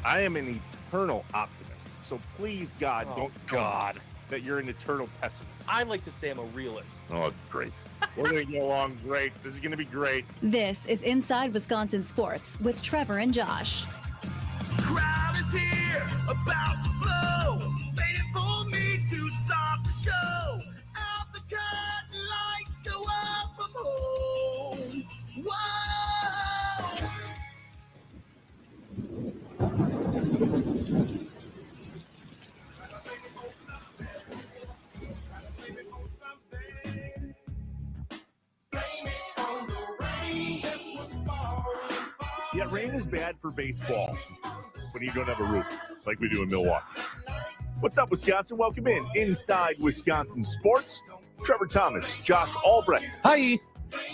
I am an eternal optimist. So please, God, don't tell me that you're an eternal pessimist. I like to say I'm a realist. Oh, it's great. We're going to get along great. This is going to be great. This is Inside Wisconsin Sports with Trevor and Josh. Crowd is here, about to blow, waiting for me to start the show. Out the curtain, lights go up from home. Whoa! Yeah, rain is bad for baseball when you don't have a roof, like we do in Milwaukee. What's up, Wisconsin? Welcome in Inside Wisconsin Sports. Trevor Thomas, Josh Albrecht. Hi.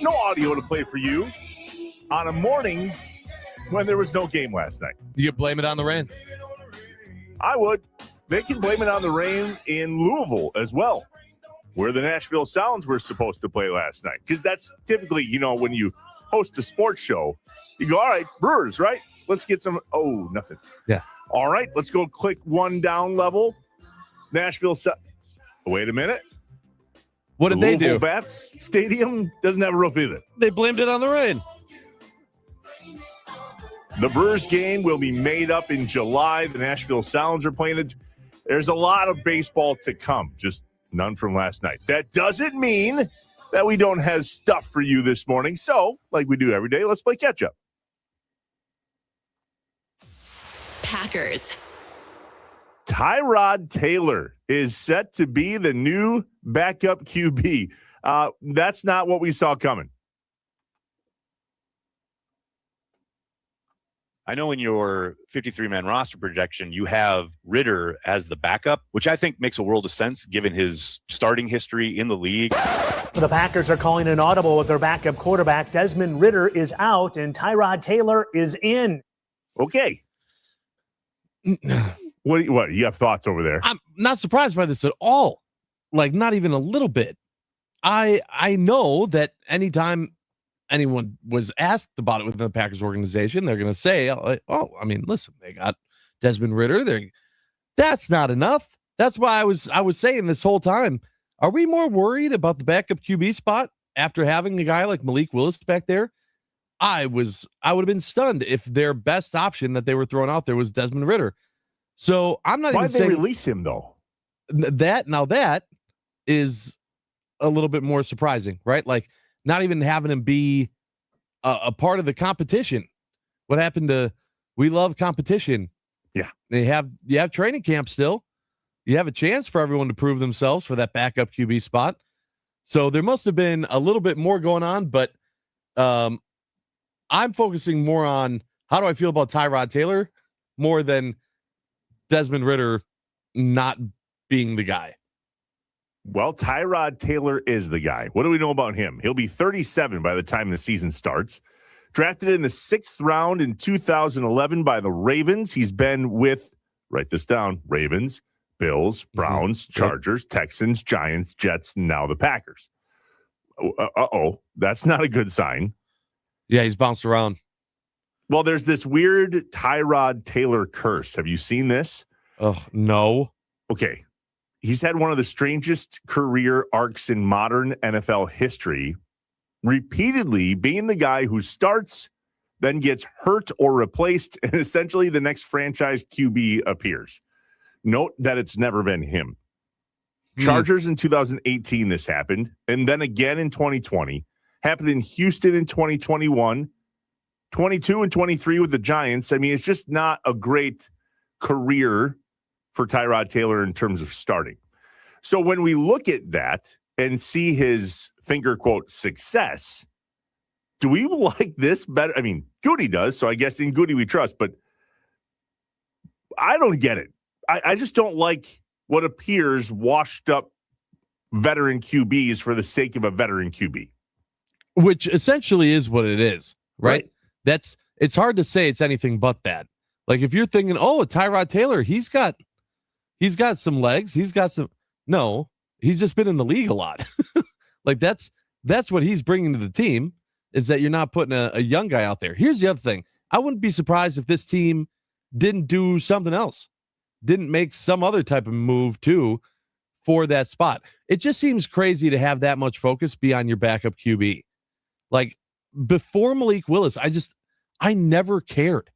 No audio to play for you on a morning when there was no game last night. You blame it on the rain? I would. They can blame it on the rain in Louisville as well, where the Nashville Sounds were supposed to play last night. Because that's typically, when you host a sports show, you go, all right, Brewers, right? Let's get some. Oh, nothing. Yeah. All right, let's go click one down level. Nashville. Wait a minute. What did they do? Bats Stadium doesn't have a roof either. They blamed it on the rain. The Brewers game will be made up in July. The Nashville Sounds are playing it. There's a lot of baseball to come, just none from last night. That doesn't mean that we don't have stuff for you this morning. So, like we do every day, let's play catch up. Packers. Tyrod Taylor is set to be the new backup QB. That's not what we saw coming. I know in your 53-man roster projection, you have Ritter as the backup, which I think makes a world of sense given his starting history in the league. The Packers are calling an audible with their backup quarterback. Desmond Ritter is out and Tyrod Taylor is in. Okay. What? You have thoughts over there? I'm not surprised by this at all. Like, not even a little bit. I know that anytime anyone was asked about it within the Packers organization, they're going to say, listen, they got Desmond Ritter. That's not enough. That's why I was saying this whole time, are we more worried about the backup QB spot after having a guy like Malik Willis back there? I would have been stunned if their best option that they were throwing out there was Desmond Ritter. So I'm not Why even did saying they release him though. That is a little bit more surprising, right? Like not even having him be a part of the competition. What happened to we love competition? Yeah, you have training camp still. You have a chance for everyone to prove themselves for that backup QB spot. So there must have been a little bit more going on, but I'm focusing more on how do I feel about Tyrod Taylor more than Desmond Ritter not being the guy. Well, Tyrod Taylor is the guy. What do we know about him? He'll be 37 by the time the season starts. Drafted in the 6th round in 2011 by the Ravens. He's been with, write this down, Ravens, Bills, Browns, Chargers, Texans, Giants, Jets, now the Packers. That's not a good sign. Yeah, he's bounced around. Well, there's this weird Tyrod Taylor curse. Have you seen this? Oh, no. Okay. He's had one of the strangest career arcs in modern NFL history, repeatedly being the guy who starts, then gets hurt or replaced, and essentially the next franchise QB appears. Note that it's never been him. Chargers in 2018, this happened, and then again in 2020. Happened in Houston in 2021, 22 and 23 with the Giants. I mean, it's just not a great career for Tyrod Taylor in terms of starting. So when we look at that and see his finger quote success, do we like this better? I mean, Goody does, so I guess in Goody we trust, but I don't get it. I just don't like what appears washed up veteran QBs for the sake of a veteran QB. Which essentially is what it is, right? It's hard to say it's anything but that. Like if you're thinking, Tyrod Taylor, he's got some legs, no, he's just been in the league a lot. Like that's what he's bringing to the team, is that you're not putting a young guy out there. Here's the other thing. I wouldn't be surprised if this team didn't do something else, didn't make some other type of move too for that spot. It just seems crazy to have that much focus be on your backup QB. Like before Malik Willis, I never cared.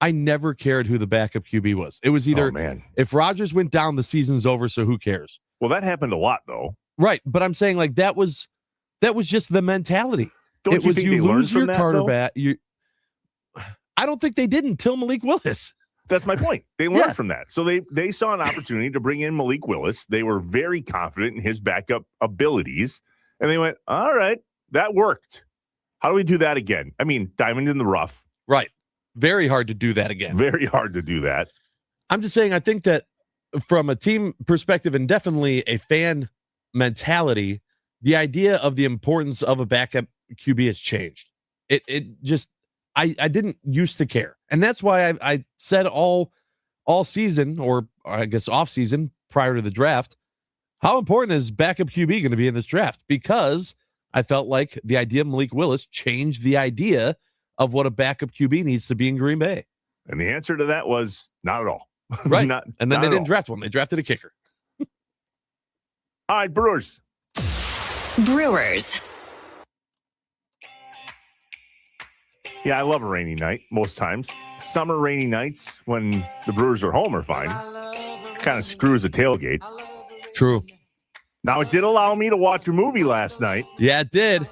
I never cared who the backup QB was. It was either if Rodgers went down, the season's over, so who cares? Well, that happened a lot though. Right, but I'm saying like that was just the mentality. Don't you think they learned from that, quarterback. I don't think they did until Malik Willis. That's my point. They learned from that. So they saw an opportunity to bring in Malik Willis. They were very confident in his backup abilities. And they went, all right, that worked. How do we do that again? I mean, diamond in the rough. Right. Very hard to do that again. Very hard to do that. I'm just saying, I think that from a team perspective and definitely a fan mentality, the idea of the importance of a backup QB has changed. It just, I didn't used to care. And that's why I said all season, or I guess off season prior to the draft, how important is backup QB going to be in this draft? Because I felt like the idea of Malik Willis changed the idea of what a backup QB needs to be in Green Bay. And the answer to that was not at all. Right. And then they didn't draft one. They drafted a kicker. All right, Brewers. Yeah, I love a rainy night most times. Summer rainy nights when the Brewers are home are fine. Kind of screws a tailgate. True. Now, it did allow me to watch a movie last night. Yeah, it did.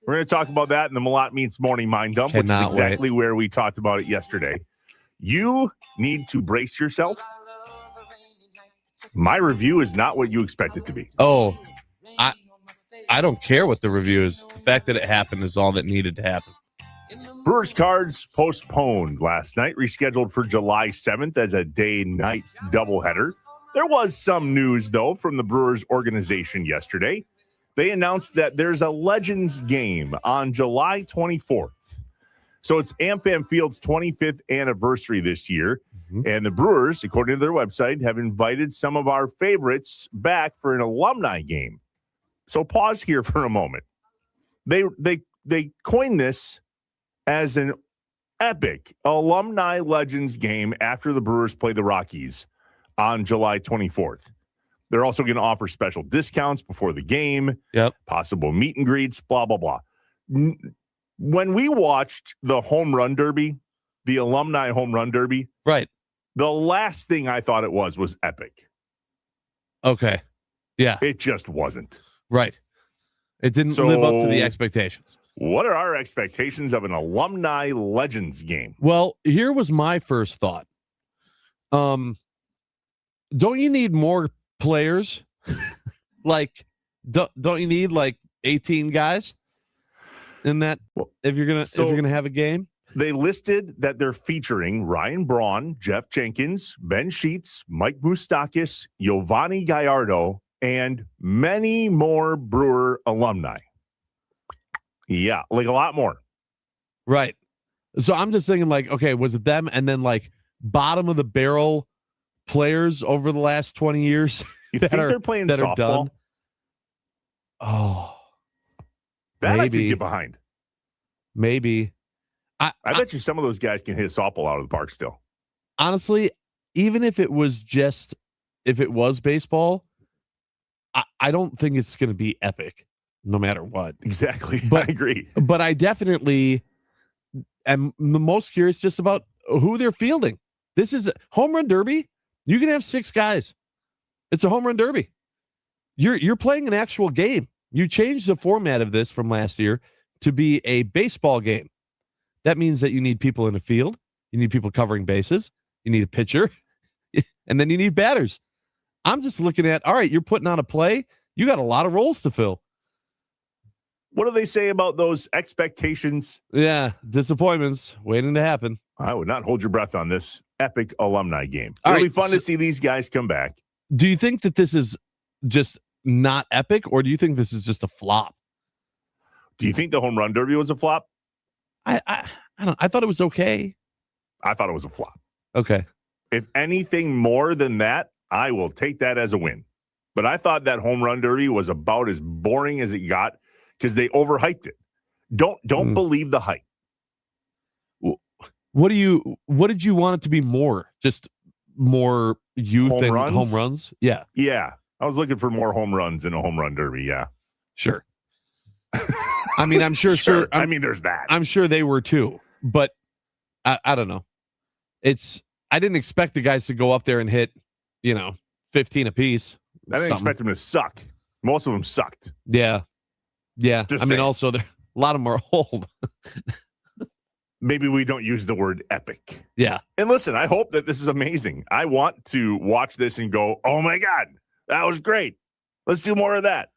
We're going to talk about that in the Malott Meets Morning Mind Dump, which is exactly where we talked about it yesterday. You need to brace yourself. My review is not what you expect it to be. Oh, I don't care what the review is. The fact that it happened is all that needed to happen. Brewers Cards postponed last night, rescheduled for July 7th as a day-night doubleheader. There was some news, though, from the Brewers organization yesterday. They announced that there's a Legends game on July 24th. So it's AmFam Field's 25th anniversary this year. Mm-hmm. And the Brewers, according to their website, have invited some of our favorites back for an alumni game. So pause here for a moment. They coined this as an epic alumni Legends game after the Brewers play the Rockies on July 24th. They're also going to offer special discounts before the game, possible meet and greets, blah, blah, blah. When we watched the home run derby, the alumni home run derby, right, the last thing I thought it was epic. Okay. Yeah. It just wasn't. Right. It didn't live up to the expectations. What are our expectations of an alumni Legends game? Well, here was my first thought. Don't you need more players? Like, don't you need like 18 guys in that? Well, if you're gonna have a game, they listed that they're featuring Ryan Braun, Jeff Jenkins, Ben Sheets, Mike Moustakas, Giovanni Gallardo, and many more Brewer alumni. Yeah, like a lot more. Right. So I'm just thinking like, okay, was it them and then like bottom of the barrel players over the last 20 years? You think they're playing softball? Are done? Oh, that maybe. I could get behind. Maybe. I bet you some of those guys can hit a softball out of the park still. Honestly, even if it was baseball, I don't think it's going to be epic no matter what. Exactly. But, I agree. But I definitely am the most curious just about who they're fielding. This is a home run derby. You can have 6 guys. It's a home run derby. You're playing an actual game. You changed the format of this from last year to be a baseball game. That means that you need people in the field. You need people covering bases. You need a pitcher. And then you need batters. I'm just looking at, all right, you're putting on a play. You got a lot of roles to fill. What do they say about those expectations? Yeah, disappointments waiting to happen. I would not hold your breath on this epic alumni game. It'll be fun to see these guys come back. Do you think that this is just not epic, or do you think this is just a flop? Do you think the home run derby was a flop? I don't. I thought it was okay. I thought it was a flop. Okay. If anything more than that, I will take that as a win. But I thought that home run derby was about as boring as it got because they overhyped it. Don't believe the hype. What did you want it to be more? Just more youth Home and runs? home runs? Yeah, Yeah. I was looking for more home runs in a home run derby. Yeah. sure. I mean, I'm sure. Sure. I'm, I mean, there's that. I'm sure they were too, but I don't know. I didn't expect the guys to go up there and hit, 15 apiece. I didn't expect them to suck. Most of them sucked. Yeah. Just I mean, saying. also, a lot of them are old. Maybe we don't use the word epic. Yeah. And listen, I hope that this is amazing. I want to watch this and go, oh my God, that was great. Let's do more of that.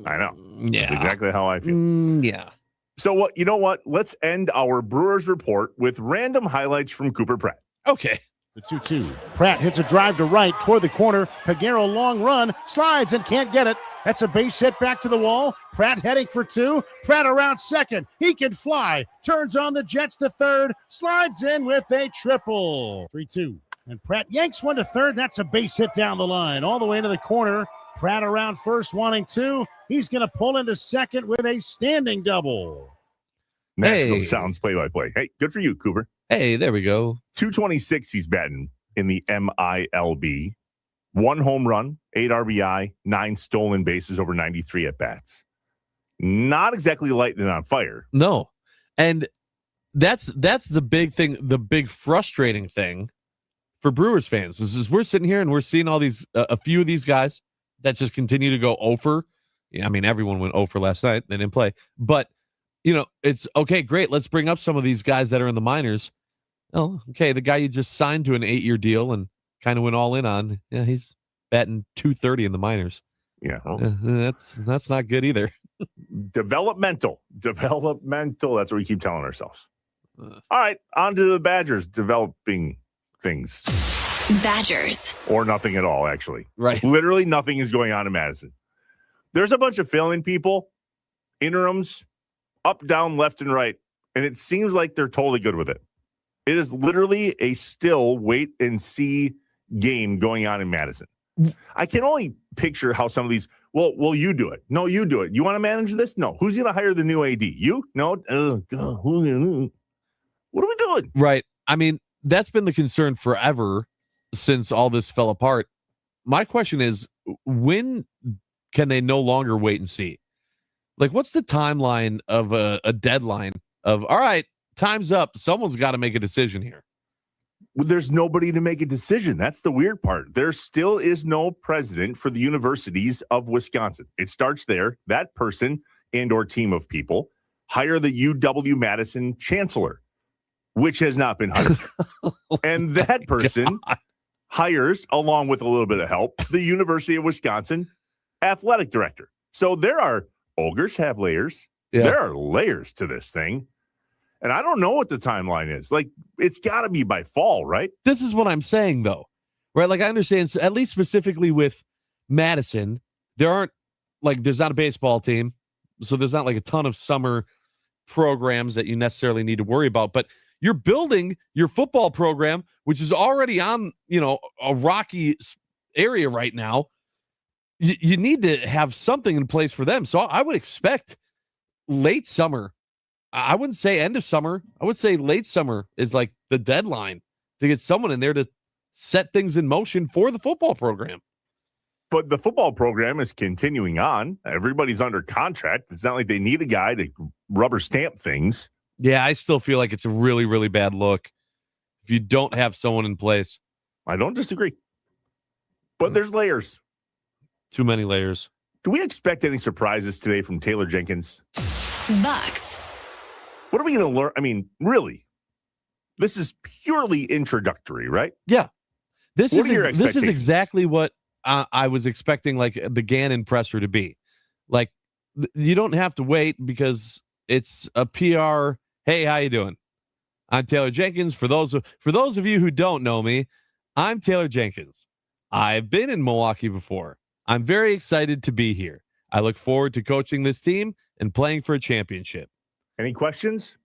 I know. Yeah. That's exactly how I feel. Yeah. So you know what? Let's end our Brewers report with random highlights from Cooper Pratt. Okay. The 2-2. Pratt hits a drive to right toward the corner. Peguero long run, slides and can't get it. That's a base hit back to the wall. Pratt heading for 2. Pratt around second. He can fly. Turns on the Jets to third. Slides in with a triple. 3-2. And Pratt yanks one to third. That's a base hit down the line. All the way into the corner. Pratt around first wanting 2. He's going to pull into second with a standing double. National Hey. Sounds play-by-play. Hey, good for you, Cooper. Hey, there we go. 226 he's batting in the MILB. 1 home run, 8 RBI, 9 stolen bases over 93 at-bats. Not exactly lighting it on fire. No. And that's the big thing, the big frustrating thing for Brewers fans is we're sitting here and we're seeing all these, a few of these guys that just continue to go 0 for. Yeah, I mean, everyone went 0 for last night. They didn't play. But, it's okay, great. Let's bring up some of these guys that are in the minors. Oh, okay. The guy you just signed to an 8-year deal and kind of went all in on. Yeah, he's batting 230 in the minors. Yeah. Well, That's not good either. developmental. That's what we keep telling ourselves. All right. On to the Badgers developing things. Badgers. Or nothing at all, actually. Right. Literally nothing is going on in Madison. There's a bunch of failing people, interims, up, down, left, and right. And it seems like they're totally good with it. It is literally a still wait and see game going on in Madison. I can only picture how some of these, well, you do it. No, you do it. You want to manage this? No. Who's going to hire the new AD? You? No. God. What are we doing? Right. I mean, that's been the concern forever since all this fell apart. My question is, when can they no longer wait and see? Like, what's the timeline of a deadline of, all right, time's up. Someone's got to make a decision here. Well, there's nobody to make a decision. That's the weird part. There still is no president for the universities of Wisconsin. It starts there. That person and or team of people hire the UW-Madison chancellor, which has not been hired. And that person hires, along with a little bit of help, the University of Wisconsin athletic director. So there are ogres have layers. Yeah. There are layers to this thing. And I don't know what the timeline is. Like, it's got to be by fall, right? This is what I'm saying, though, right? Like, I understand, so at least specifically with Madison, there's not a baseball team. So there's not like a ton of summer programs that you necessarily need to worry about. But you're building your football program, which is already on, a rocky area right now. You need to have something in place for them. So I would expect late summer. I wouldn't say end of summer. I would say late summer is like the deadline to get someone in there to set things in motion for the football program. But the football program is continuing on. Everybody's under contract. It's not like they need a guy to rubber stamp things. Yeah, I still feel like it's a really, really bad look if you don't have someone in place. I don't disagree. But there's layers. Too many layers. Do we expect any surprises today from Taylor Jenkins? Bucks. What are we going to learn? I mean, really, this is purely introductory, right? Yeah. This What are your is expectations? exactly what I was expecting, like the Gannon presser to be. Like, you don't have to wait because it's a PR. Hey, how you doing? I'm Taylor Jenkins. For those of you who don't know me, I'm Taylor Jenkins. I've been in Milwaukee before. I'm very excited to be here. I look forward to coaching this team and playing for a championship. Any questions?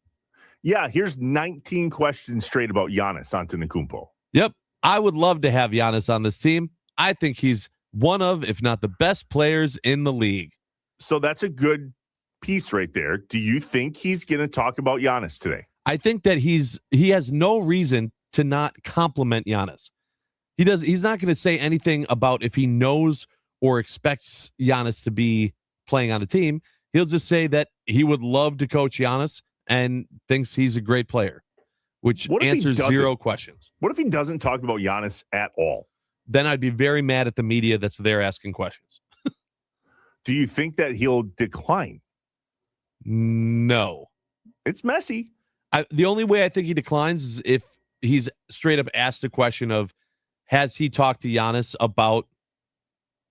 Yeah, here's 19 questions straight about Giannis Antetokounmpo. Yep. I would love to have Giannis on this team. I think he's one of, if not the best players in the league. So that's a good piece right there. Do you think he's going to talk about Giannis today? I think that he has no reason to not compliment Giannis. He's not going to say anything about if he knows or expects Giannis to be playing on a team. He'll just say that he would love to coach Giannis and thinks he's a great player, which answers zero questions. What if he doesn't talk about Giannis at all? Then I'd be very mad at the media that's there asking questions. Do you think that he'll decline? No. It's messy. The only way I think he declines is if he's straight up asked a question of, has he talked to Giannis about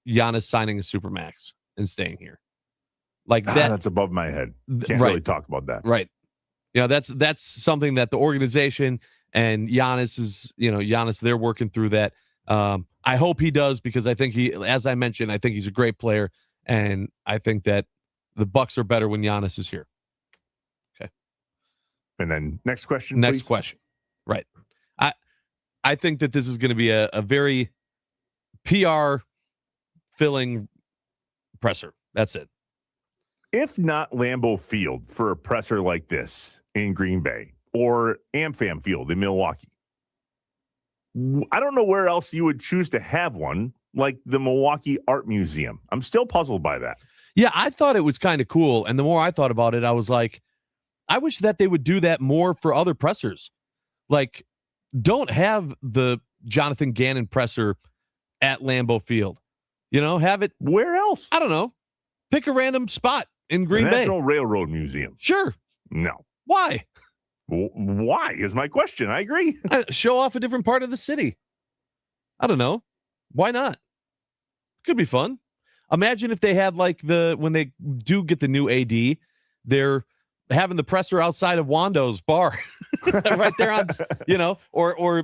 Giannis signing a Supermax and staying here? Like that. That's above my head. Can't really talk about that. Right. You know, that's something that the organization and Giannis, they're working through that. I hope he does, because I think as I mentioned, I think he's a great player, and I think that the Bucks are better when Giannis is here. Okay. And then next question. Next please. question. Right. I think that this is going to be a very PR filling presser. That's it. If not Lambeau Field for a presser like this in Green Bay or AmFam Field in Milwaukee, I don't know where else you would choose to have one, like the Milwaukee Art Museum. I'm still puzzled by that. Yeah, I thought it was kind of cool. And the more I thought about it, I was like, I wish that they would do that more for other pressers. Like, don't have the Jonathan Gannon presser at Lambeau Field. You know, have it. Where else? I don't know. Pick a random spot in Green Bay. National Railroad Museum. Sure. No. Why? Why is my question. I agree. Show off a different part of the city. I don't know. Why not? Could be fun. Imagine if they had when they do get the new AD, they're having the presser outside of Wando's bar right there on, or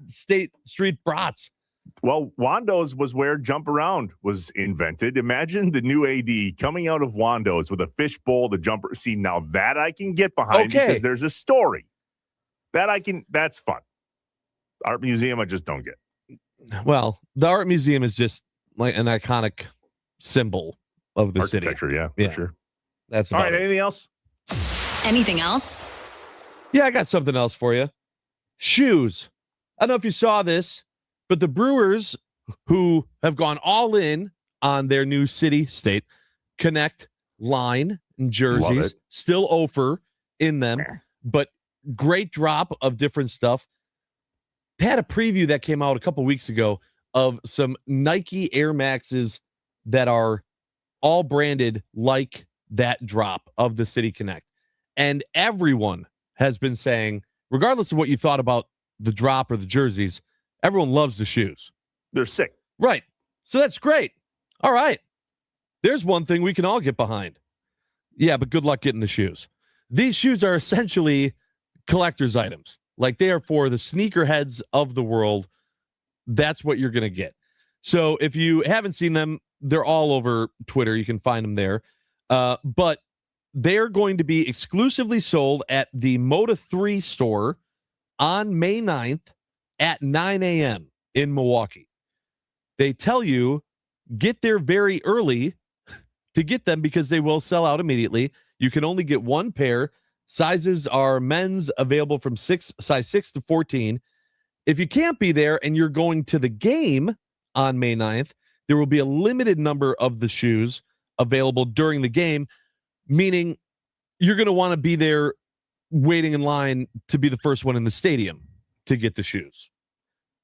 State Street Brats. Well, Wando's was where Jump Around was invented. Imagine the new AD coming out of Wando's with a fishbowl, the jumper. See, now that I can get behind because there's a story. That's fun. Art Museum, I just don't get. Well, the Art Museum is just like an iconic symbol of the city. Architecture, yeah, for sure. That's all right. Anything else? Anything else? Yeah, I got something else for you. Shoes. I don't know if you saw this, but the Brewers, who have gone all in on their new City-State Connect line and jerseys, still offer in them, but great drop of different stuff. Had a preview that came out a couple weeks ago of some Nike Air Maxes that are all branded like that drop of the City Connect. And everyone has been saying, regardless of what you thought about the drop or the jerseys, everyone loves the shoes. They're sick. Right. So that's great. All right. There's one thing we can all get behind. Yeah, but good luck getting the shoes. These shoes are essentially collector's items. Like, they are for the sneakerheads of the world. That's what you're going to get. So if you haven't seen them, they're all over Twitter. You can find them there. But they're going to be exclusively sold at the Moda 3 store on May 9th at 9 a.m. in Milwaukee. They tell you, get there very early to get them because they will sell out immediately. You can only get one pair. Sizes are men's available from size 6 to 14. If you can't be there and you're going to the game on May 9th, there will be a limited number of the shoes available during the game, meaning you're going to want to be there waiting in line to be the first one in the stadium to get the shoes.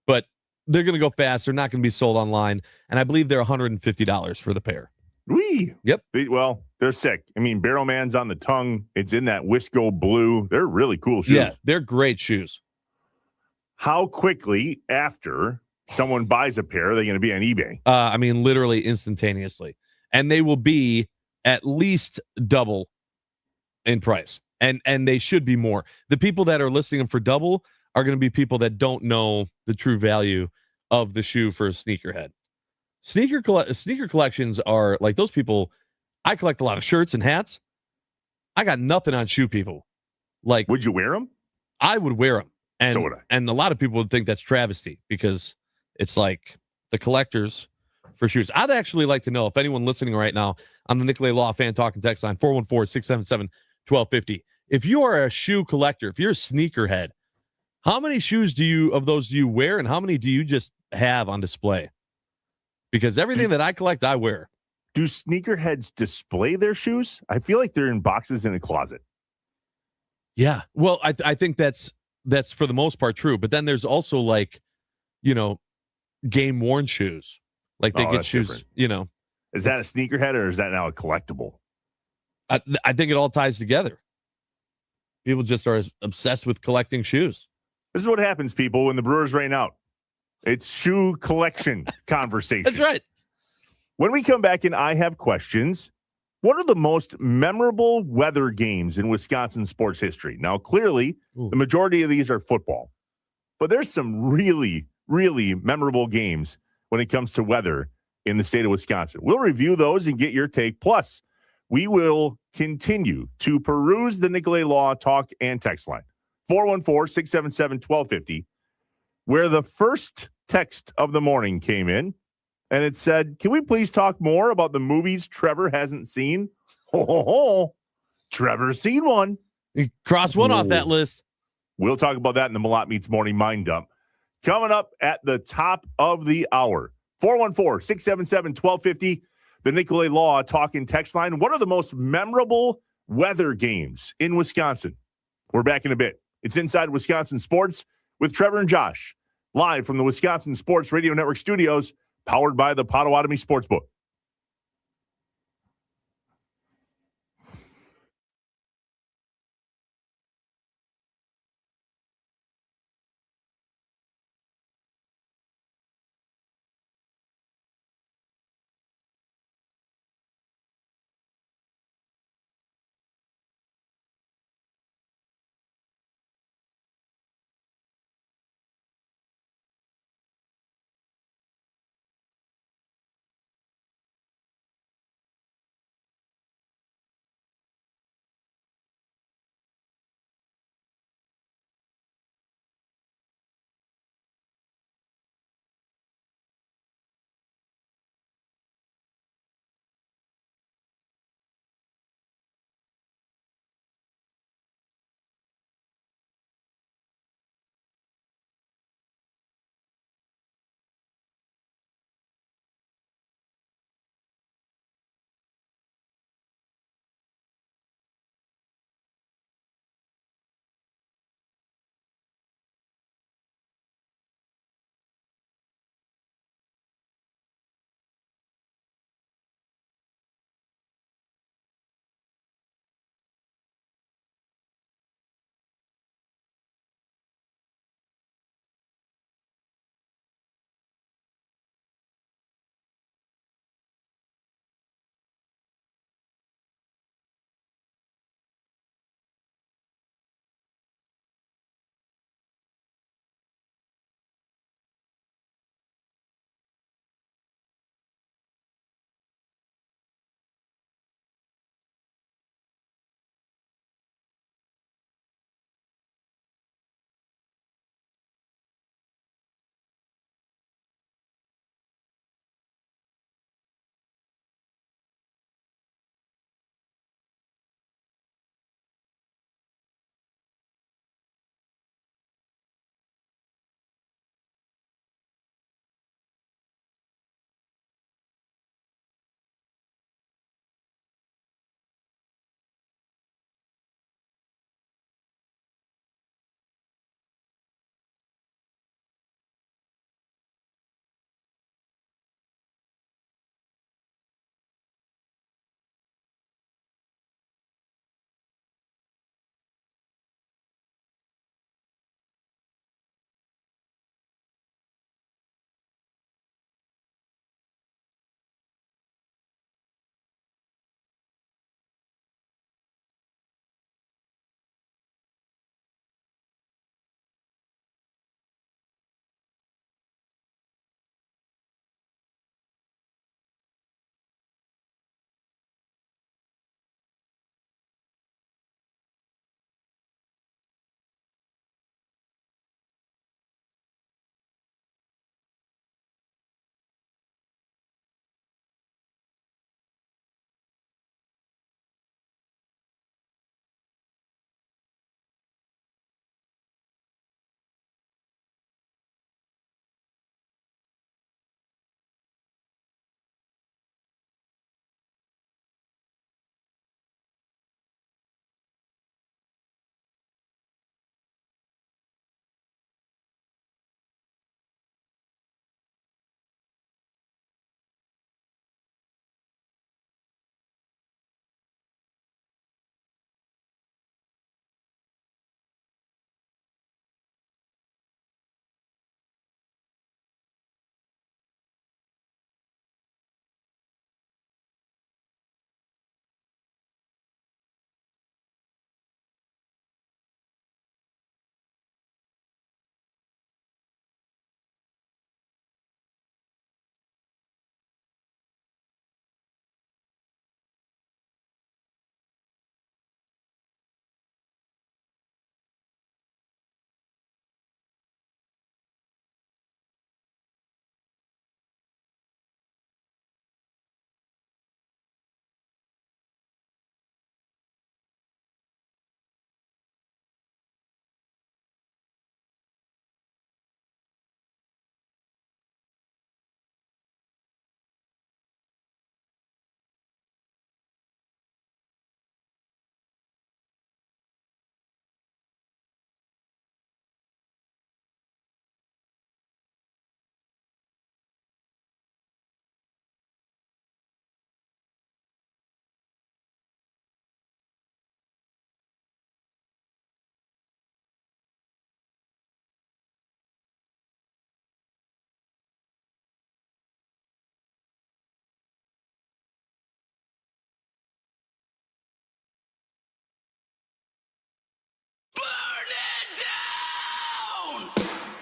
But they're going to go fast. They're not going to be sold online. And I believe they're $150 for the pair. Wee. Yep. Well, they're sick. I mean, Barrel Man's on the tongue. It's in that Wisco blue. They're really cool shoes. Yeah, they're great shoes. How quickly after someone buys a pair are they going to be on eBay? I mean, literally instantaneously. And they will be at least double in price. And they should be more. The people that are listing them for double are going to be people that don't know the true value of the shoe for a sneakerhead. Sneaker collections are like those people. I collect a lot of shirts and hats. I got nothing on shoe people. Like, would you wear them? I would wear them. And, so would I. And a lot of people would think that's travesty because it's like the collectors for shoes. I'd actually like to know if anyone listening right now on the Nicolay Law Fan Talk and Text line 414-677-1250. if you are a shoe collector, if you're a sneakerhead, how many shoes do you wear, and how many do you just have on display? Because everything that I collect, I wear. Do sneakerheads display their shoes? I feel like they're in boxes in a closet. Yeah. Well, I think that's for the most part true. But then there's also like, game worn shoes. Like they get shoes, different. Is that a sneakerhead or is that now a collectible? I think it all ties together. People just are obsessed with collecting shoes. This is what happens, people, when the Brewers rain out. It's shoe collection conversation. That's right. When we come back and I have questions, what are the most memorable weather games in Wisconsin sports history? Now, clearly, the majority of these are football, but there's some really, really memorable games when it comes to weather in the state of Wisconsin. We'll review those and get your take. Plus, we will continue to peruse the Nicolay Law talk and text line, 414-677-1250, where the first text of the morning came in. And it said, can we please talk more about the movies Trevor hasn't seen? Trevor's seen one. Cross one off that list. We'll talk about that in the Malott Meets Morning Mind Dump. Coming up at the top of the hour, 414-677-1250, the Nicolay Law talking text line. What are the most memorable weather games in Wisconsin? We're back in a bit. It's Inside Wisconsin Sports with Trevor and Josh, live from the Wisconsin Sports Radio Network studios, powered by the Potawatomi Sportsbook.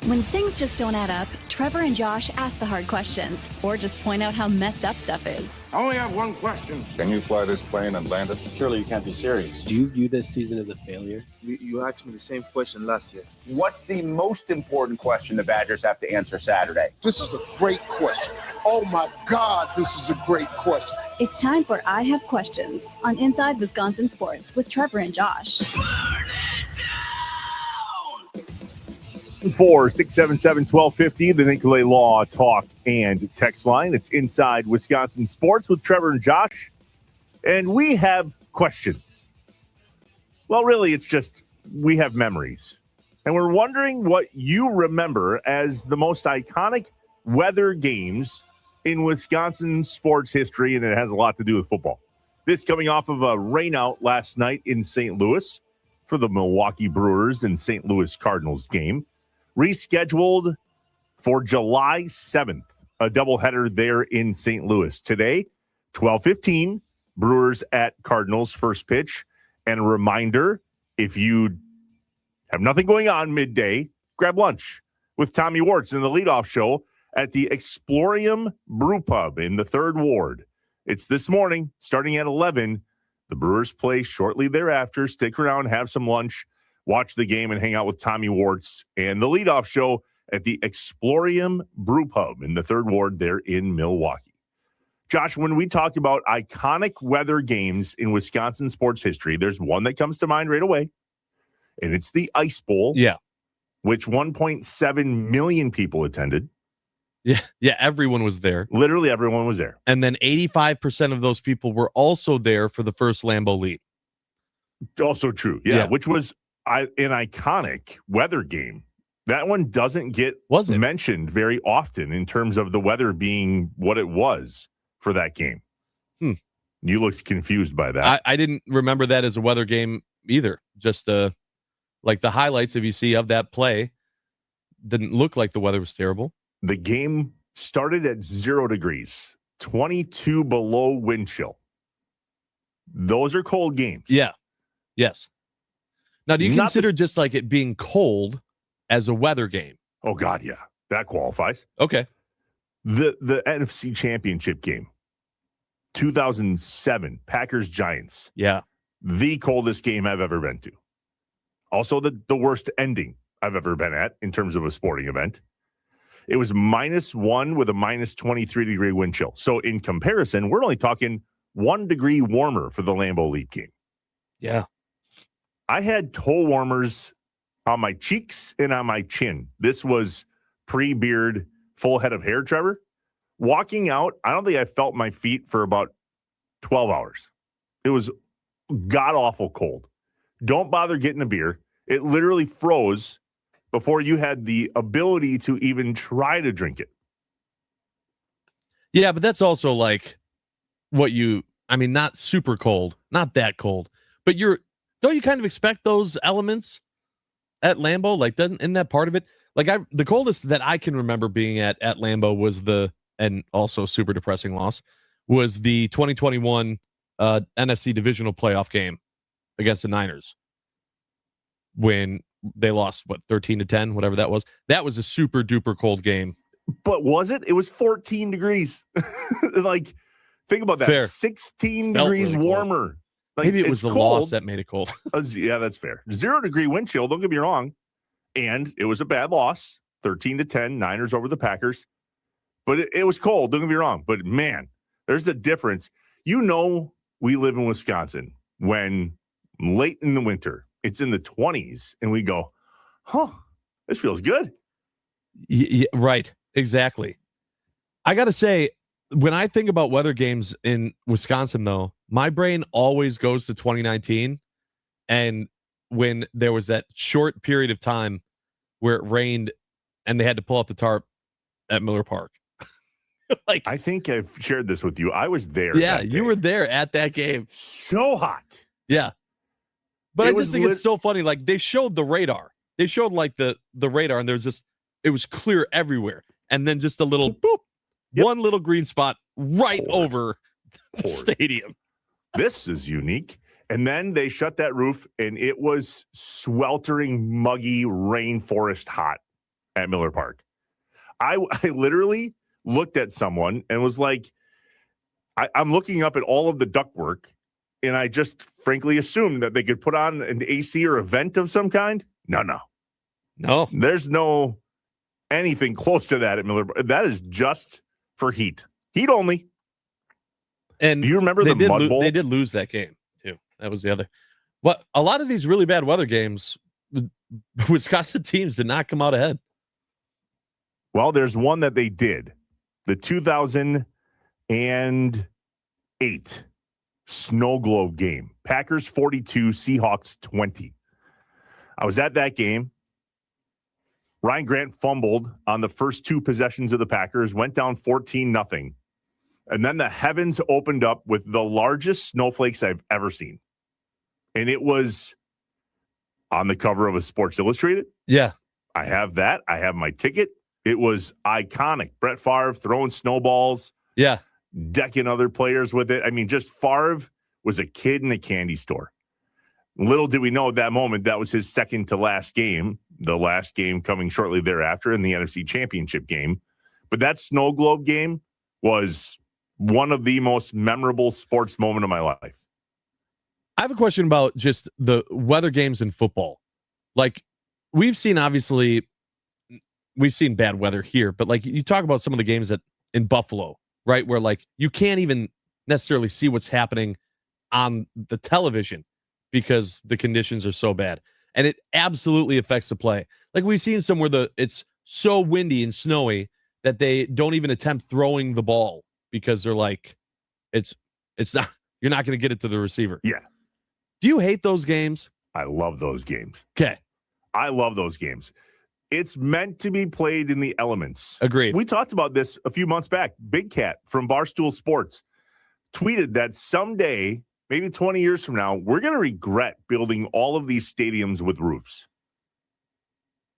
When things just don't add up, Trevor and Josh ask the hard questions or just point out how messed up stuff is. I only have one question. Can you fly this plane and land it? Surely you can't be serious. Do you view this season as a failure? You asked me the same question last year. What's the most important question the Badgers have to answer Saturday? This is a great question. Oh my God, this is a great question. It's time for I Have Questions on Inside Wisconsin Sports with Trevor and Josh. 4-677-1250, the Nicolay Law Talk and Text Line. It's Inside Wisconsin Sports with Trevor and Josh. And we have questions. Well, really, it's just we have memories. And we're wondering what you remember as the most iconic weather games in Wisconsin sports history, and it has a lot to do with football. This coming off of a rainout last night in St. Louis for the Milwaukee Brewers and St. Louis Cardinals game. Rescheduled for July 7th, a doubleheader there in St. Louis. Today, 12:15, Brewers at Cardinals, first pitch. And a reminder, if you have nothing going on midday, grab lunch with Tommy Wartz in the leadoff show at the Explorium Brew Pub in the 3rd Ward. It's this morning, starting at 11. The Brewers play shortly thereafter. Stick around, have some lunch, watch the game, and hang out with Tommy Wartz and the leadoff show at the Explorium Brew Pub in the 3rd Ward there in Milwaukee. Josh, when we talk about iconic weather games in Wisconsin sports history, there's one that comes to mind right away, and it's the Ice Bowl. Yeah. Which 1.7 million people attended. Yeah, everyone was there. Literally everyone was there. And then 85% of those people were also there for the first Lambeau Leap. Also true. Yeah. Which was an iconic weather game. That one doesn't get mentioned very often in terms of the weather being what it was for that game. You looked confused by that. I didn't remember that as a weather game either. Just like the highlights, if you see of that play, didn't look like the weather was terrible. The game started at 0 degrees, 22 below wind chill. Those are cold games. Yeah. Yes. Now, do you consider just like it being cold as a weather game? Oh, God, yeah. That qualifies. Okay. The NFC Championship game, 2007, Packers-Giants. Yeah. The coldest game I've ever been to. Also, the worst ending I've ever been at in terms of a sporting event. It was -1 with a -23-degree wind chill. So in comparison, we're only talking 1 degree warmer for the Lambeau Leap game. Yeah. I had toe warmers on my cheeks and on my chin. This was pre-beard, full head of hair, Trevor. Walking out, I don't think I felt my feet for about 12 hours. It was god-awful cold. Don't bother getting a beer. It literally froze before you had the ability to even try to drink it. Yeah, but that's also like not super cold, not that cold, but don't you kind of expect those elements at Lambeau? Like, isn't that part of it? Like, the coldest that I can remember being at Lambeau was and also super depressing loss, was the 2021 NFC divisional playoff game against the Niners when they lost 13-10, whatever that was. That was a super duper cold game. But was it? It was 14 degrees. Like, think about that. Fair. 16 Felt degrees really warmer. Like, maybe it was the cold. loss that made it cold. Yeah, that's fair. 0 degree wind chill, don't get me wrong. And it was a bad loss. 13-10, Niners over the Packers. But it was cold, don't get me wrong. But man, there's a difference. You know, we live in Wisconsin when late in the winter, it's in the 20s, and we go, this feels good. Yeah, right. Exactly. I got to say, when I think about weather games in Wisconsin, though, my brain always goes to 2019. And when there was that short period of time where it rained and they had to pull out the tarp at Miller Park. I think I've shared this with you. I was there. Yeah, you were there at that game. So hot. Yeah. But I just think it's so funny. Like, they showed the radar. They showed like the radar, and it was clear everywhere. And then just a little boop, one little green spot right over the stadium. This is unique. And then they shut that roof, and it was sweltering, muggy, rainforest hot. at Miller Park. I literally looked at someone and was like, I'm looking up at all of the ductwork, and I just frankly assumed that they could put on an AC or a vent of some kind. No. There's no anything close to that at Miller. That is just for heat only. And do you remember the Mud Bowl? They did lose that game too. That was the other. What a lot of these really bad weather games, Wisconsin teams did not come out ahead. Well, there's one that they did. The 2008 Snow Globe game. Packers 42, Seahawks 20. I was at that game. Ryan Grant fumbled on the first two possessions of the Packers, went down 14-0. And then the heavens opened up with the largest snowflakes I've ever seen. And it was on the cover of a Sports Illustrated. Yeah. I have that. I have my ticket. It was iconic. Brett Favre throwing snowballs. Yeah. Decking other players with it. I mean, just Favre was a kid in a candy store. Little did we know at that moment that was his second to last game, the last game coming shortly thereafter in the NFC Championship game. But that Snow Globe game was one of the most memorable sports moment of my life. I have a question about just the weather games in football. Like, we've seen bad weather here, but like you talk about some of the games in Buffalo, right? Where like you can't even necessarily see what's happening on the television because the conditions are so bad. And it absolutely affects the play. Like we've seen some where it's so windy and snowy that they don't even attempt throwing the ball because they're like, it's not, you're not going to get it to the receiver. Yeah. Do you hate those games? I love those games. Okay. I love those games. It's meant to be played in the elements. Agreed. We talked about this a few months back. Big Cat from Barstool Sports tweeted that someday, maybe 20 years from now, we're going to regret building all of these stadiums with roofs.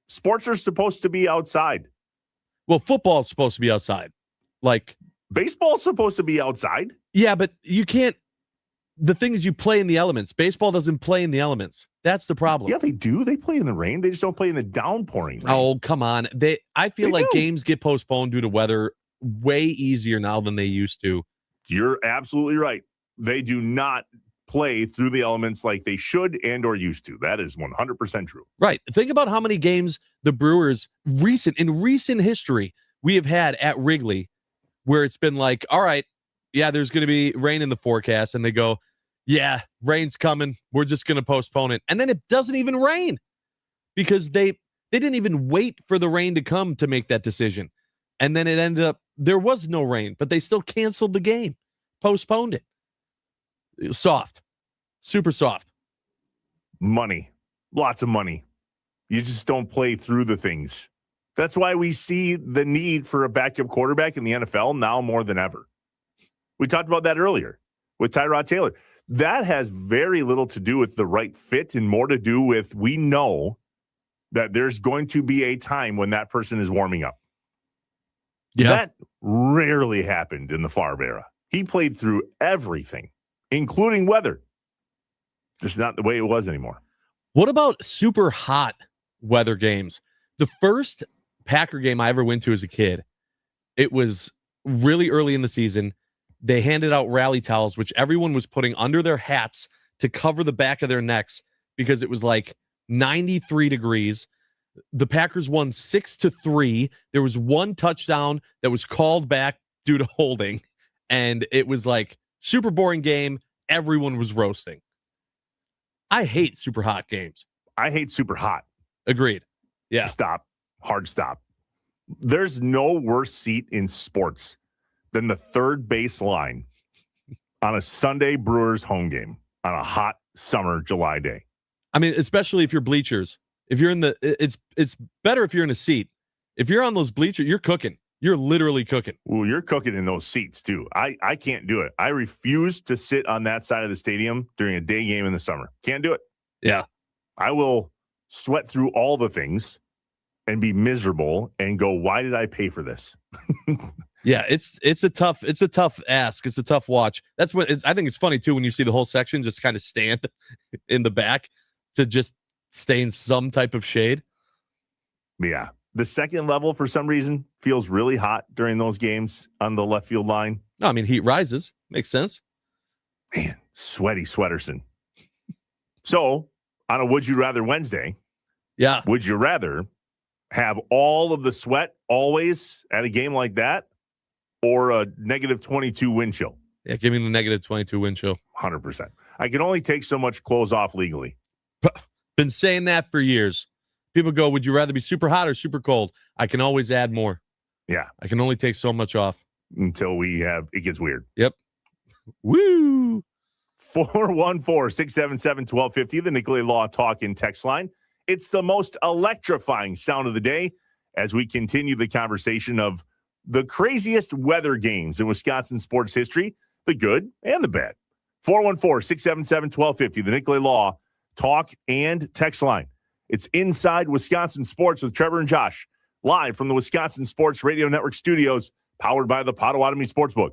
Sports are supposed to be outside. Well, football is supposed to be outside. Like baseball's supposed to be outside. Yeah, but you can't. The thing is, you play in the elements. Baseball doesn't play in the elements. That's the problem. Yeah, they do. They play in the rain. They just don't play in the downpouring rain. Oh, come on. I feel like games get postponed due to weather way easier now than they used to. You're absolutely right. They do not play through the elements like they should and or used to. That is 100% true. Right. Think about how many games the Brewers in recent history we have had at Wrigley where it's been like, all right, yeah, there's going to be rain in the forecast. And they go, yeah, rain's coming. We're just going to postpone it. And then it doesn't even rain because they didn't even wait for the rain to come to make that decision. And then it ended up, there was no rain, but they still canceled the game, postponed it. Soft, super soft. Money, lots of money. You just don't play through the things. That's why we see the need for a backup quarterback in the NFL now more than ever. We talked about that earlier with Tyrod Taylor. That has very little to do with the right fit and more to do with we know that there's going to be a time when that person is warming up. Yeah. That rarely happened in the Favre era. He played through everything, including weather. Just not the way it was anymore. What about super hot weather games? The first Packer game I ever went to as a kid, it was really early in the season. They handed out rally towels, which everyone was putting under their hats to cover the back of their necks because it was like 93 degrees. The Packers won 6-3. There was one touchdown that was called back due to holding, and it was like super boring game. Everyone was roasting. I hate super hot games. I hate super hot. Agreed. Yeah. Stop. Hard stop. There's no worse seat in sports than the third base line on a Sunday Brewers home game on a hot summer July day. I mean, especially if you're bleachers. If you're in the, it's better if you're in a seat. If you're on those bleachers, you're cooking. You're literally cooking. Well, you're cooking in those seats too. I can't do it. I refuse to sit on that side of the stadium during a day game in the summer. Can't do it. Yeah. I will sweat through all the things and be miserable and go, why did I pay for this? Yeah, it's a tough ask. It's a tough watch. That's what I think it's funny too when you see the whole section just kind of stand in the back to just stay in some type of shade. Yeah, the second level, for some reason, feels really hot during those games on the left field line. No, I mean, heat rises. Makes sense. Man, sweaty Sweaterson. So, on a Would You Rather Wednesday, Yeah. would you rather have all of the sweat always at a game like that or a negative 22 wind chill? Yeah, give me the negative 22 wind chill. 100%. I can only take so much clothes off legally. Been saying that for years. People go, would you rather be super hot or super cold? I can always add more. Yeah. I can only take so much off. Until it gets weird. Yep. Woo! 414-677-1250, the Nicolay Law Talk in text line. It's the most electrifying sound of the day as we continue the conversation of the craziest weather games in Wisconsin sports history, the good and the bad. 414-677-1250, the Nicolay Law Talk and text line. It's Inside Wisconsin Sports with Trevor and Josh, live from the Wisconsin Sports Radio Network studios, powered by the Potawatomi Sportsbook.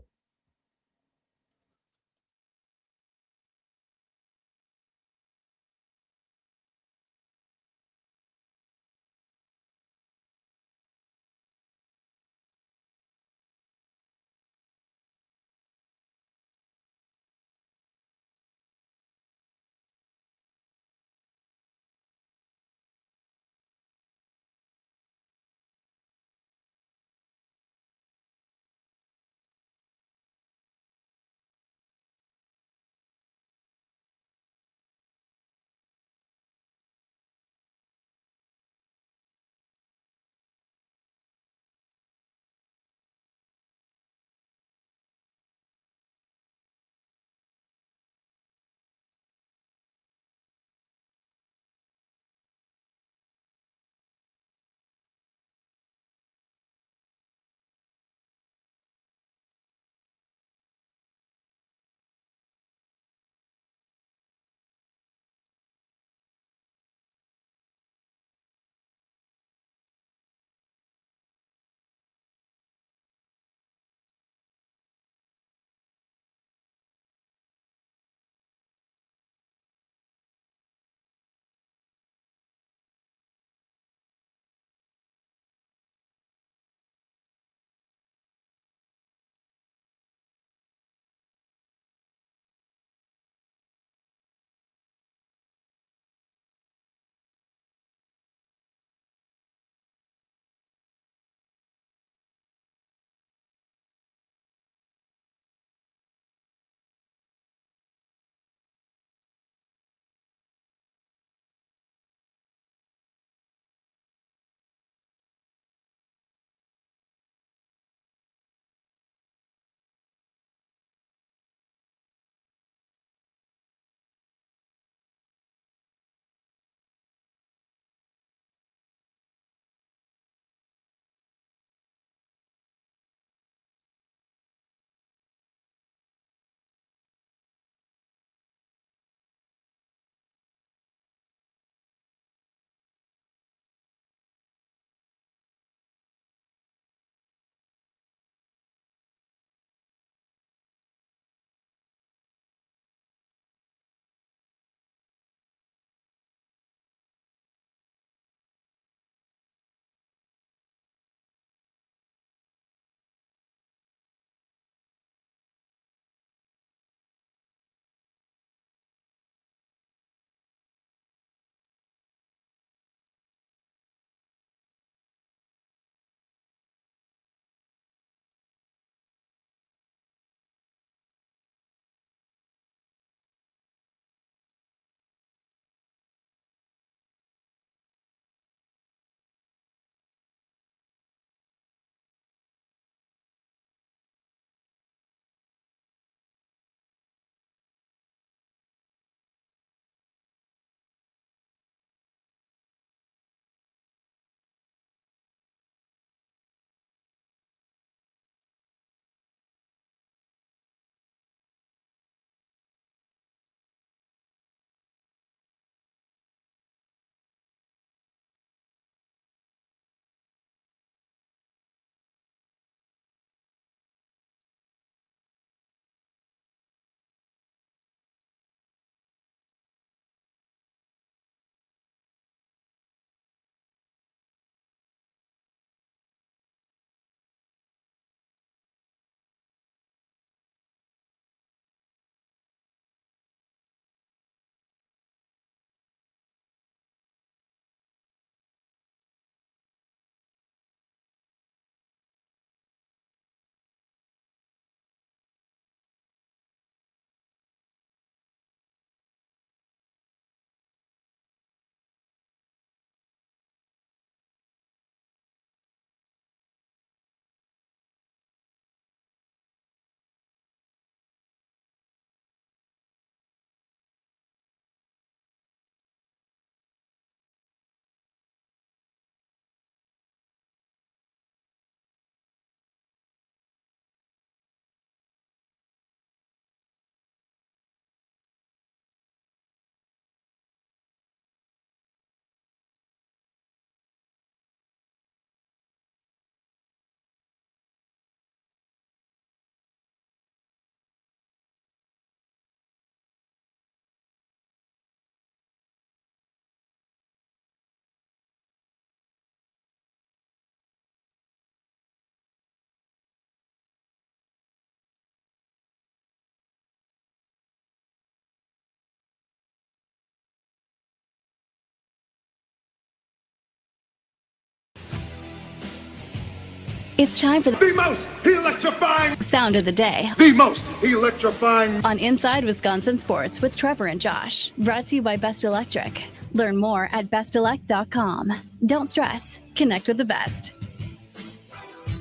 It's time for The most electrifying, Sound of the Day the most electrifying. on Inside Wisconsin Sports with Trevor and Josh. Brought to you by Best Electric. Learn more at bestelect.com. Don't stress. Connect with the best.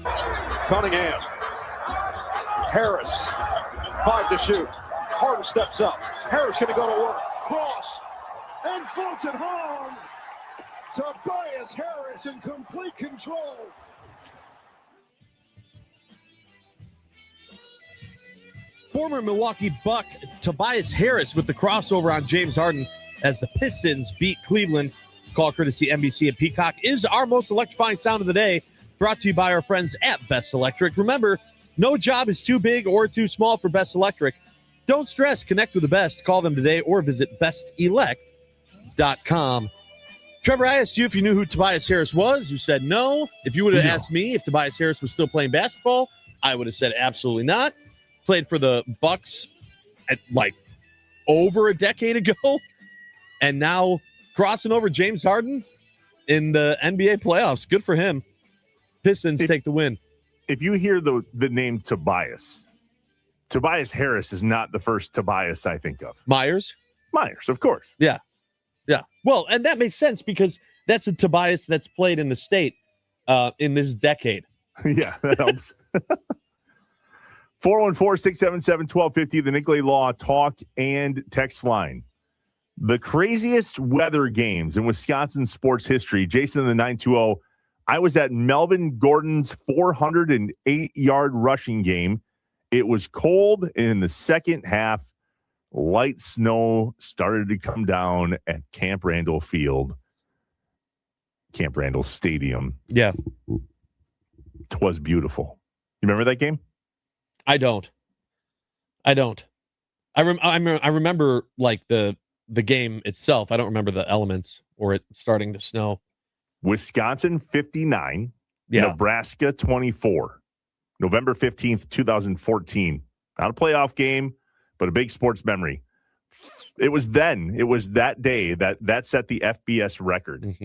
Cunningham. Harris. 5 to shoot. Harden steps up. Harris going to go to work. Cross. And floats it home. Tobias Harris in complete control. Former Milwaukee Buck Tobias Harris with the crossover on James Harden as the Pistons beat Cleveland. Call courtesy NBC and Peacock is our most electrifying sound of the day, brought to you by our friends at Best Electric. Remember, no job is too big or too small for Best Electric. Don't stress. Connect with the best. Call them today or visit bestelect.com. Trevor, I asked you if you knew who Tobias Harris was. You said no. If you would have asked me if Tobias Harris was still playing basketball, I would have said absolutely not. Played for the Bucks at like over a decade ago, and now crossing over James Harden in the NBA playoffs. Good for him. Pistons take the win. If you hear the name Tobias Harris is not the first Tobias I think of. Myers, of course. Yeah. Well, and that makes sense because that's a Tobias that's played in the state in this decade. Yeah, that helps. 414-677-1250, the Nicolay Law talk and text line. The craziest weather games in Wisconsin sports history. Jason in the 920. I was at Melvin Gordon's 408-yard rushing game. It was cold, and in the second half, light snow started to come down at Camp Randall Stadium. Yeah. It was beautiful. You remember that game? I don't. I remember like the game itself. I don't remember the elements or it starting to snow. Wisconsin 59, Yeah. Nebraska 24, November 15th, 2014. Not a playoff game, but a big sports memory. It was that day that set the FBS record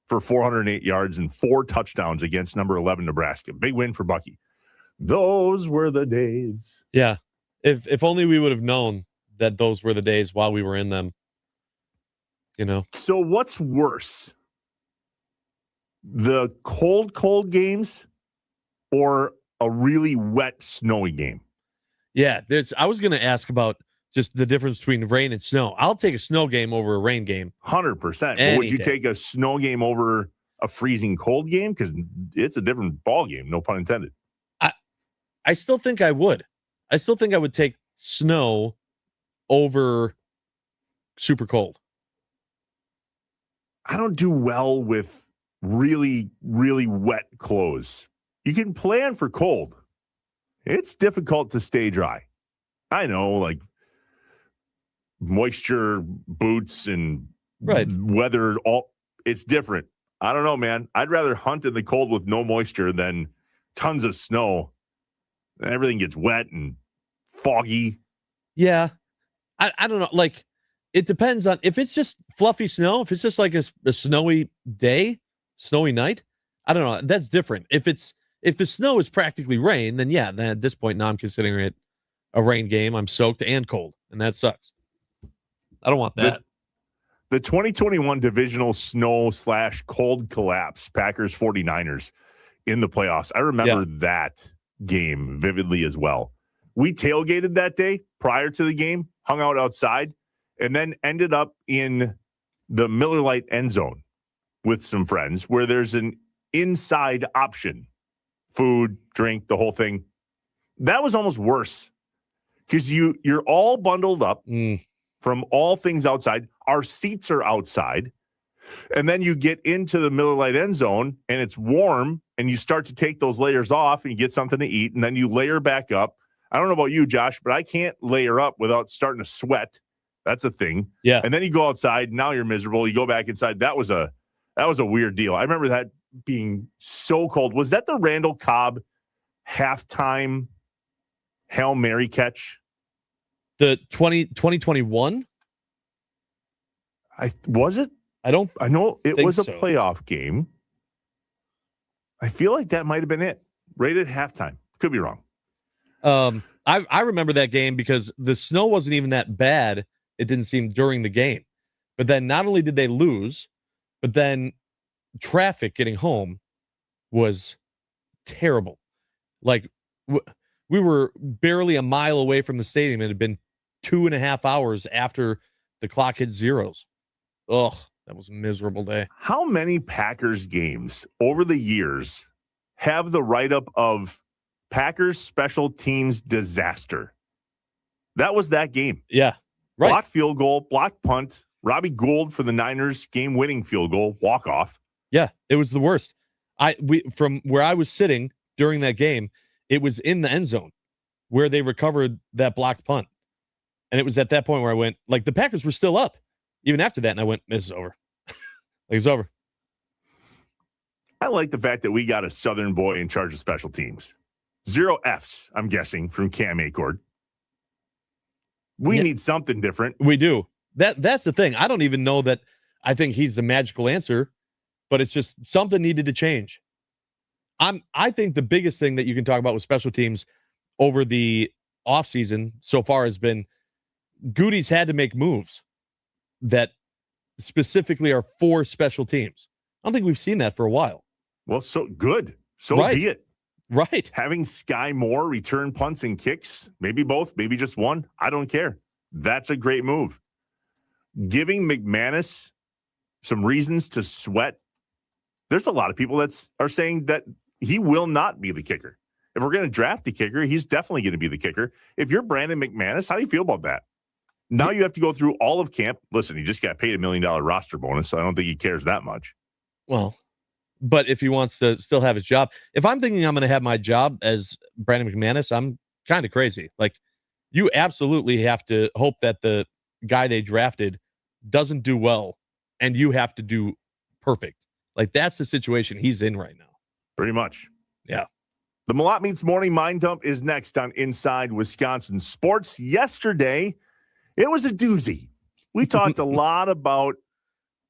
for 408 yards and 4 touchdowns against number 11 Nebraska. Big win for Bucky. Those were the days. Yeah. If only we would have known that those were the days while we were in them. You know. So what's worse? The cold games or a really wet, snowy game? Yeah, I was going to ask about just the difference between rain and snow. I'll take a snow game over a rain game. 100%. But would you take a snow game over a freezing cold game? Because it's a different ball game, no pun intended. I still think I would. I still think I would take snow over super cold. I don't do well with really, really wet clothes. You can plan for cold. It's difficult to stay dry. I know, like moisture boots and weather, it's different. I don't know, man. I'd rather hunt in the cold with no moisture than tons of snow. Everything gets wet and foggy. Yeah. I don't know. Like, it depends on if it's just fluffy snow, if it's just like a snowy day, snowy night, I don't know. That's different. If the snow is practically rain, then yeah, then at this point now I'm considering it a rain game. I'm soaked and cold, and that sucks. I don't want that. The 2021 divisional snow/cold collapse, Packers 49ers in the playoffs. I remember that game vividly as well. We tailgated that day prior to the game, hung out outside, and then ended up in the Miller Lite end zone with some friends where there's an inside option. Food, drink, the whole thing. That was almost worse because you're all bundled up from all things outside. Our seats are outside. And then you get into the Miller Lite end zone and it's warm and you start to take those layers off and you get something to eat and then you layer back up. I don't know about you, Josh, but I can't layer up without starting to sweat. That's a thing. Yeah. And then you go outside. Now you're miserable. You go back inside. That was a weird deal. I remember that being so cold. Was that the Randall Cobb halftime Hail Mary catch? The 2021? Was it? I know it was a so. playoff game. I feel like that might have been it. Right at halftime. Could be wrong. I remember that game because the snow wasn't even that bad, it didn't seem, during the game. But then not only did they lose, but then traffic getting home was terrible. Like, we were barely a mile away from the stadium. It had been 2.5 hours after the clock hit zeros. Ugh, that was a miserable day. How many Packers games over the years have the write-up of Packers special teams disaster? That was that game. Yeah, right. Blocked field goal, blocked punt, Robbie Gould for the Niners game-winning field goal, walk-off. Yeah, it was the worst. From where I was sitting during that game, it was in the end zone where they recovered that blocked punt. And it was at that point where I went, like, the Packers were still up even after that, and I went, this is over. It's over. I like the fact that we got a Southern boy in charge of special teams. 0 Fs, I'm guessing, from Cam Acord. We need something different. We do. That's the thing. I don't even know that I think he's the magical answer, but it's just something needed to change. I think the biggest thing that you can talk about with special teams over the offseason so far has been Goody's had to make moves that specifically are for special teams. I don't think we've seen that for a while. Well, so good. So be it. Right. Having Sky Moore return punts and kicks, maybe both, maybe just one. I don't care. That's a great move. Giving McManus some reasons to sweat. There's a lot of people that are saying that he will not be the kicker. If we're going to draft the kicker, he's definitely going to be the kicker. If you're Brandon McManus, how do you feel about that? Now you have to go through all of camp. Listen, he just got paid $1 million roster bonus, so I don't think he cares that much. Well, but if he wants to still have his job, if I'm thinking I'm going to have my job as Brandon McManus, I'm kind of crazy. Like, you absolutely have to hope that the guy they drafted doesn't do well, and you have to do perfect. Like, that's the situation he's in right now. Pretty much. Yeah. The Malott Meets Morning Mind Dump is next on Inside Wisconsin Sports. Yesterday, it was a doozy. We talked a lot about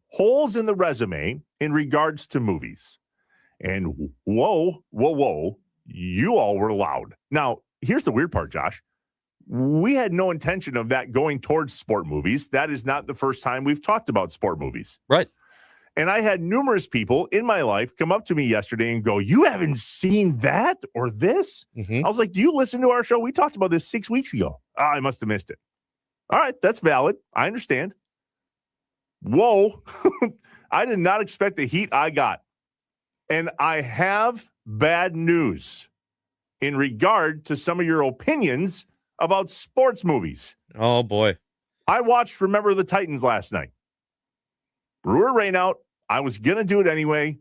holes in the resume in regards to movies. And whoa, you all were loud. Now, here's the weird part, Josh. We had no intention of that going towards sport movies. That is not the first time we've talked about sport movies. Right. And I had numerous people in my life come up to me yesterday and go, you haven't seen that or this? Mm-hmm. I was like, do you listen to our show? We talked about this 6 weeks ago. Oh, I must have missed it. All right, that's valid. I understand. Whoa. I did not expect the heat I got. And I have bad news in regard to some of your opinions about sports movies. Oh, boy. I watched Remember the Titans last night. Brewer rainout. I was going to do it anyway.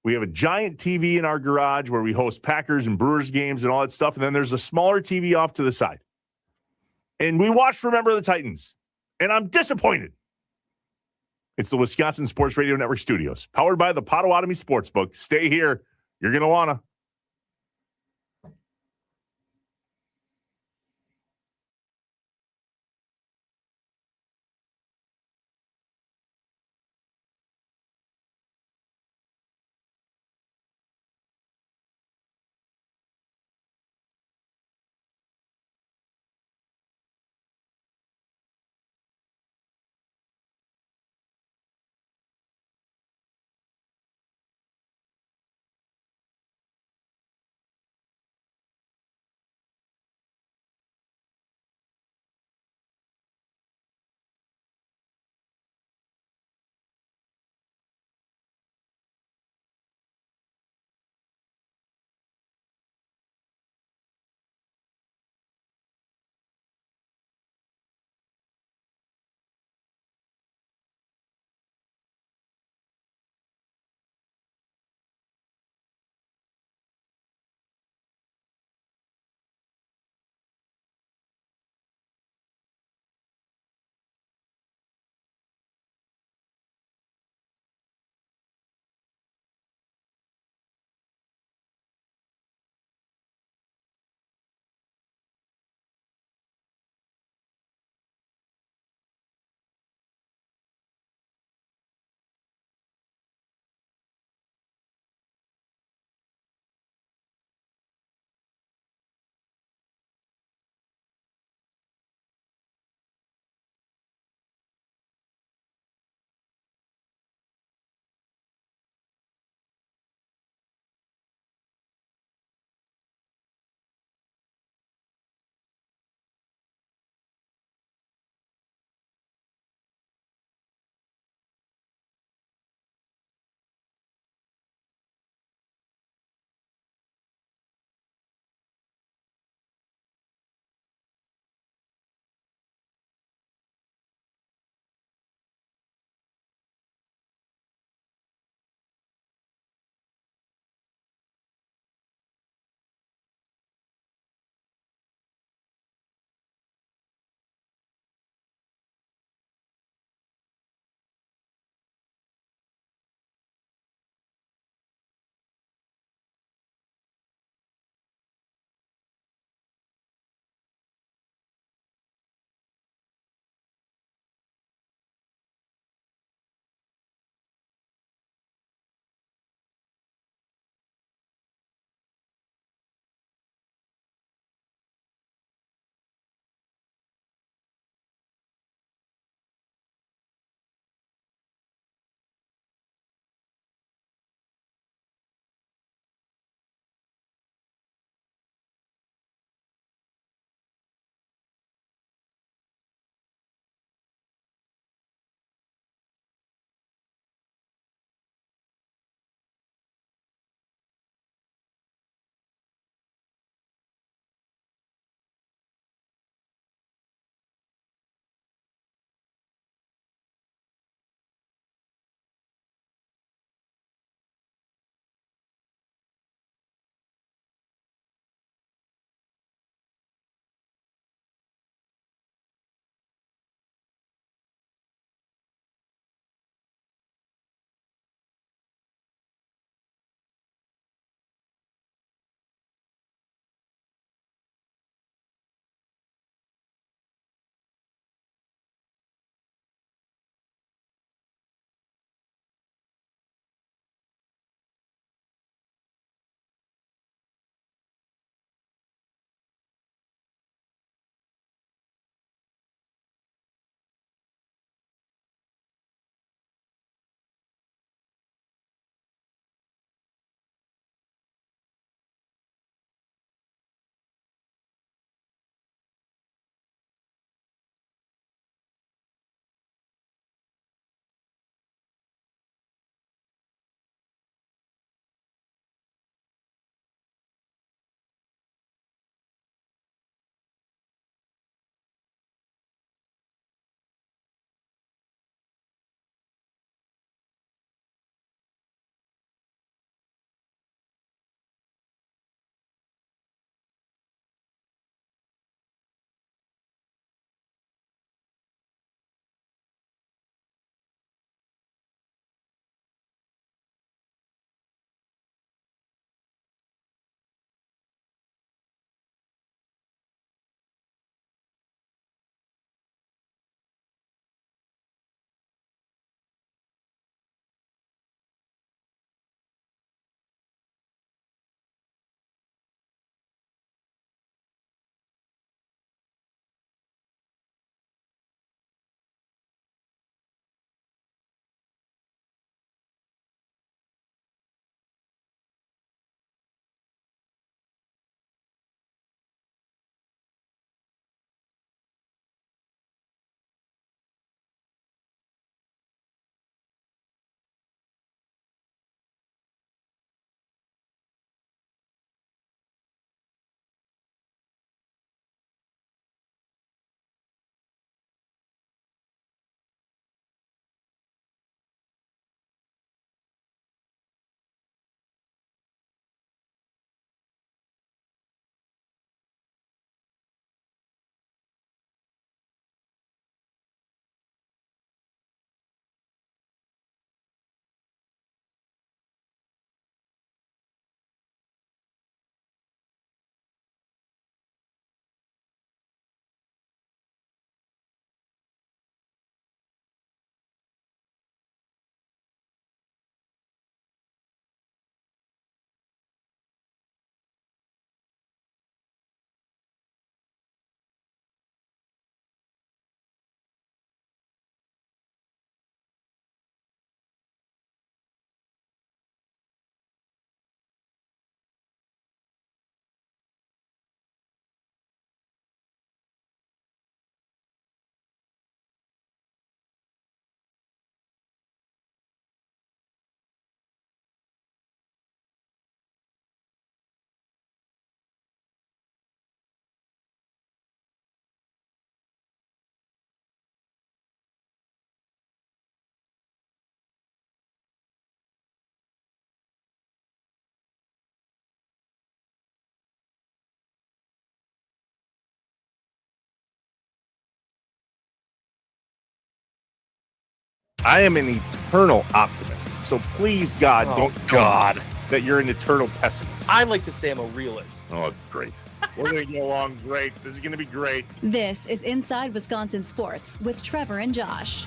We have a giant TV in our garage where we host Packers and Brewers games and all that stuff. And then there's a smaller TV off to the side. And we watched Remember the Titans. And I'm disappointed. It's the Wisconsin Sports Radio Network studios, powered by the Potawatomi Sportsbook. Stay here. You're going to want to. I am an eternal optimist. So please, God, don't tell me that you're an eternal pessimist. I like to say I'm a realist. Oh, great. We're going to get along great. This is going to be great. This is Inside Wisconsin Sports with Trevor and Josh.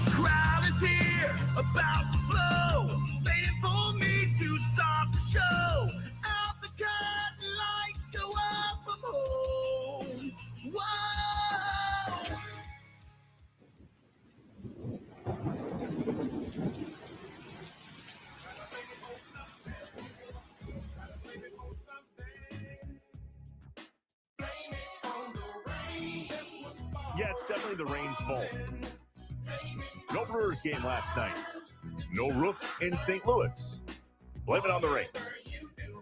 Crowd is here, about to blow, waiting for me to start the show. Out the curtain, lights go up from home. Whoa! Yeah, it's definitely the rain's fault. No Brewers game last night. No roof in St. Louis. Blame it on the rain.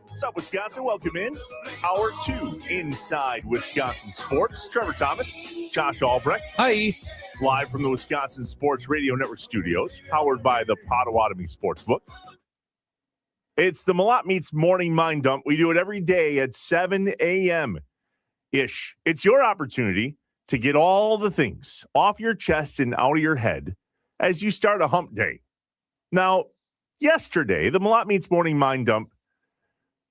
What's up, Wisconsin? Welcome in. Hour 2 Inside Wisconsin Sports. Trevor Thomas, Josh Albrecht. Hi. Live from the Wisconsin Sports Radio Network studios, powered by the Potawatomi Sportsbook. It's the Malott Meats Morning Mind Dump. We do it every day at 7 a.m.-ish. It's your opportunity to get all the things off your chest and out of your head as you start a hump day. Now, yesterday, the Malott Meats Morning Mind Dump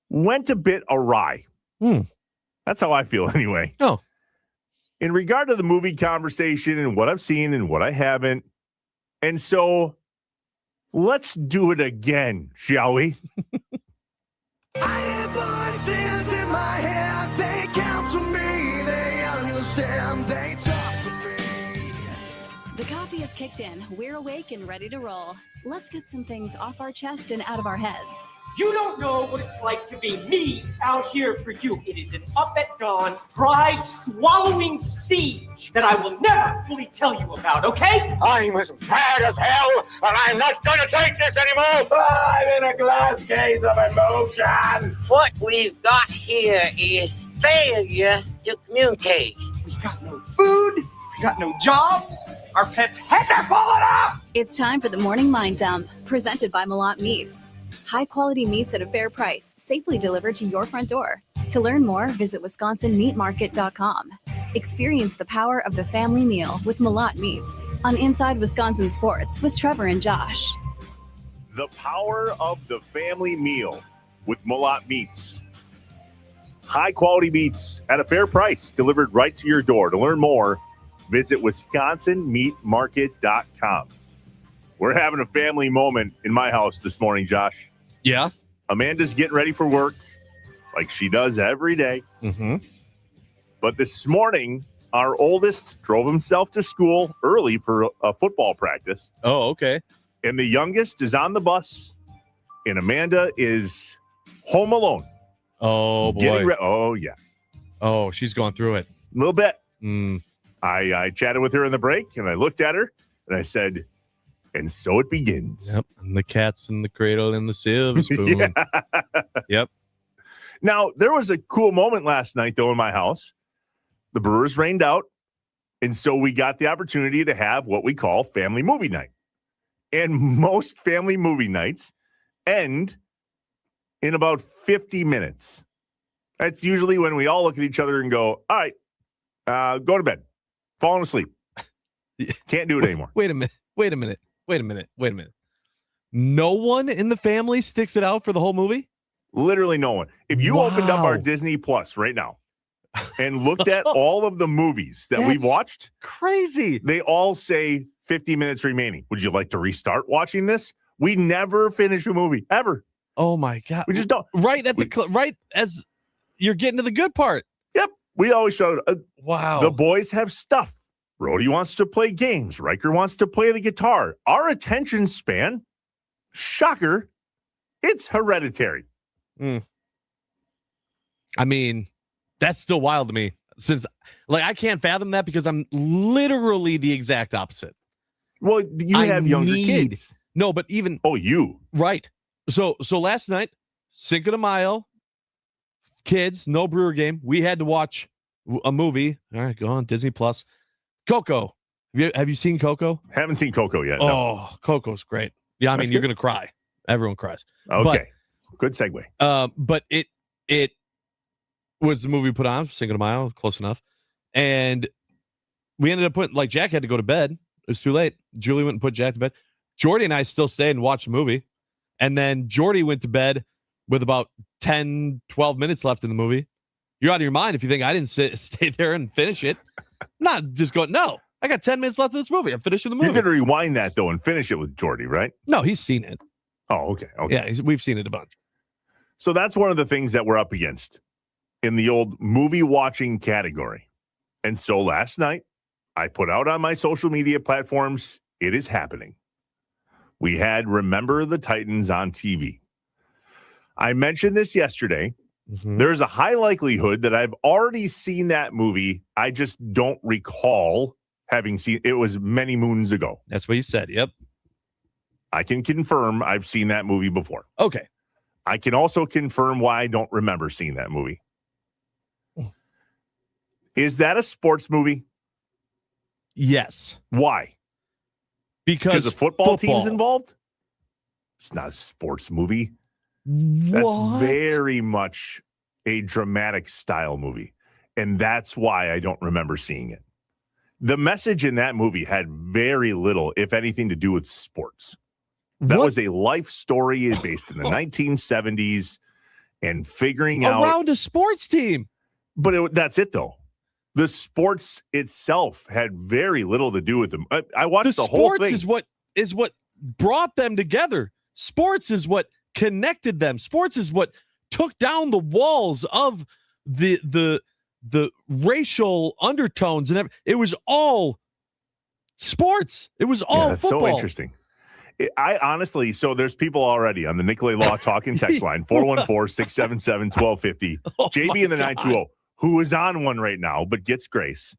went a bit awry. That's how I feel anyway. Oh. In regard to the movie conversation and what I've seen and what I haven't. And so let's do it again, shall we? I hear voices in my head, they counsel me, they understand, they talk to me. The coffee has kicked in. We're awake and ready to roll. Let's get some things off our chest and out of our heads. You don't know what it's like to be me out here for you. It is an up at dawn, pride-swallowing siege that I will never fully tell you about, okay? I'm as mad as hell, and I'm not gonna take this anymore. I'm in a glass case of emotion. What we've got here is failure to communicate. We've got no food, we got no jobs, our pets' heads are falling off. It's time for the Morning Mind Dump, presented by Malott Meats. High-quality meats at a fair price, safely delivered to your front door. To learn more, visit wisconsinmeatmarket.com. Experience the power of the family meal with Malott Meats on Inside Wisconsin Sports with Trevor and Josh. The power of the family meal with Malott Meats. High-quality meats at a fair price, delivered right to your door. To learn more, visit wisconsinmeatmarket.com. We're having a family moment in my house this morning, Josh. Yeah. Amanda's getting ready for work like she does every day. Mm-hmm. But this morning, our oldest drove himself to school early for a football practice. Oh, okay. And the youngest is on the bus, and Amanda is home alone. Oh, boy. Oh, yeah. Oh, she's going through it. A little bit. Mm. I chatted with her in the break, and I looked at her, and I said, and so it begins. Yep. And the cat's in the cradle and the silver spoon. Yeah. Yep. Now, there was a cool moment last night, though, in my house. The Brewers rained out, and so we got the opportunity to have what we call family movie night. And most family movie nights end in about 50 minutes. That's usually when we all look at each other and go, all right, go to bed. Falling asleep. Can't do it anymore. Wait a minute. No one in the family sticks it out for the whole movie? Literally no one. If you opened up our Disney Plus right now and looked at all of the movies that we've watched, crazy. They all say 50 minutes remaining. Would you like to restart watching this? We never finish a movie, ever. Oh, my God. We just don't. Right as you're getting to the good part. Yep. We always show. Wow. The boys have stuff. Brody wants to play games. Riker wants to play the guitar. Our attention span, shocker, it's hereditary. I mean, that's still wild to me. Since, I can't fathom that because I'm literally the exact opposite. Well, you have younger kids. No, but even... Oh, you. Right. So last night, Cinco de Mayo, kids, no Brewer game. We had to watch a movie. All right, go on, Disney Plus. Coco. Have you seen Coco? Haven't seen Coco yet. Oh, no. Coco's great. Yeah, I mean, you're going to cry. Everyone cries. Okay. Good segue. But it was the movie we put on, Cinco de Mayo, close enough. And we ended up putting, Jack had to go to bed. It was too late. Julie went and put Jack to bed. Jordy and I still stayed and watched the movie. And then Jordy went to bed with about 10, 12 minutes left in the movie. You're out of your mind if you think I didn't stay there and finish it. I'm not just going, no, I got 10 minutes left of this movie. I'm finishing the movie. You're going to rewind that, though, and finish it with Jordy, right? No, he's seen it. Oh, okay. Yeah, we've seen it a bunch. So that's one of the things that we're up against in the old movie watching category. And so last night, I put out on my social media platforms, it is happening. We had Remember the Titans on TV. I mentioned this yesterday. Mm-hmm. There's a high likelihood that I've already seen that movie. I just don't recall having seen it. Was many moons ago. That's what you said. Yep. I can confirm I've seen that movie before. Okay. I can also confirm why I don't remember seeing that movie. Is that a sports movie? Yes. Why? Because the football team's involved? It's not a sports movie. That's very much a dramatic style movie. And that's why I don't remember seeing it. The message in that movie had very little, if anything, to do with sports. That was a life story based in the 1970s and figuring out around a sports team. But that's it, though. The sports itself had very little to do with them. I watched the whole thing. Sports is what brought them together. Sports is what connected them. Sports is what took down the walls of the racial undertones and everything. It was all sports. It was all that's football. So interesting. I honestly, so there's people already on the Nicolay Law talking text line, 414-677-1250. JB in the 920, who is on one right now, but gets grace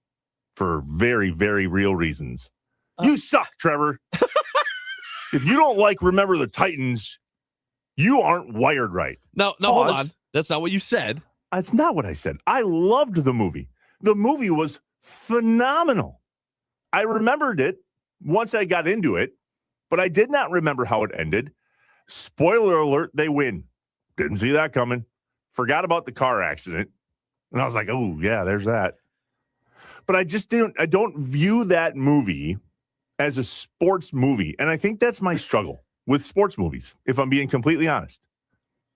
for very, very real reasons. You suck, Trevor. If you don't Remember the Titans, you aren't wired right. No, hold on. That's not what you said. That's not what I said. I loved the movie. The movie was phenomenal. I remembered it once I got into it, but I did not remember how it ended. Spoiler alert, they win. Didn't see that coming. Forgot about the car accident. And I was like, oh, yeah, there's that. But I don't view that movie as a sports movie. And I think that's my struggle with sports movies, if I'm being completely honest.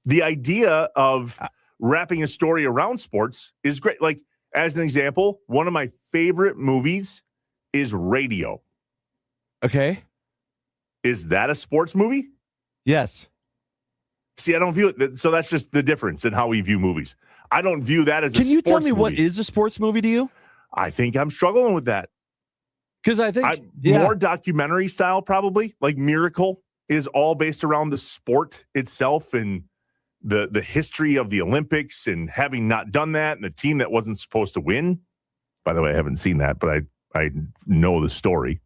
The idea of wrapping a story around sports is great. Like, as an example, one of my favorite movies is Radio. Okay. Is that a sports movie? Yes. See, I don't view it. So that's just the difference in how we view movies. I don't view that as a sports movie. Can you tell me what is a sports movie to you? I think I'm struggling with that. Because I think more documentary style, probably. Like Miracle is all based around the sport itself and the history of the Olympics and having not done that and the team that wasn't supposed to win. By the way, I haven't seen that, but I know the story.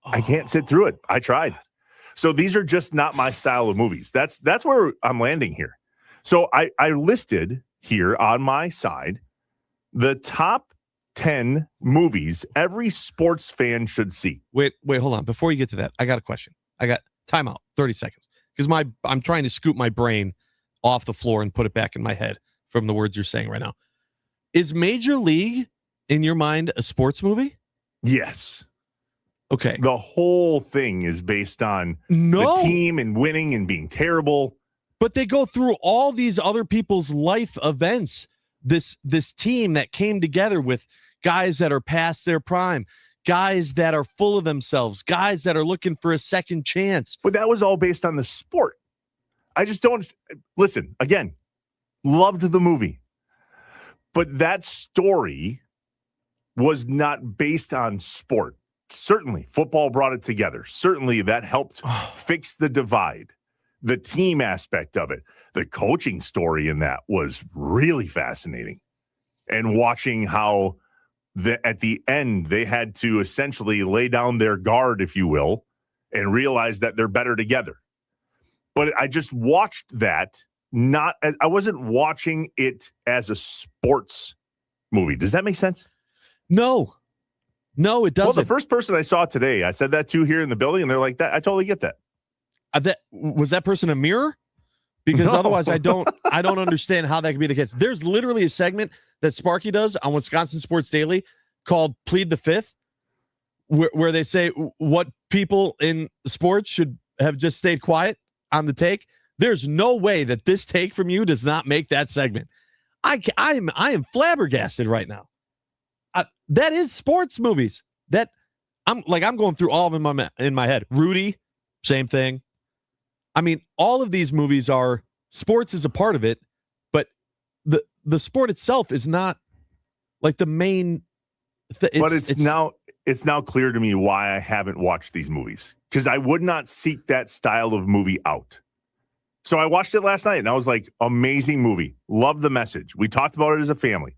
I can't sit through it. I tried. So these are just not my style of movies. That's where I'm landing here. So I listed here on my side the top 10 movies every sports fan should see. Wait, hold on. Before you get to that, I got a question. I got timeout, 30 seconds. Because I'm trying to scoop my brain off the floor and put it back in my head from the words you're saying right now. Is Major League, in your mind, a sports movie? Yes. Okay. The whole thing is based on the team and winning and being terrible. But they go through all these other people's life events. This team that came together with guys that are past their prime, guys that are full of themselves, guys that are looking for a second chance. But that was all based on the sport. I just don't listen. Again, loved the movie, but that story was not based on sport. Certainly, football brought it together. Certainly, that helped fix the divide. The team aspect of it, the coaching story in that was really fascinating. And watching how at the end they had to essentially lay down their guard, if you will, and realize that they're better together. But I just watched that. I wasn't watching it as a sports movie. Does that make sense? No, it doesn't. Well, the first person I saw today, I said that to here in the building, and they're like, "That I totally get that." Was that person a mirror? Because otherwise, I don't understand how that could be the case. There's literally a segment that Sparky does on Wisconsin Sports Daily called "Plead the Fifth," where they say what people in sports should have just stayed quiet on the take. There's no way that this take from you does not make that segment. I am flabbergasted right now. That is sports movies. That I'm going through all of them in my head. Rudy, same thing. I mean, all of these movies are sports is a part of it, but the sport itself is not like the main. But it's now clear to me why I haven't watched these movies, because I would not seek that style of movie out. So I watched it last night and I was like, amazing movie. Love the message. We talked about it as a family.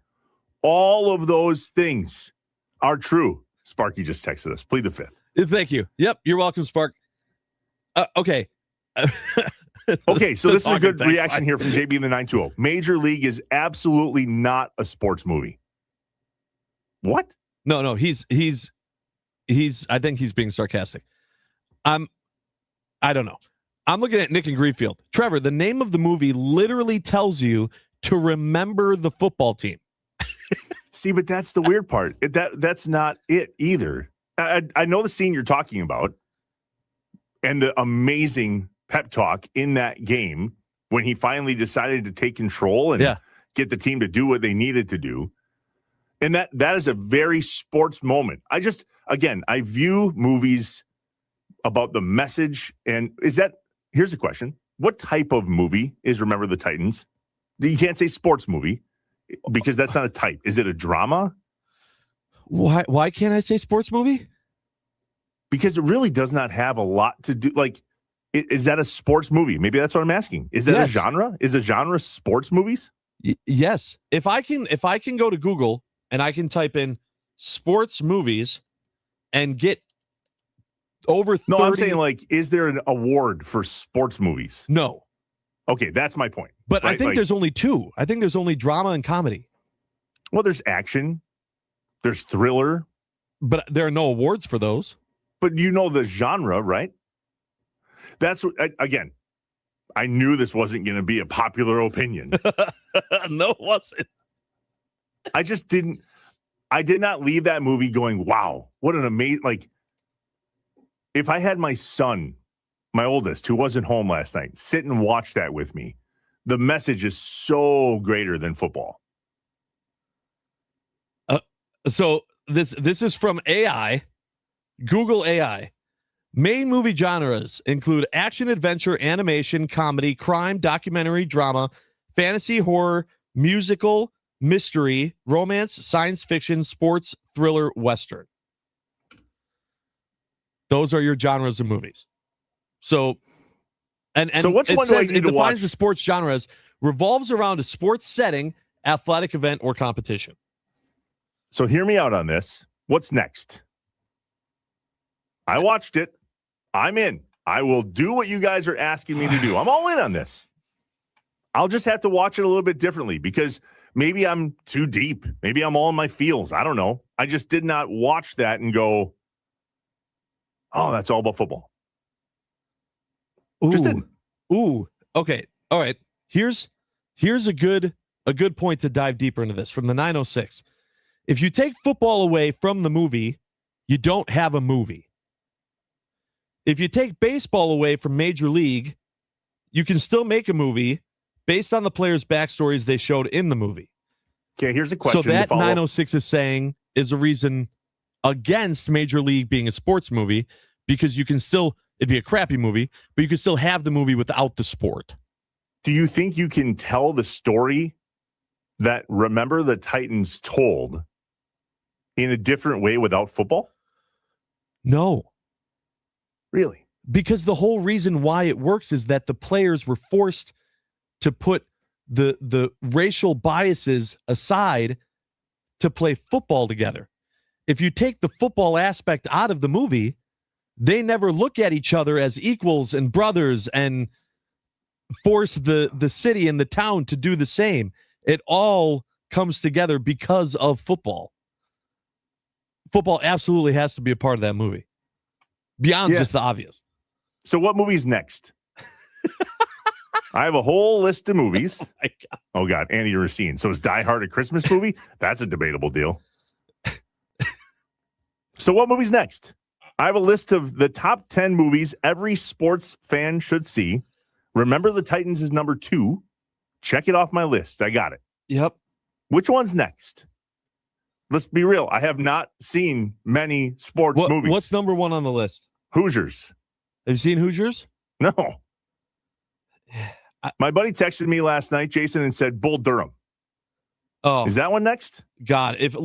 All of those things are true. Sparky just texted us. Plead the fifth. Thank you. Yep. You're welcome, Spark. Okay. Okay. So this is a good reaction here from JB in the 920. Major League is absolutely not a sports movie. What? No, he's I think he's being sarcastic. I don't know. I'm looking at Nick and Greenfield. Trevor, the name of the movie literally tells you to remember the football team. See, but that's the weird part. That's not it either. I know the scene you're talking about and the amazing pep talk in that game when he finally decided to take control and get the team to do what they needed to do. And that is a very sports moment. I view movies about the message. And here's a question. What type of movie is Remember the Titans? You can't say sports movie because that's not a type. Is it a drama? Why can't I say sports movie? Because it really does not have a lot to do. Like, is that a sports movie? Maybe that's what I'm asking. Is that a genre? Is a genre sports movies? Yes. If I can go to Google and I can type in sports movies and get over 30. No, I'm saying, like, is there an award for sports movies? No. Okay, that's my point. But right? I think there's only two. I think there's only drama and comedy. Well, there's action. There's thriller. But there are no awards for those. But you know the genre, right? That's again, I knew this wasn't going to be a popular opinion. No, it wasn't. I did not leave that movie going, wow, what an amazing, like, if I had my son, my oldest, who wasn't home last night, sit and watch that with me, the message is so greater than football. So this is from AI, Google AI. Main movie genres include action, adventure, animation, comedy, crime, documentary, drama, fantasy, horror, musical, mystery, romance, science fiction, sports, thriller, western. Those are your genres of movies. So, and so which one do I need to watch? The sports genres revolves around a sports setting, athletic event, or competition. So hear me out on this. What's next? I watched it. I'm in. I will do what you guys are asking me to do. I'm all in on this. I'll just have to watch it a little bit differently because maybe I'm too deep. Maybe I'm all in my feels. I don't know. I just did not watch that and go, oh, that's all about football. Ooh. Just didn't. Ooh. Okay. All right. Here's a good point to dive deeper into this from the 906. If you take football away from the movie, you don't have a movie. If you take baseball away from Major League, you can still make a movie based on the players' backstories they showed in the movie. Okay, here's a question. So that 906 is saying is a reason against Major League being a sports movie because you can still, it'd be a crappy movie, but you can still have the movie without the sport. Do you think you can tell the story that Remember the Titans told in a different way without football? No. Really? Because the whole reason why it works is that the players were forced to put the racial biases aside to play football together. If you take the football aspect out of the movie, they never look at each other as equals and brothers and force the city and the town to do the same. It all comes together because of football. Football absolutely has to be a part of that movie. Beyond just the obvious. So what movie's next? I have a whole list of movies. Oh, my God. Oh, God. Andy Racine. So is Die Hard a Christmas movie? That's a debatable deal. So what movie's next? I have a list of the top 10 movies every sports fan should see. Remember the Titans is number 2. Check it off my list. I got it. Yep. Which one's next? Let's be real. I have not seen many sports movies. What's number 1 on the list? Hoosiers. Have you seen Hoosiers? No. My buddy texted me last night, Jason, and said Bull Durham. Oh, is that one next? God, if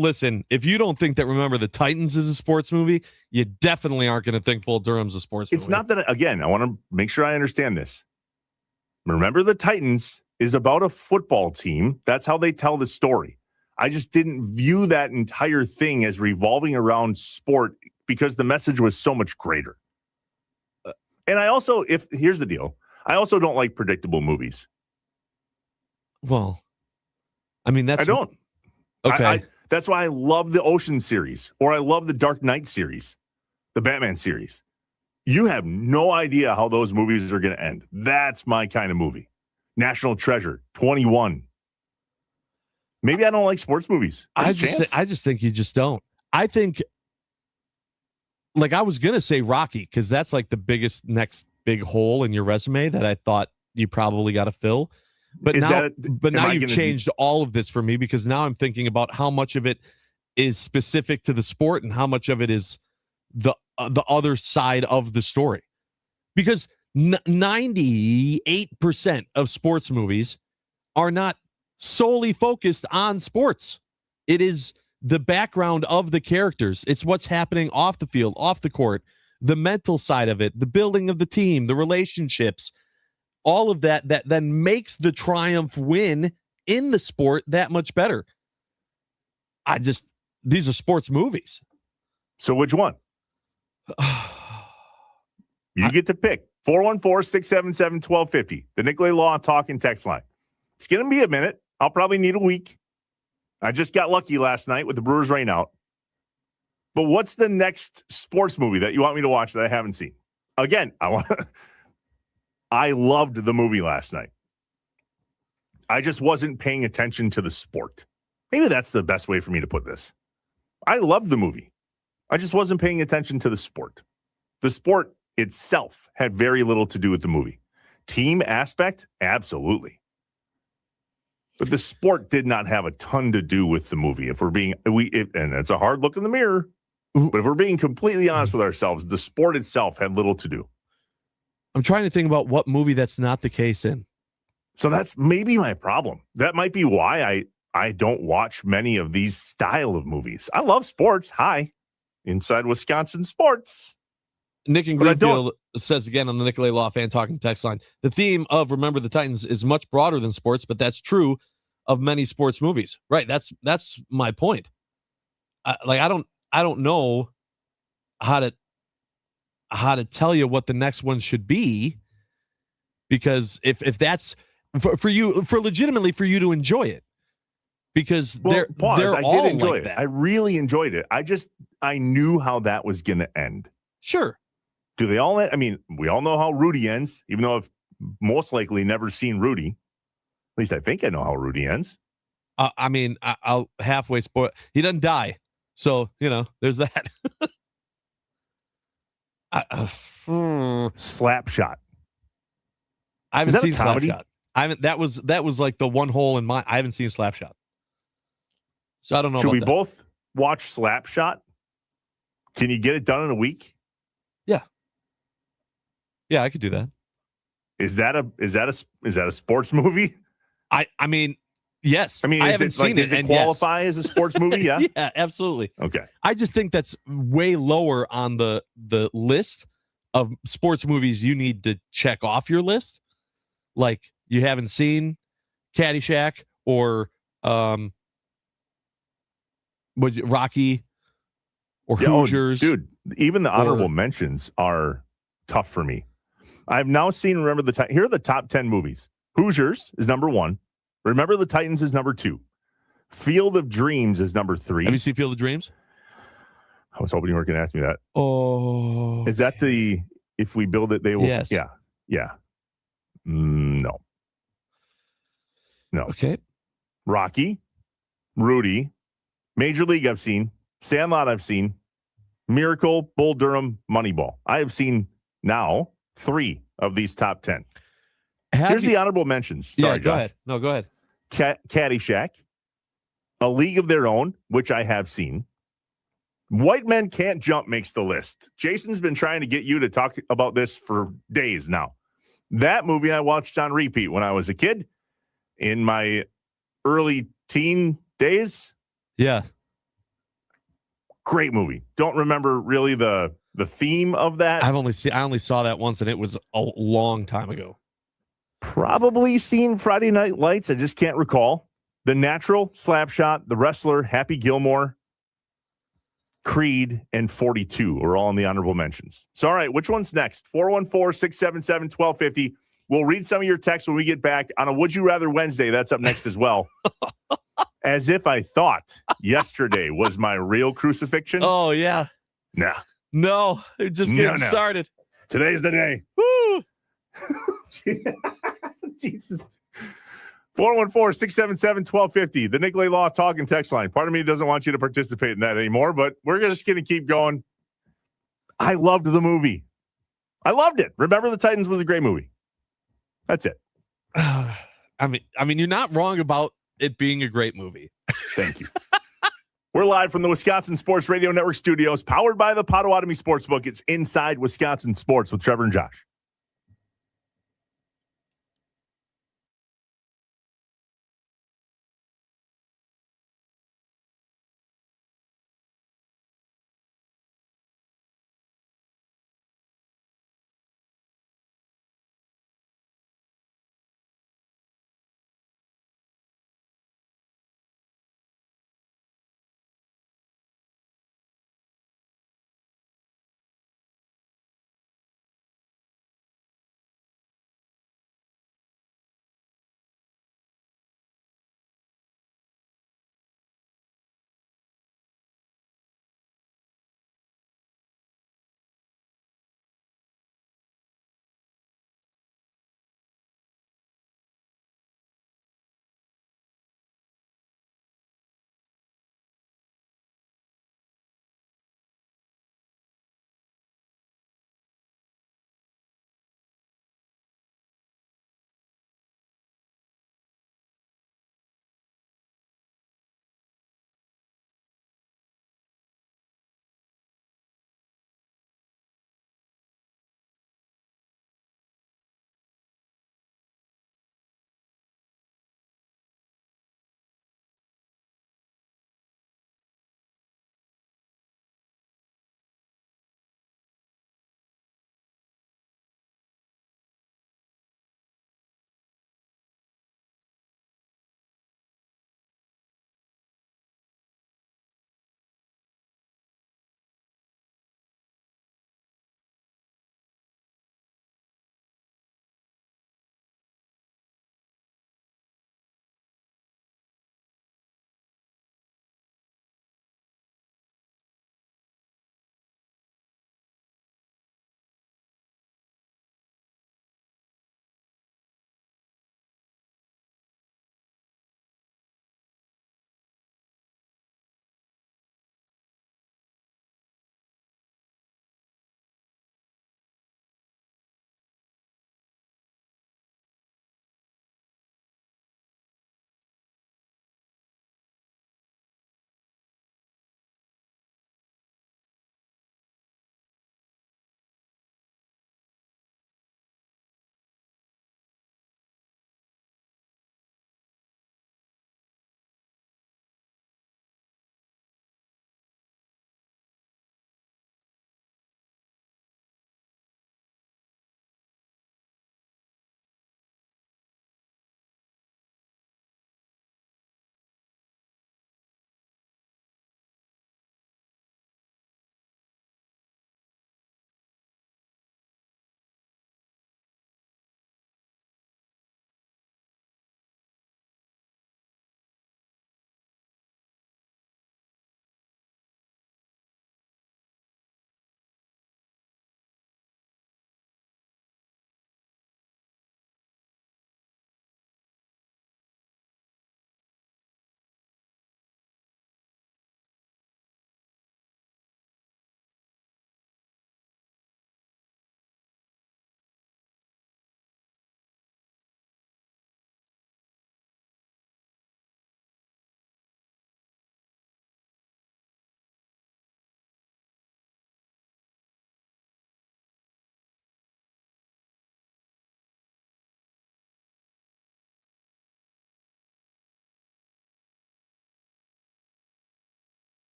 you don't think that Remember the Titans is a sports movie, you definitely aren't going to think Bull Durham's a sports movie. It's not that, again, I want to make sure I understand this. Remember the Titans is about a football team. That's how they tell the story. I just didn't view that entire thing as revolving around sport because the message was so much greater. And I also, here's the deal, I also don't like predictable movies. Well, I mean, I don't. Okay. That's why I love the Ocean series, or I love the Dark Knight series, the Batman series. You have no idea how those movies are going to end. That's my kind of movie. National Treasure, 21. Maybe I don't like sports movies. I just think you just don't. I think, like, I was going to say Rocky because that's like the next big hole in your resume that I thought you probably got to fill. But now you've changed all of this for me because now I'm thinking about how much of it is specific to the sport and how much of it is the other side of the story. Because 98% of sports movies are not solely focused on sports. It is the background of the characters. It's what's happening off the field, off the court, the mental side of it, the building of the team, the relationships, all of that then makes the triumph win in the sport that much better. These are sports movies. So which one? You get to pick. 414-677-1250. The Nicolay Law Talk and Text line. It's going to be a minute. I'll probably need a week. I just got lucky last night with the Brewers rain out. But what's the next sports movie that you want me to watch that I haven't seen? Again, I loved the movie last night. I just wasn't paying attention to the sport. Maybe that's the best way for me to put this. I loved the movie. I just wasn't paying attention to the sport. The sport itself had very little to do with the movie. Team aspect, absolutely. But the sport did not have a ton to do with the movie. And it's a hard look in the mirror. But if we're being completely honest with ourselves, the sport itself had little to do. I'm trying to think about what movie that's not the case in. So that's maybe my problem. That might be why I don't watch many of these style of movies. I love sports. Hi, Inside Wisconsin Sports. Nick in Greenfield says again on the Nicolay Law Fan Talking text line, the theme of Remember the Titans is much broader than sports, but that's true of many sports movies. Right. That's my point. I don't know how to tell you what the next one should be, because if that's for you, for legitimately for you to enjoy it, because they're I all did enjoy like it. that. I really enjoyed it. I knew how that was going to end. Sure. Do they all? I mean, we all know how Rudy ends, even though I've most likely never seen Rudy. At least I think I know how Rudy ends. I mean, I'll halfway spoil. He doesn't die, so there's that. Slapshot. I haven't seen Slapshot. I haven't. That was like the one hole in my. I haven't seen Slapshot, so I don't know. Should we that. both watch Slapshot? Can you get it done in a week? Yeah, I could do that. Is that a sports movie? I mean, yes. I mean, I haven't seen it. Does it qualify as a sports movie? Yeah. Yeah, absolutely. Okay. I just think that's way lower on the list of sports movies you need to check off your list. Like, you haven't seen Caddyshack or Rocky or Hoosiers. Dude, even the honorable mentions are tough for me. I've now seen Remember the Titans. Here are the top 10 movies. Hoosiers is number 1. Remember the Titans is number 2. Field of Dreams is number 3. Have you seen Field of Dreams? I was hoping you were going to ask me that. Oh. Is that the If We Build It, They Will? Yes. Yeah. No. Okay. Rocky, Rudy, Major League I've seen. Sandlot I've seen. Miracle, Bull Durham, Moneyball. I have seen now 3 of these top 10. Here's the honorable mentions. Sorry, go Josh. ahead. No, go ahead. Caddyshack, A League of Their Own, which I have seen. White Men Can't Jump makes the list. Jason's been trying to get you to talk about this for days now. That movie I watched on repeat when I was a kid in my early teen days. Yeah. Great movie. Don't remember really the theme of that. I only saw that once, and it was a long time ago. Probably seen Friday Night Lights. I just can't recall. The Natural, Slapshot, The Wrestler, Happy Gilmore, Creed, and 42 are all in the honorable mentions. So, all right, which one's next? 414-677-1250. We'll read some of your texts when we get back on a Would You Rather Wednesday. That's up next as well. As if I thought yesterday was my real crucifixion. Oh, yeah. Nah. No, it just getting started. Today's the day. Woo! Jesus. 414-677-1250. The Nicolay Law talk and text line. Part of me doesn't want you to participate in that anymore, but we're just going to keep going. I loved the movie. I loved it. Remember the Titans was a great movie. That's it. I mean, you're not wrong about it being a great movie. Thank you. We're live from the Wisconsin Sports Radio Network studios, powered by the Potawatomi Sportsbook. It's Inside Wisconsin Sports with Trevor and Josh.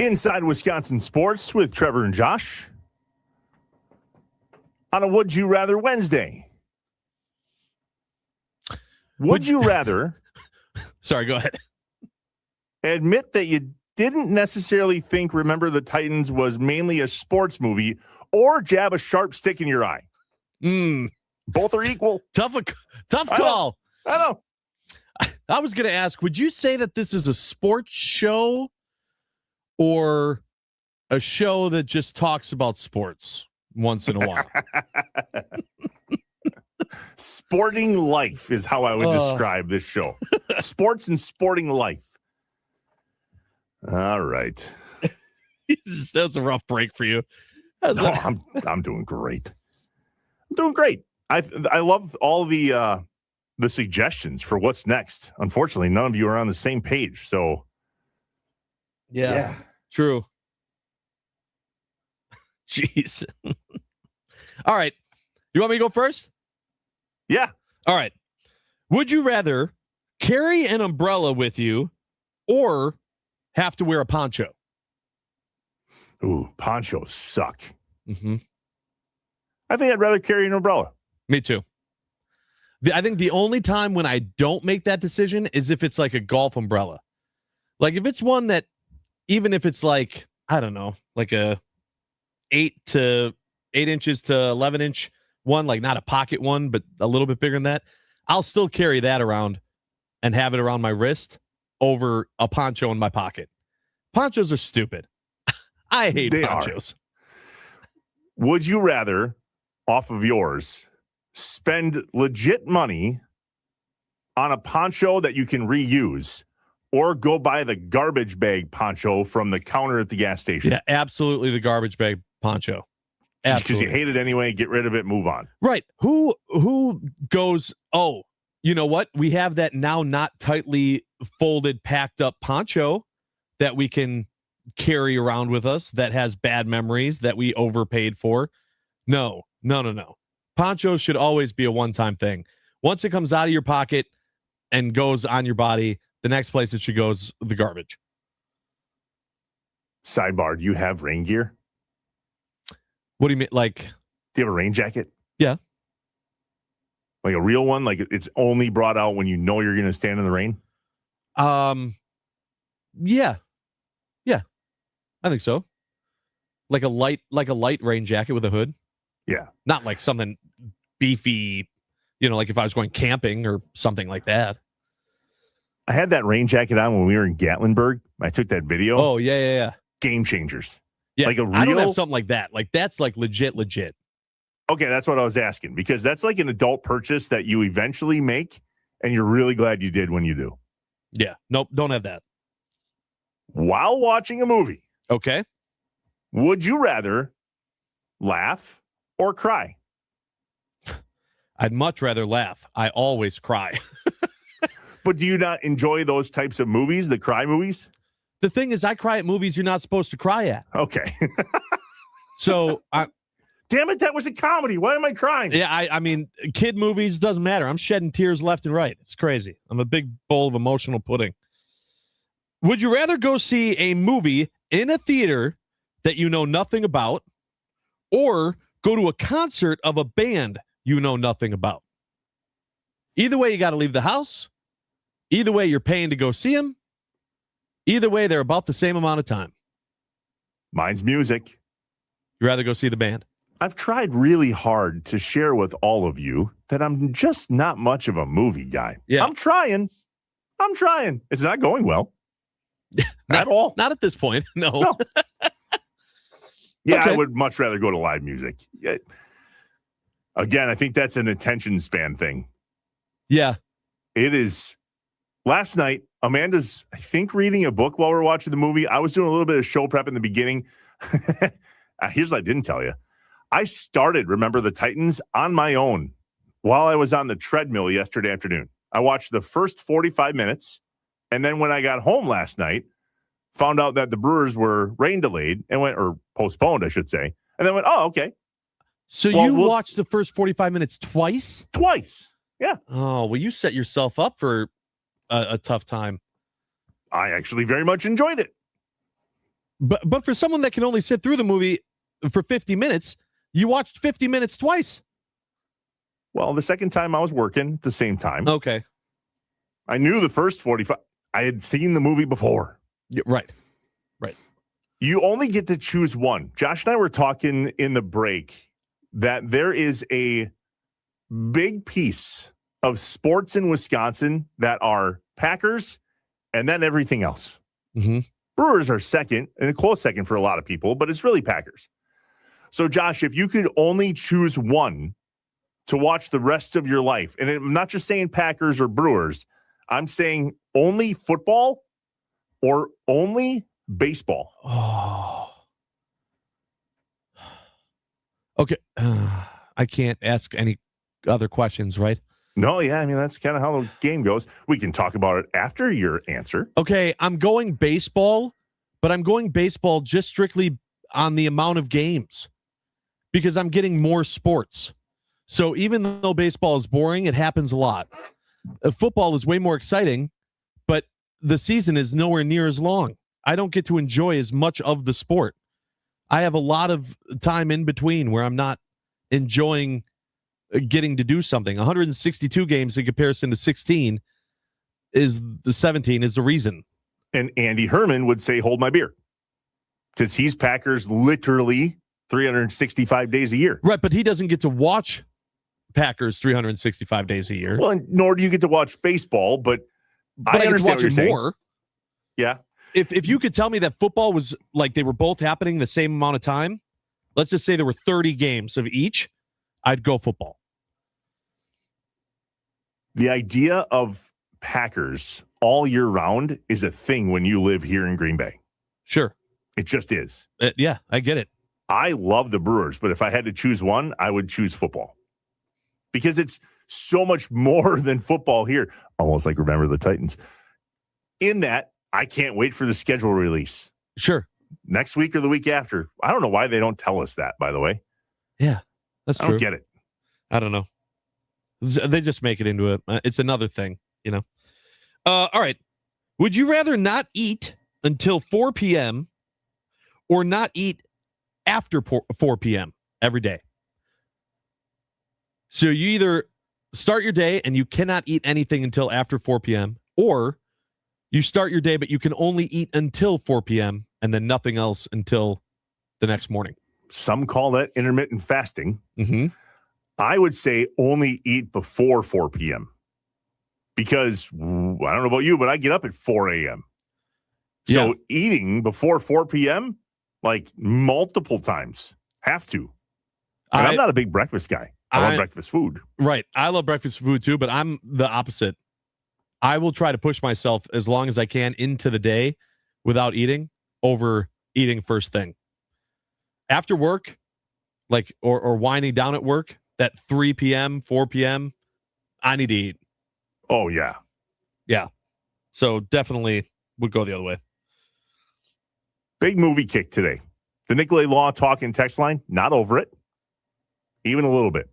Inside Wisconsin Sports with Trevor and Josh on a Would You Rather Wednesday. Would you rather Sorry, go ahead. admit that you didn't necessarily think Remember the Titans was mainly a sports movie or jab a sharp stick in your eye? Both are equal. Tough call. I know. I was going to ask, would you say that this is a sports show or a show that just talks about sports once in a while? Sporting life is how I would describe this show. Sports and sporting life. All right. That's a rough break for you. I'm doing great. I'm doing great. I love all the suggestions for what's next. Unfortunately, none of you are on the same page. So yeah. True. Jeez. All right. You want me to go first? Yeah. All right. Would you rather carry an umbrella with you or have to wear a poncho? Ooh, ponchos suck. Mm-hmm. I think I'd rather carry an umbrella. Me too. I think the only time when I don't make that decision is if it's like a golf umbrella. Like if it's one that, even if it's like, I don't know, like a 8 inches to 11 inch one, like not a pocket one, but a little bit bigger than that, I'll still carry that around and have it around my wrist over a poncho in my pocket. Ponchos are stupid. I hate ponchos. Would you rather, off of yours, spend legit money on a poncho that you can reuse or go buy the garbage bag poncho from the counter at the gas station? Yeah, absolutely the garbage bag poncho. Because you hate it anyway, get rid of it, move on. Right. Who goes, oh, you know what? We have that now not tightly folded, packed up poncho that we can carry around with us that has bad memories that we overpaid for. No. Ponchos should always be a one-time thing. Once it comes out of your pocket and goes on your body, the next place it should go is the garbage. Sidebar, do you have rain gear? What do you mean? Like, do you have a rain jacket? Yeah. Like a real one? Like it's only brought out when you know you're going to stand in the rain? Yeah. I think so. Like a light rain jacket with a hood. Yeah. Not like something beefy, like if I was going camping or something like that. I had that rain jacket on when we were in Gatlinburg. I took that video. Oh, yeah. Game changers. Yeah. Like a real... I don't have something like that. Like that's like legit. Okay, that's what I was asking, because that's like an adult purchase that you eventually make and you're really glad you did when you do. Yeah. Nope, don't have that. While watching a movie. Okay. Would you rather laugh or cry? I'd much rather laugh. I always cry. But do you not enjoy those types of movies, the cry movies? The thing is, I cry at movies you're not supposed to cry at. Okay. So, damn it, that was a comedy. Why am I crying? Yeah, I mean, kid movies, doesn't matter. I'm shedding tears left and right. It's crazy. I'm a big bowl of emotional pudding. Would you rather go see a movie in a theater that you know nothing about or go to a concert of a band you know nothing about? Either way, you got to leave the house. Either way, you're paying to go see them. Either way, they're about the same amount of time. Mine's music. You'd rather go see the band? I've tried really hard to share with all of you that I'm just not much of a movie guy. Yeah. I'm trying. It's not going well. At all. Not at this point. No. Yeah, okay. I would much rather go to live music. Yeah. Again, I think that's an attention span thing. Yeah. It is. Last night, Amanda's, I think, reading a book while we were watching the movie. I was doing a little bit of show prep in the beginning. Here's what I didn't tell you. I started Remember the Titans on my own while I was on the treadmill yesterday afternoon. I watched the first 45 minutes, and then when I got home last night, found out that the Brewers were rain delayed and or postponed, I should say, and then went, oh, okay. So you watched the first 45 minutes twice? Twice, yeah. Oh, well, you set yourself up for a tough time. I actually very much enjoyed it. But for someone that can only sit through the movie for 50 minutes, you watched 50 minutes twice. Well, the second time I was working at the same time. Okay. I knew the first 45. I had seen the movie before. Yeah, right. You only get to choose one. Josh and I were talking in the break that there is a big piece of sports in Wisconsin that are Packers and then everything else. Mm-hmm. Brewers are second, and a close second for a lot of people, but it's really Packers. So, Josh, if you could only choose one to watch the rest of your life, and I'm not just saying Packers or Brewers, I'm saying only football or only baseball. Oh. Okay. I can't ask any other questions, right? No, yeah. I mean, that's kind of how the game goes. We can talk about it after your answer. Okay. I'm going baseball, but I'm going baseball just strictly on the amount of games because I'm getting more sports. So even though baseball is boring, it happens a lot. Football is way more exciting, but the season is nowhere near as long. I don't get to enjoy as much of the sport. I have a lot of time in between where I'm not enjoying getting to do something. 162 games in comparison to 17 is the reason. And Andy Herman would say, hold my beer. Because he's Packers literally 365 days a year. Right, but he doesn't get to watch Packers 365 days a year. Well, and nor do you get to watch baseball, but I understand what you're saying. More. Yeah. If you could tell me that football was like they were both happening the same amount of time, let's just say there were 30 games of each, I'd go football. The idea of Packers all year round is a thing when you live here in Green Bay. Sure. It just is. Yeah, I get it. I love the Brewers, but if I had to choose one, I would choose football. Because it's so much more than football here. Almost like Remember the Titans. In that, I can't wait for the schedule release. Sure. Next week or the week after. I don't know why they don't tell us that, by the way. Yeah, that's true. I don't get it. I don't know. They just make it into it's another thing, you know. All right. Would you rather not eat until 4 p.m. or not eat after 4 p.m. every day? So you either start your day and you cannot eat anything until after 4 p.m. or you start your day, but you can only eat until 4 p.m. and then nothing else until the next morning. Some call that intermittent fasting. Mm-hmm. I would say only eat before 4 p.m. Because I don't know about you, but I get up at 4 a.m. So eating before 4 p.m., like multiple times, have to. And I'm not a big breakfast guy. I love breakfast food. Right. I love breakfast food too, but I'm the opposite. I will try to push myself as long as I can into the day without eating over eating first thing. After work, like, or winding down at work, that 3 p.m., 4 p.m., I need to eat. Oh, yeah. Yeah. So definitely would go the other way. Big movie kick today. The Nicolay Law talk and text line, not over it. Even a little bit.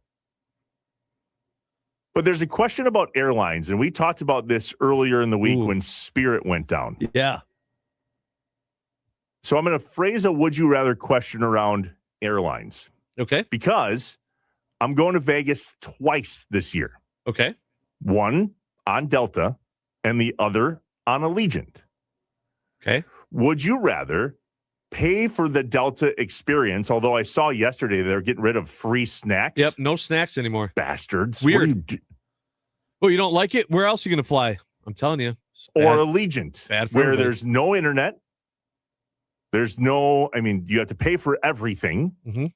But there's a question about airlines, and we talked about this earlier in the week when Spirit went down. Yeah. So I'm going to phrase a would you rather question around airlines. Okay. Because I'm going to Vegas twice this year. Okay. One on Delta and the other on Allegiant. Okay. Would you rather pay for the Delta experience, although I saw yesterday they're getting rid of free snacks? Yep, no snacks anymore. Bastards. Weird. You don't like it? Where else are you going to fly? I'm telling you. Or Allegiant, bad for where everybody. there's no internet. There's no, you have to pay for everything. Mm-hmm.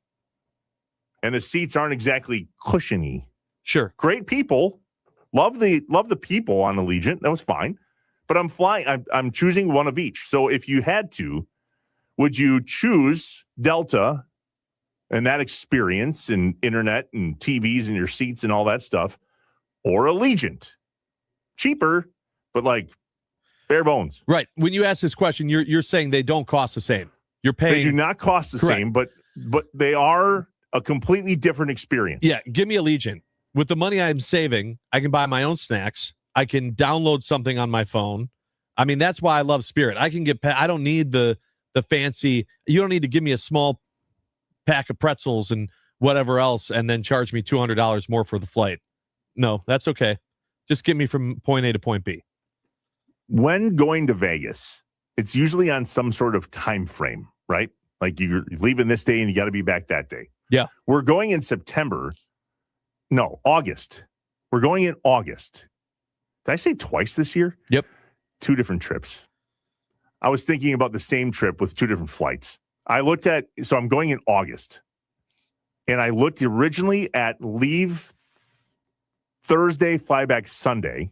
And the seats aren't exactly cushiony. Sure. Great people. Love the people on Allegiant. That was fine. But I'm flying. I'm choosing one of each. So if you had to, would you choose Delta and that experience and internet and TVs and your seats and all that stuff, or Allegiant? Cheaper, but like bare bones. Right. When you ask this question, you're saying they don't cost the same. You're paying. They do not cost the Correct. same, but they are a completely different experience. Yeah. Give me Allegiant. With the money I'm saving, I can buy my own snacks. I can download something on my phone. I mean, that's why I love Spirit. I can I don't need the the fancy. You don't need to give me a small pack of pretzels and whatever else and then charge me $200 more for the flight. No, that's okay. Just get me from point A to point B. When going to Vegas, it's usually on some sort of time frame, right? Like you're leaving this day and you got to be back that day. Yeah. We're going in September. No, August. We're going in August. Did I say twice this year? Yep. 2 different trips. I was thinking about the same trip with 2 different flights. So I'm going in August. And I looked originally at leave Thursday, fly back Sunday.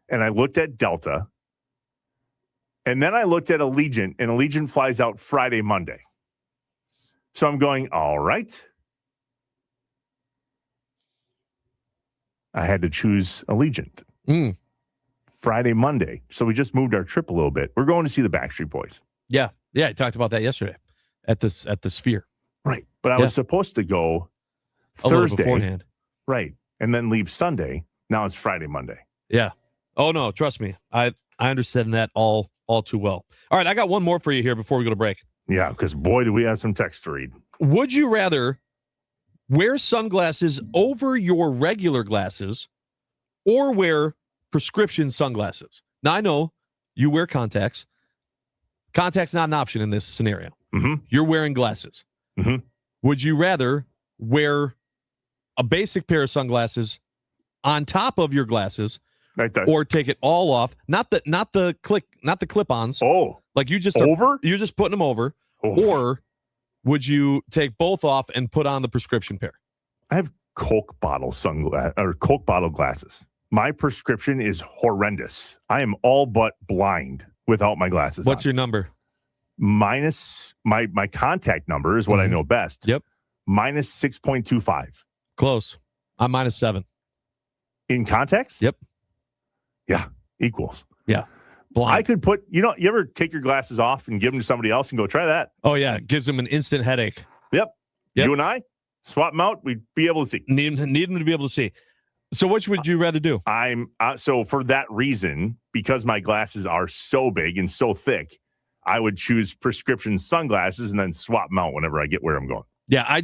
And I looked at Delta. And then I looked at Allegiant, and Allegiant flies out Friday, Monday. So I'm going, all right. I had to choose Allegiant. Friday, Monday. So we just moved our trip a little bit. We're going to see the Backstreet Boys. Yeah. Yeah, I talked about that yesterday at the Sphere. Right. But I was supposed to go a little Thursday. beforehand. Right. And then leave Sunday. Now it's Friday, Monday. Yeah. Oh, no, trust me. I understand that all too well. All right, I got one more for you here before we go to break. Yeah, because boy, do we have some text to read. Would you rather wear sunglasses over your regular glasses or wear prescription sunglasses? Now, I know you wear contacts. Contacts not an option in this scenario. Mm-hmm. You're wearing glasses. Mm-hmm. Would you rather wear a basic pair of sunglasses on top of your glasses or take it all off? Not the clip-ons. Oh. Like you're just putting them over. Oh. Or would you take both off and put on the prescription pair? I have Coke bottle glasses. My prescription is horrendous. I am all but blind without my glasses. What's your number? Minus my contact number is what I know best. Yep. Minus 6.25. Close. I'm minus 7. In contacts? Yep. Yeah. Equals. Yeah. Blind. I could put, you ever take your glasses off and give them to somebody else and go try that? Oh, yeah. It gives them an instant headache. Yep. You and I swap them out. We'd be able to see. Need them to be able to see. So which would you rather do? So for that reason, because my glasses are so big and so thick, I would choose prescription sunglasses and then swap them out whenever I get where I'm going. Yeah,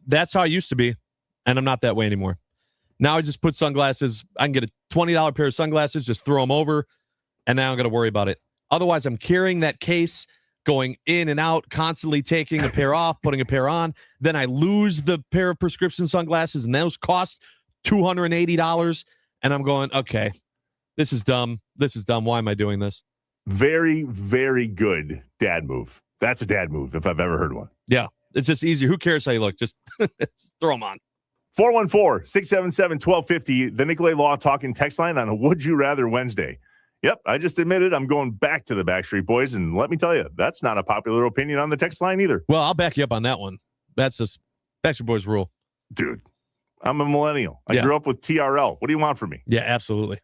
that's how I used to be, and I'm not that way anymore. Now I just put sunglasses. I can get a $20 pair of sunglasses, just throw them over, and now I'm going to worry about it. Otherwise, I'm carrying that case, going in and out, constantly taking a pair off, putting a pair on. Then I lose the pair of prescription sunglasses, and those cost $280. And I'm going, okay, this is dumb. Why am I doing this? Very, very good dad move. That's a dad move if I've ever heard one. Yeah, it's just easier. Who cares how you look? Just throw them on. 414-677-1250, the Nicolay Law Talking text line on a Would You Rather Wednesday. Yep, I just admitted I'm going back to the Backstreet Boys, and let me tell you, that's not a popular opinion on the text line either. Well, I'll back you up on that one. That's just Backstreet Boys rule. Dude, I'm a millennial. I grew up with TRL. What do you want from me? Yeah, absolutely.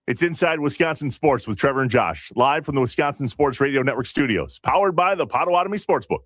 It's Inside Wisconsin Sports with Trevor and Josh, live from the Wisconsin Sports Radio Network studios, powered by the Potawatomi Sportsbook.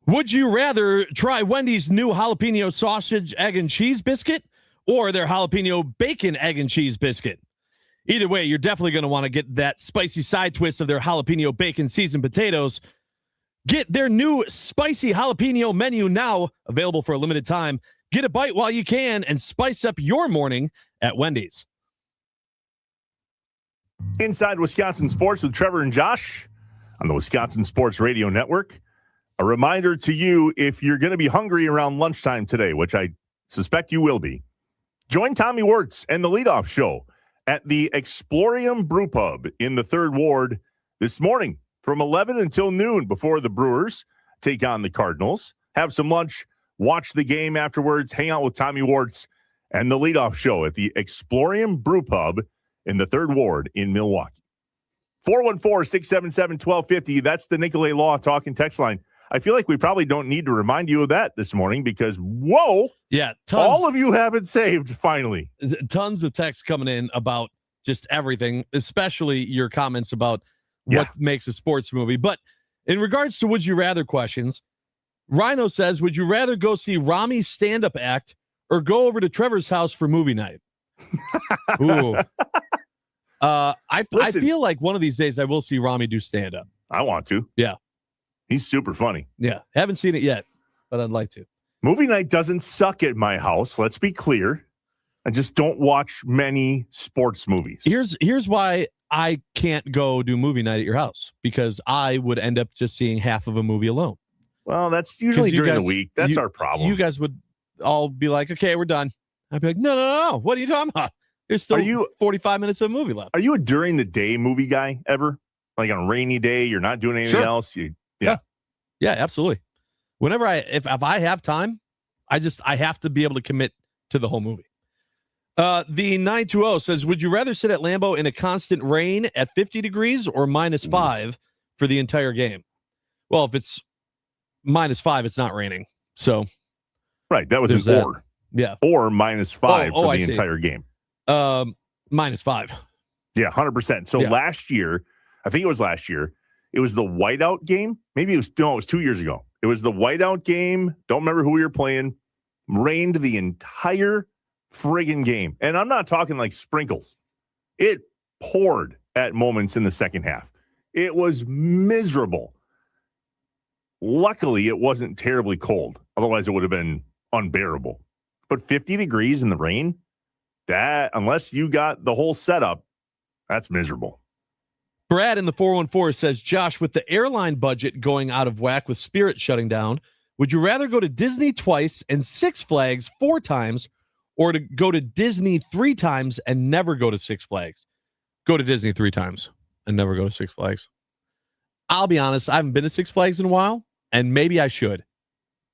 Would you rather try Wendy's new jalapeno sausage, egg, and cheese biscuit or their jalapeno bacon, egg, and cheese biscuit? Either way, you're definitely going to want to get that spicy side twist of their jalapeno bacon seasoned potatoes. Get their new spicy jalapeno menu now, available for a limited time. Get a bite while you can and spice up your morning at Wendy's. Inside Wisconsin Sports with Trevor and Josh on the Wisconsin Sports Radio Network. A reminder to you, if you're going to be hungry around lunchtime today, which I suspect you will be, join Tommy Wirtz and the Leadoff Show at the Explorium Brew Pub in the 3rd Ward this morning from 11 until noon before the Brewers take on the Cardinals. Have some lunch, watch the game afterwards, hang out with Tommy Wirtz and the Leadoff Show at the Explorium Brew Pub in the 3rd Ward in Milwaukee. 414-677-1250. That's the Nicolay Law talking text line. I feel like we probably don't need to remind you of that this morning because, whoa, yeah, all of you have it saved finally. Tons of texts coming in about just everything, especially your comments about what makes a sports movie. But in regards to would you rather questions, Rhino says, would you rather go see Rami's stand-up act or go over to Trevor's house for movie night? Ooh. I feel like one of these days I will see Rami do stand-up. I want to. Yeah. He's super funny. Yeah. Haven't seen it yet, but I'd like to. Movie night doesn't suck at my house. Let's be clear. I just don't watch many sports movies. Here's why I can't go do movie night at your house, because I would end up just seeing half of a movie alone. Well, that's usually during the week. That's our problem. You guys would all be like, okay, we're done. I'd be like, no. What are you talking about? There's still 45 minutes of movie left. Are you a during the day movie guy ever? Like on a rainy day, you're not doing anything else? Yeah, absolutely. Whenever if I have time, I have to be able to commit to the whole movie. The 920 says, would you rather sit at Lambeau in a constant rain at 50 degrees or -5 for the entire game? Well, if it's -5, it's not raining. So, right, that was an that. or. Yeah, or -5 for the entire game. -5. Yeah, 100%. So last year, I think it was last year, it was the whiteout game. Maybe it was 2 years ago. It was the whiteout game. Don't remember who we were playing. Rained the entire friggin' game. And I'm not talking like sprinkles. It poured at moments in the second half. It was miserable. Luckily, it wasn't terribly cold. Otherwise, it would have been unbearable. But 50 degrees in the rain, that, unless you got the whole setup, that's miserable. Brad in the 414 says, Josh, with the airline budget going out of whack with Spirit shutting down, would you rather go to Disney twice and Six Flags 4 times, or to go to Disney 3 times and never go to Six Flags? Go to Disney 3 times and never go to Six Flags. I'll be honest, I haven't been to Six Flags in a while, and maybe I should.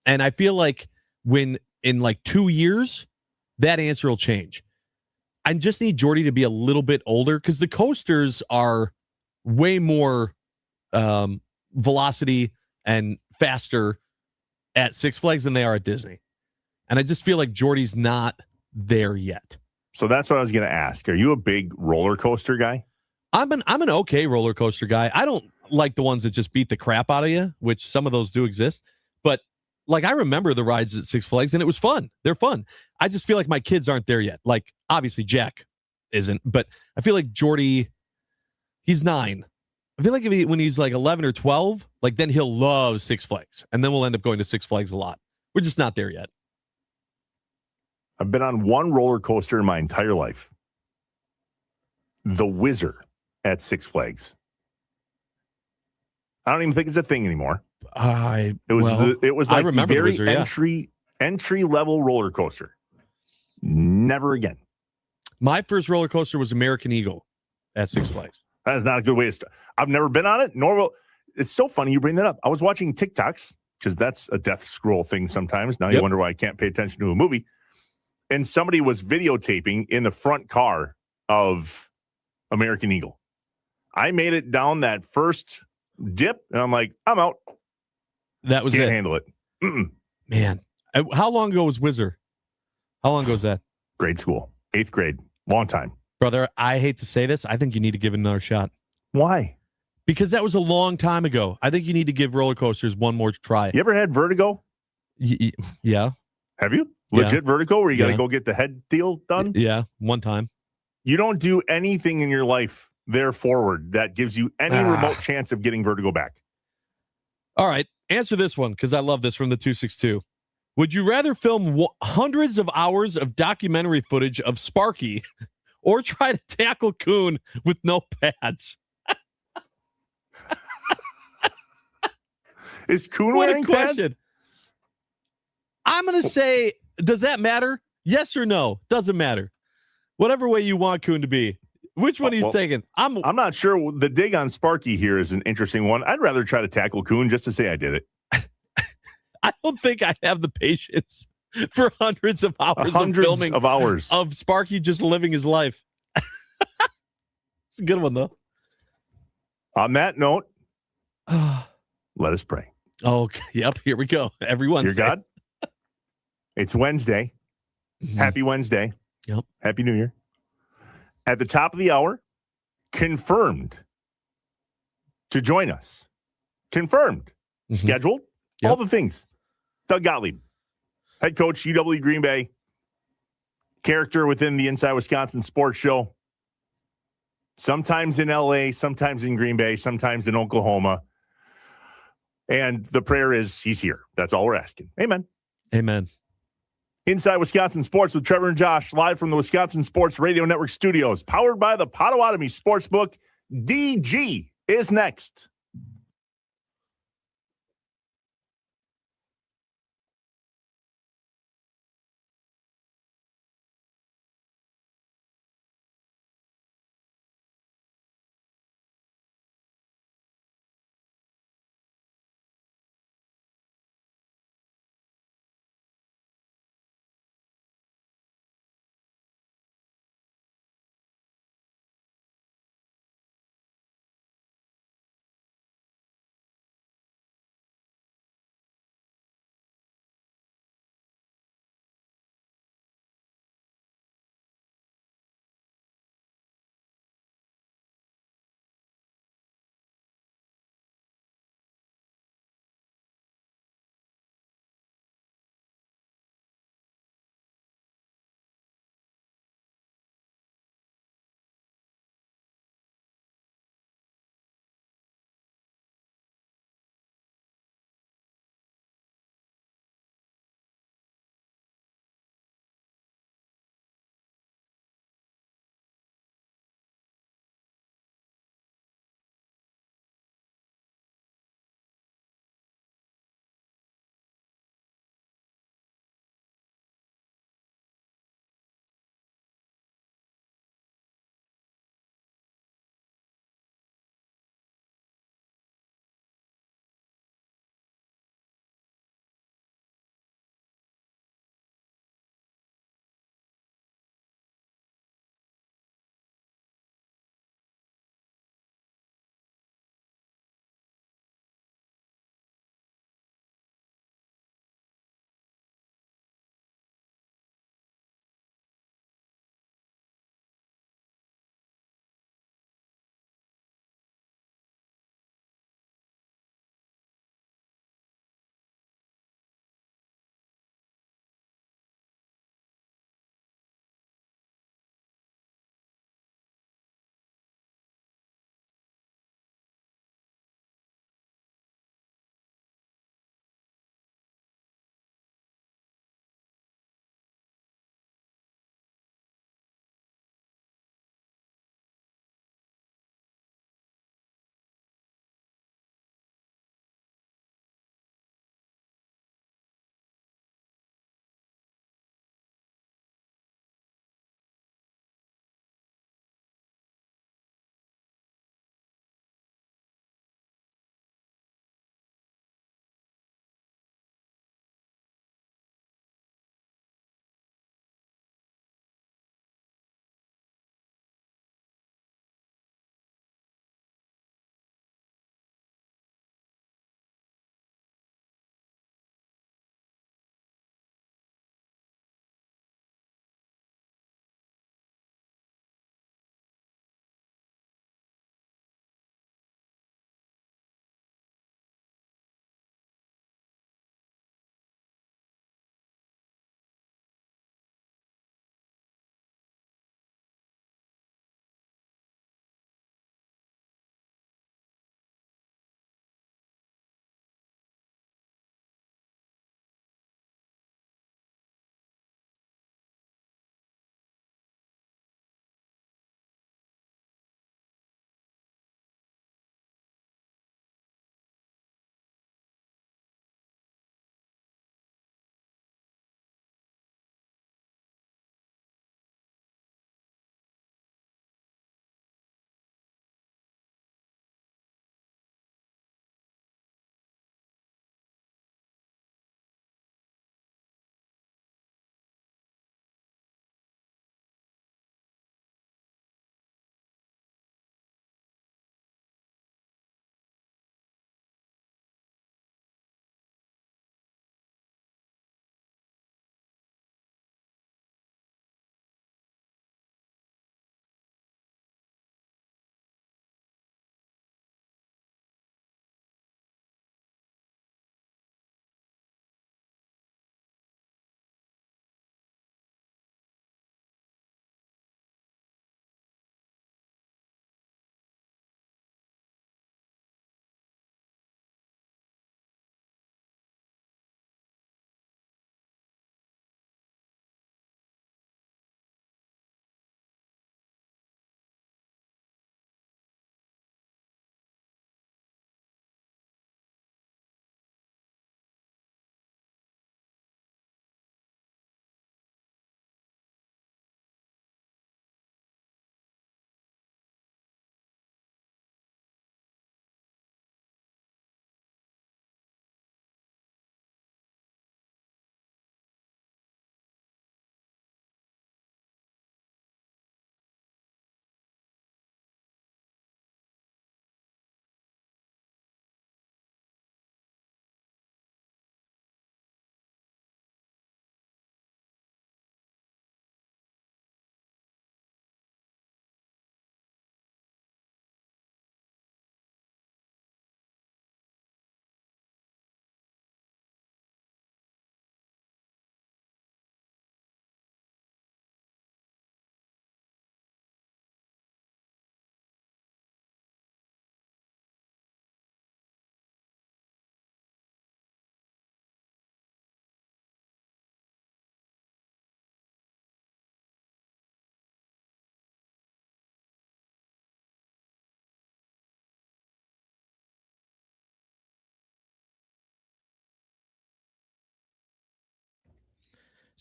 And I feel like when in like 2 years, that answer will change. I just need Jordy to be a little bit older, because the coasters are way more velocity and faster at Six Flags than they are at Disney. And I just feel like Jordy's not there yet. So that's what I was going to ask. Are you a big roller coaster guy? I'm an okay roller coaster guy. I don't like the ones that just beat the crap out of you, which some of those do exist. But like, I remember the rides at Six Flags, and it was fun. They're fun. I just feel like my kids aren't there yet. Like, obviously Jack isn't, but I feel like Jordy, he's 9. I feel like when he's like 11 or 12, like then he'll love Six Flags, and then we'll end up going to Six Flags a lot. We're just not there yet. I've been on one roller coaster in my entire life. The Whizzer at Six Flags. I don't even think it's a thing anymore. It was like the very Whizzer, entry level roller coaster. Never again. My first roller coaster was American Eagle at Six Flags. That is not a good way to start. I've never been on it, nor will. It's so funny you bring that up. I was watching TikToks, because that's a death scroll thing sometimes. Now you wonder why I can't pay attention to a movie. And somebody was videotaping in the front car of American Eagle. I made it down that first dip, and I'm like, I'm out. That was Can't it. handle it. Man, how long ago was Whizzer? How long ago was that? Grade school, 8th grade, long time. Brother, I hate to say this. I think you need to give it another shot. Why? because that was a long time ago. I think you need to give roller coasters one more try. You ever had vertigo? Yeah. Have you? Yeah. Legit vertigo where you got to Yeah. go get the head deal done? Yeah, one time. You don't do anything in your life there forward that gives you any remote chance of getting vertigo back. All right, answer this one because I love this from the 262. Would you rather film hundreds of hours of documentary footage of Sparky or try to tackle Coon with no pads? Is Coon What wearing a question. pads? I'm going to say, does that matter? Yes or no? Doesn't matter. Whatever way you want Coon to be. Which one are you taking? I'm not sure. The dig on Sparky here is an interesting one. I'd rather try to tackle Coon just to say I did it. I don't think I have the patience for hundreds of hours of filming of Sparky just living his life. It's a good one, though. On that note, let us pray. Oh, yep. Here we go. Every Wednesday. Dear God, it's Wednesday. Happy Wednesday. Yep. Happy New Year. At the top of the hour, confirmed to join us. Confirmed. Scheduled. All the things. Doug Gottlieb, head coach, UW Green Bay, character within the Inside Wisconsin Sports Show. Sometimes in LA, sometimes in Green Bay, sometimes in Oklahoma. And the prayer is he's here. That's all we're asking. Amen. Amen. Inside Wisconsin Sports with Trevor and Josh, live from the Wisconsin Sports Radio Network studios, powered by the Potawatomi Sportsbook. DG is next.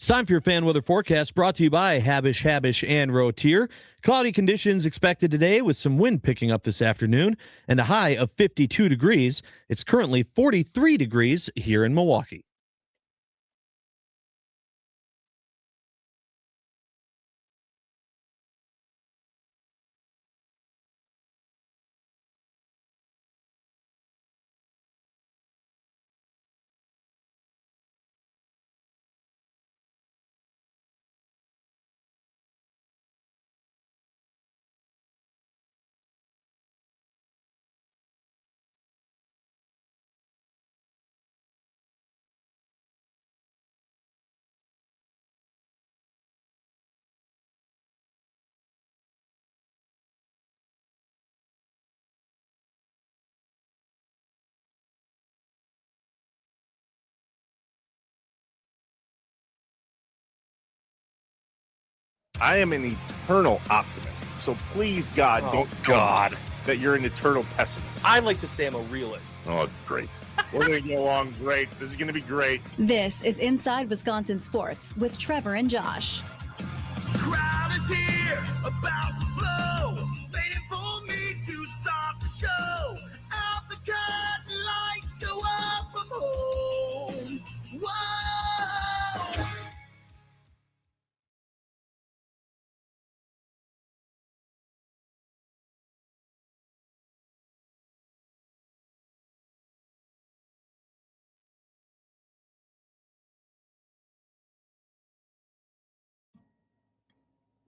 It's time for your fan weather forecast brought to you by Habish, and Rotier. Cloudy conditions expected today with some wind picking up this afternoon and a high of 52 degrees. It's currently 43 degrees here in Milwaukee. I am an eternal optimist. So please, God, don't God that you're an eternal pessimist. I like to say I'm a realist. Oh, great. We're going to get along great. This is going to be great. This is Inside Wisconsin Sports with Trevor and Josh. Crowd is here, about to blow, waiting for me to start the show. Out the curtain, lights go up, I'm home. Whoa!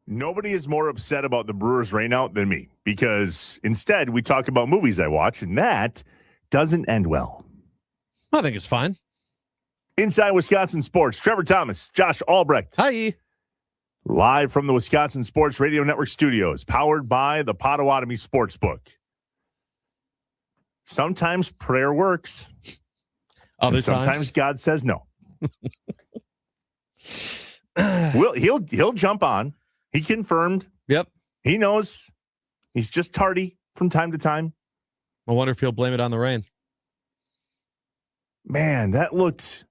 Nobody is more upset about the Brewers right now than me, because instead we talk about movies I watch, and that doesn't end well. I think it's fine. Inside Wisconsin Sports, Trevor Thomas, Josh Albrecht. Hi. Live from the Wisconsin Sports Radio Network studios, powered by the Potawatomi Sportsbook. Sometimes prayer works. Sometimes God says no. He'll jump on. He confirmed. Yep. He knows. He's just tardy from time to time. I wonder if he'll blame it on the rain. Man, that looked...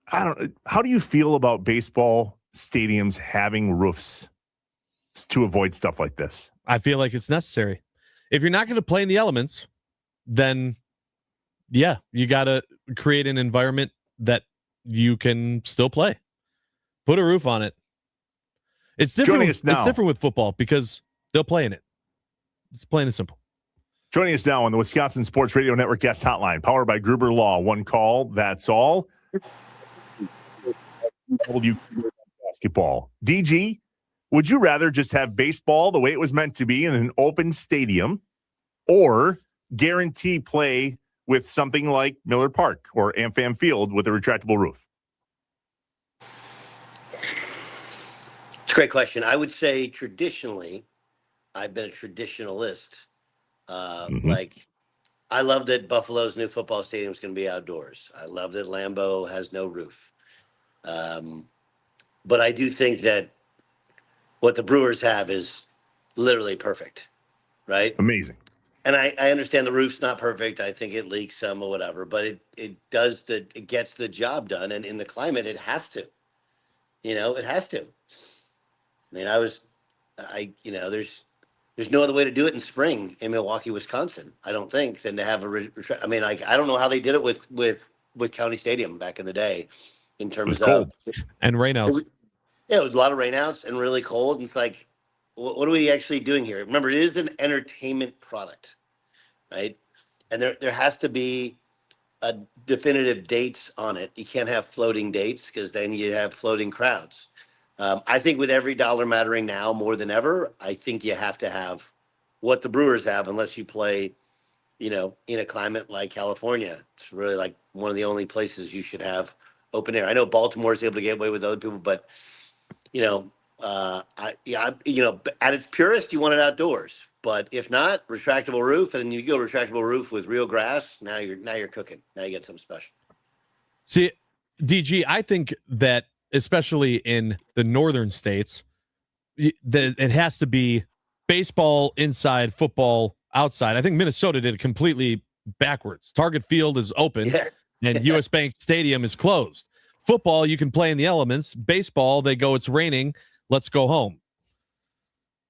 How do you feel about baseball stadiums having roofs to avoid stuff like this? I feel like it's necessary. If you're not going to play in the elements, then yeah, you got to create an environment that you can still play. Put a roof on it. It's different. It's different with football because they'll play in it. It's plain and simple. Joining us now on the Wisconsin Sports Radio Network guest hotline, powered by Gruber Law. One call, that's all. Basketball. DG, would you rather just have baseball the way it was meant to be in an open stadium, or guarantee play with something like Miller Park or AmFam Field with a retractable roof? It's a great question. I would say traditionally, I've been a traditionalist. Like, I love that Buffalo's new football stadium is going to be outdoors. I love that Lambeau has no roof. But I do think that what the Brewers have is literally perfect, right? Amazing. And I understand the roof's not perfect. I think it leaks some or whatever, but it gets the job done. And in the climate, it has to. It has to. I mean, there's no other way to do it in spring in Milwaukee, Wisconsin, I don't think, than to have I don't know how they did it with County Stadium back in the day in terms of cold. And rainouts. It was a lot of rainouts and really cold. And it's like, what are we actually doing here? Remember, it is an entertainment product, right? And there has to be a definitive dates on it. You can't have floating dates because then you have floating crowds. I think with every dollar mattering now more than ever, I think you have to have what the Brewers have, unless you play, in a climate like California. It's really like one of the only places you should have open air. I know Baltimore is able to get away with other people, but at its purest, you want it outdoors. But if not, retractable roof, and then you go retractable roof with real grass. Now you're cooking. Now you get something special. See, DG, I think that especially in the northern states, it has to be baseball inside, football outside. I think Minnesota did it completely backwards. Target Field is open, and U.S. Bank Stadium is closed. Football, you can play in the elements. Baseball, they go, it's raining, let's go home.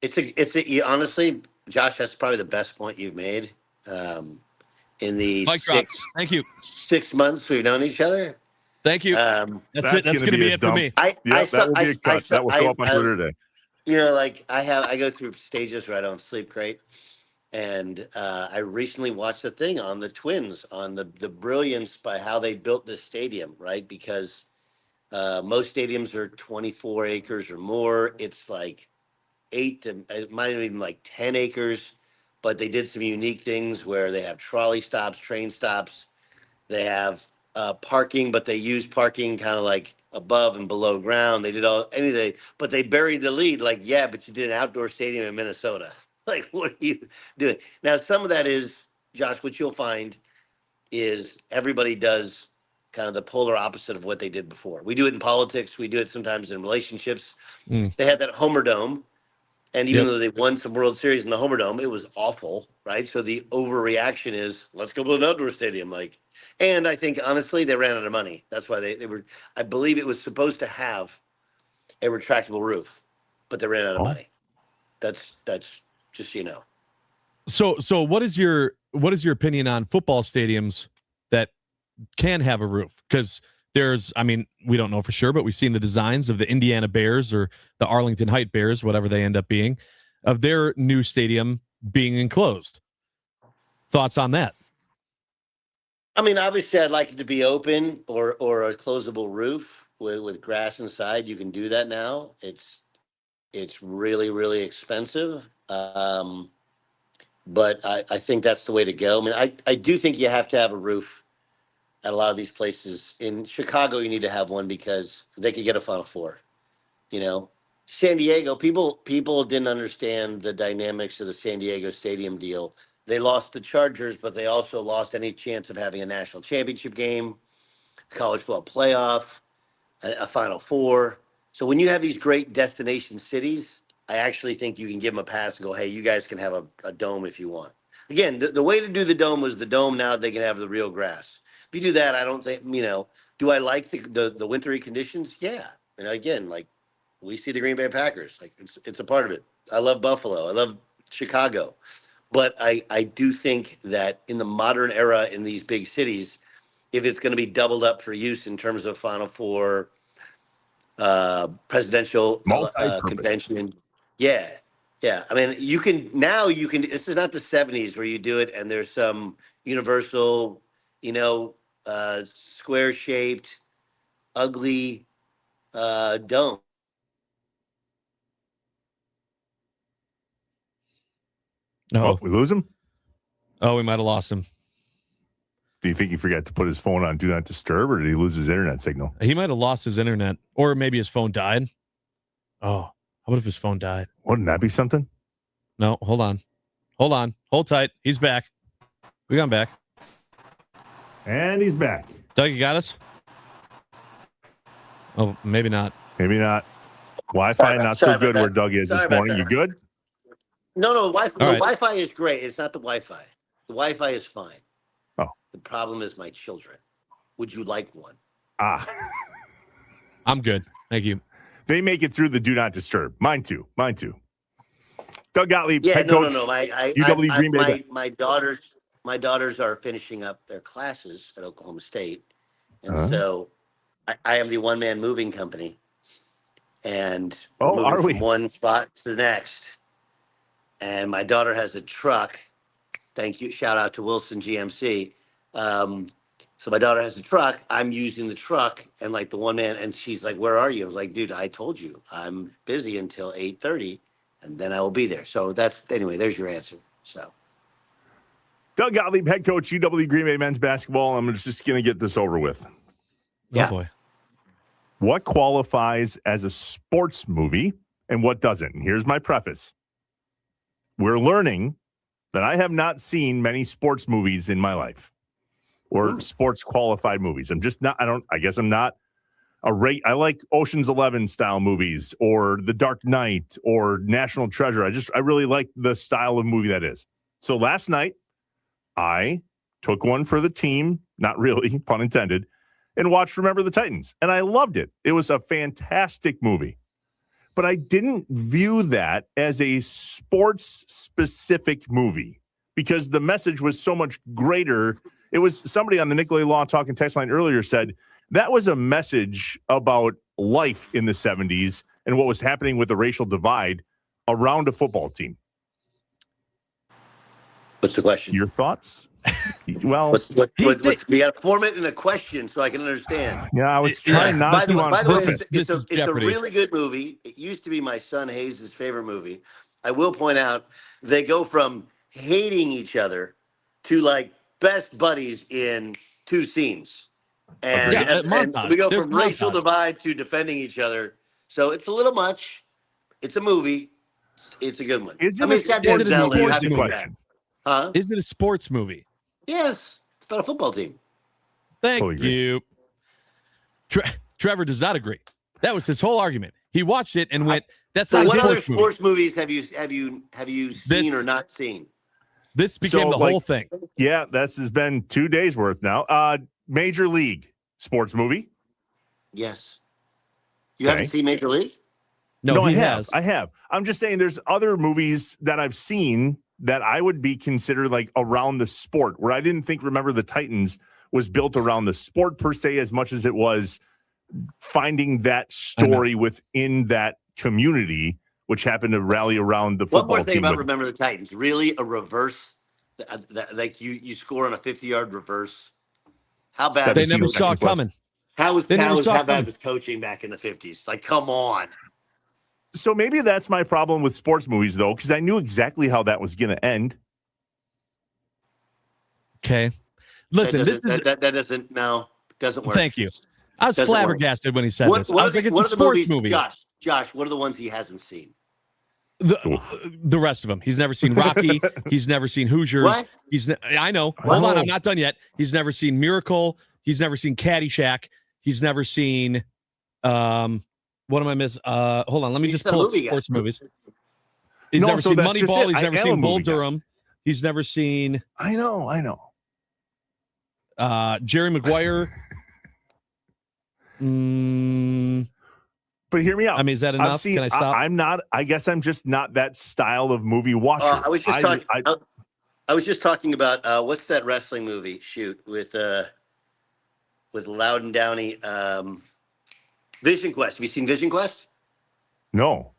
Honestly, Josh, that's probably the best point you've made. In the Thank you. 6 months we've known each other. Thank you. That's it. That's going to be it for me. That will be a cut. That will show up on Twitter today. You know, like I go through stages where I don't sleep great. And I recently watched a thing on the Twins, on the brilliance by how they built this stadium, right? Because most stadiums are 24 acres or more. It's like 8 to, it might even like 10 acres. But they did some unique things where they have trolley stops, train stops. They have parking, but they use parking kind of like above and below ground. They did anything, but they buried the lead. Like, yeah, but you did an outdoor stadium in Minnesota. Like, what are you doing? Now, some of that is, Josh, what you'll find is everybody does kind of the polar opposite of what they did before. We do it in politics. We do it sometimes in relationships. They had that Homer Dome. And even though they won some World Series in the Homer Dome, it was awful, right? So the overreaction is, let's go build an outdoor stadium. And I think, honestly, they ran out of money. That's why they were, I believe it was supposed to have a retractable roof, but they ran out of money. That's just, you know. So what is your opinion on football stadiums that can have a roof? Because we don't know for sure, but we've seen the designs of the Indiana Bears or the Arlington Height Bears, whatever they end up being, of their new stadium being enclosed. Thoughts on that? I mean, obviously, I'd like it to be open or a closable roof with grass inside. You can do that now. It's really, really expensive. But I think that's the way to go. I mean, I do think you have to have a roof at a lot of these places. In Chicago, you need to have one because they could get a Final Four. You know, San Diego, people didn't understand the dynamics of the San Diego stadium deal. They lost the Chargers, but they also lost any chance of having a national championship game, college football playoff, a Final Four. So when you have these great destination cities, I actually think you can give them a pass and go, hey, you guys can have a dome if you want. Again, the way to do the dome was the dome. Now they can have the real grass. If you do that, I don't think, do I like the wintry conditions? Yeah. And again, like we see the Green Bay Packers, like it's a part of it. I love Buffalo. I love Chicago. But I do think that in the modern era in these big cities, if it's going to be doubled up for use in terms of Final Four, presidential convention. Yeah. I mean, you can, this is not the 70s where you do it and there's some universal, square shaped, ugly dome. Oh, we lose him? Oh, we might have lost him. Do you think he forgot to put his phone on Do Not Disturb, or did he lose his internet signal? He might have lost his internet, or maybe his phone died. Oh, how about if his phone died? Wouldn't that be something? No, hold on. Hold tight. He's back. We got him back. And he's back. Doug, you got us? Oh, maybe not. Maybe not. Wi-Fi not so good where Doug is this morning. You good? No, the Wi-Fi is great. It's not the Wi-Fi. The Wi-Fi is fine. Oh. The problem is my children. Would you like one? I'm good. Thank you. They make it through the Do Not Disturb. Mine too. Doug Gottlieb, head coach. No. UW Green Bay. My daughters are finishing up their classes at Oklahoma State, and so I am the one-man moving company, and are we from one spot to the next? And my daughter has a truck. Thank you. Shout out to Wilson GMC. So my daughter has a truck. I'm using the truck and like the one man. And she's like, where are you? I was like, dude, I told you I'm busy until 8:30 and then I will be there. So there's your answer. So. Doug Gottlieb, head coach, UW Green Bay men's basketball. I'm just going to get this over with. Oh, boy. What qualifies as a sports movie and what doesn't? And here's my preface. We're learning that I have not seen many sports movies in my life or sports qualified movies. I'm just not, I guess I'm not I like Ocean's 11 style movies or The Dark Knight or National Treasure. I really like the style of movie that is. So last night I took one for the team, not really, pun intended, and watched Remember the Titans, and I loved it. It was a fantastic movie. But I didn't view that as a sports-specific movie because the message was so much greater. It was somebody on the Nicolay Law Talking text line earlier said that was a message about life in the 70s and what was happening with the racial divide around a football team. What's the question? Your thoughts? Well, we got to form it in a question so I can understand. Yeah, I was trying not to on purpose. It's a really good movie. It used to be my son Hayes' favorite movie. I will point out they go from hating each other to like best buddies in 2 scenes. And, and we go from racial divide to defending each other. So it's a little much. It's a movie. It's a good one. Is it a sports movie? Huh? Is it a sports movie? Yes. It's about a football team. Thank you. Trevor does not agree. That was his whole argument. He watched it and went, "That's not a sports movie." What other sports movies have you seen or not seen? This became the whole thing. Yeah, this has been 2 days worth now. Major League sports movie. Yes. You haven't seen Major League? No, I have. I have. I'm just saying there's other movies that I've seen that I would be considered like around the sport, where I didn't think Remember the Titans was built around the sport per se as much as it was finding that story within that community, which happened to rally around the football team. One more thing about Remember the Titans. Really a reverse, like you score on a 50-yard reverse. How bad? They never saw it coming. How bad was coaching back in the 50s? Like, come on. So maybe that's my problem with sports movies, though, because I knew exactly how that was going to end. Okay. Listen, that doesn't work. Thank you. I was flabbergasted when he said this. I was like, it's a sports movie. Josh, what are the ones he hasn't seen? The rest of them. He's never seen Rocky. He's never seen Hoosiers. What? I know. Hold on, I'm not done yet. He's never seen Miracle. He's never seen Caddyshack. He's never seen what am I missing? Hold on, let me just pull up sports movies. He's never seen Moneyball. He's never seen Bull Durham. He's never seen I know. Jerry Maguire. But hear me out. I mean, is that enough? Can I stop? I'm not. I guess I'm just not that style of movie watcher. I was just talking about what's that wrestling movie? Shoot, with Loudon Downey. Vision Quest. Have you seen Vision Quest? No,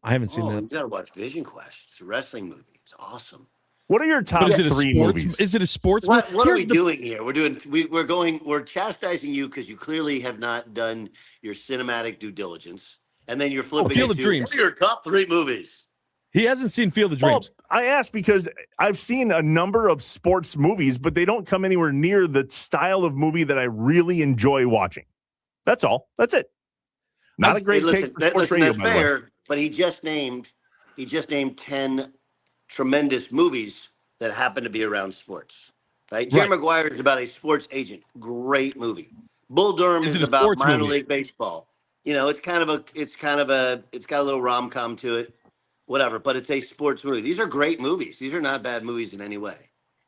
I haven't seen that. You gotta watch Vision Quest. It's a wrestling movie. It's awesome. What are your top 3 movies? Is it a sports movie? What are we doing here? We're chastising you because you clearly have not done your cinematic due diligence, and then you're flipping Field of Dreams. What are your top 3 movies? He hasn't seen Field of Dreams. I asked because I've seen a number of sports movies, but they don't come anywhere near the style of movie that I really enjoy watching. That's all. That's it. Not a great take for sports radio. That's fair, but he just named 10 tremendous movies that happen to be around sports. Right? Jerry Maguire is about a sports agent. Great movie. Bull Durham is about minor league baseball. You know, it's got a little rom-com to it. Whatever, but it's a sports movie. These are great movies. These are not bad movies in any way.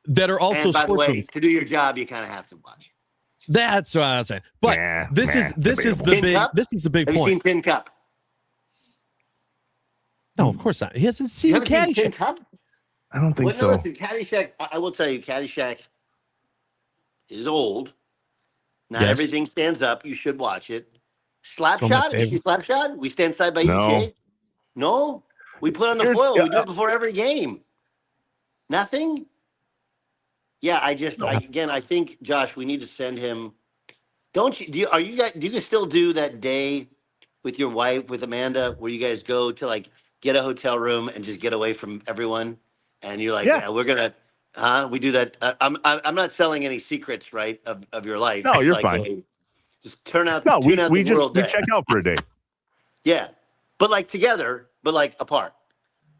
That are also and by sports the way, movies. To do your job, you kind of have to watch. That's what I was saying. But this is the big Have point. you seen Tin Cup? No, of course not. He hasn't seen Caddyshack. Tin Cup? I don't think so. No, listen, Caddyshack. I will tell you, Caddyshack is old. Not everything stands up. You should watch it. Slapshot? Is she Slapshot? We stand side by each. No. We put on the foil. We do it before every game. Nothing? Yeah, I think, Josh, we need to send him. Do you still do that day with your wife, with Amanda, where you guys go to like get a hotel room and just get away from everyone? And you're like, we're going to, we do that. I'm not selling any secrets, right, of your life. No, you're like, fine. Just tune out we world check out for a day. Yeah. But like together, but like apart,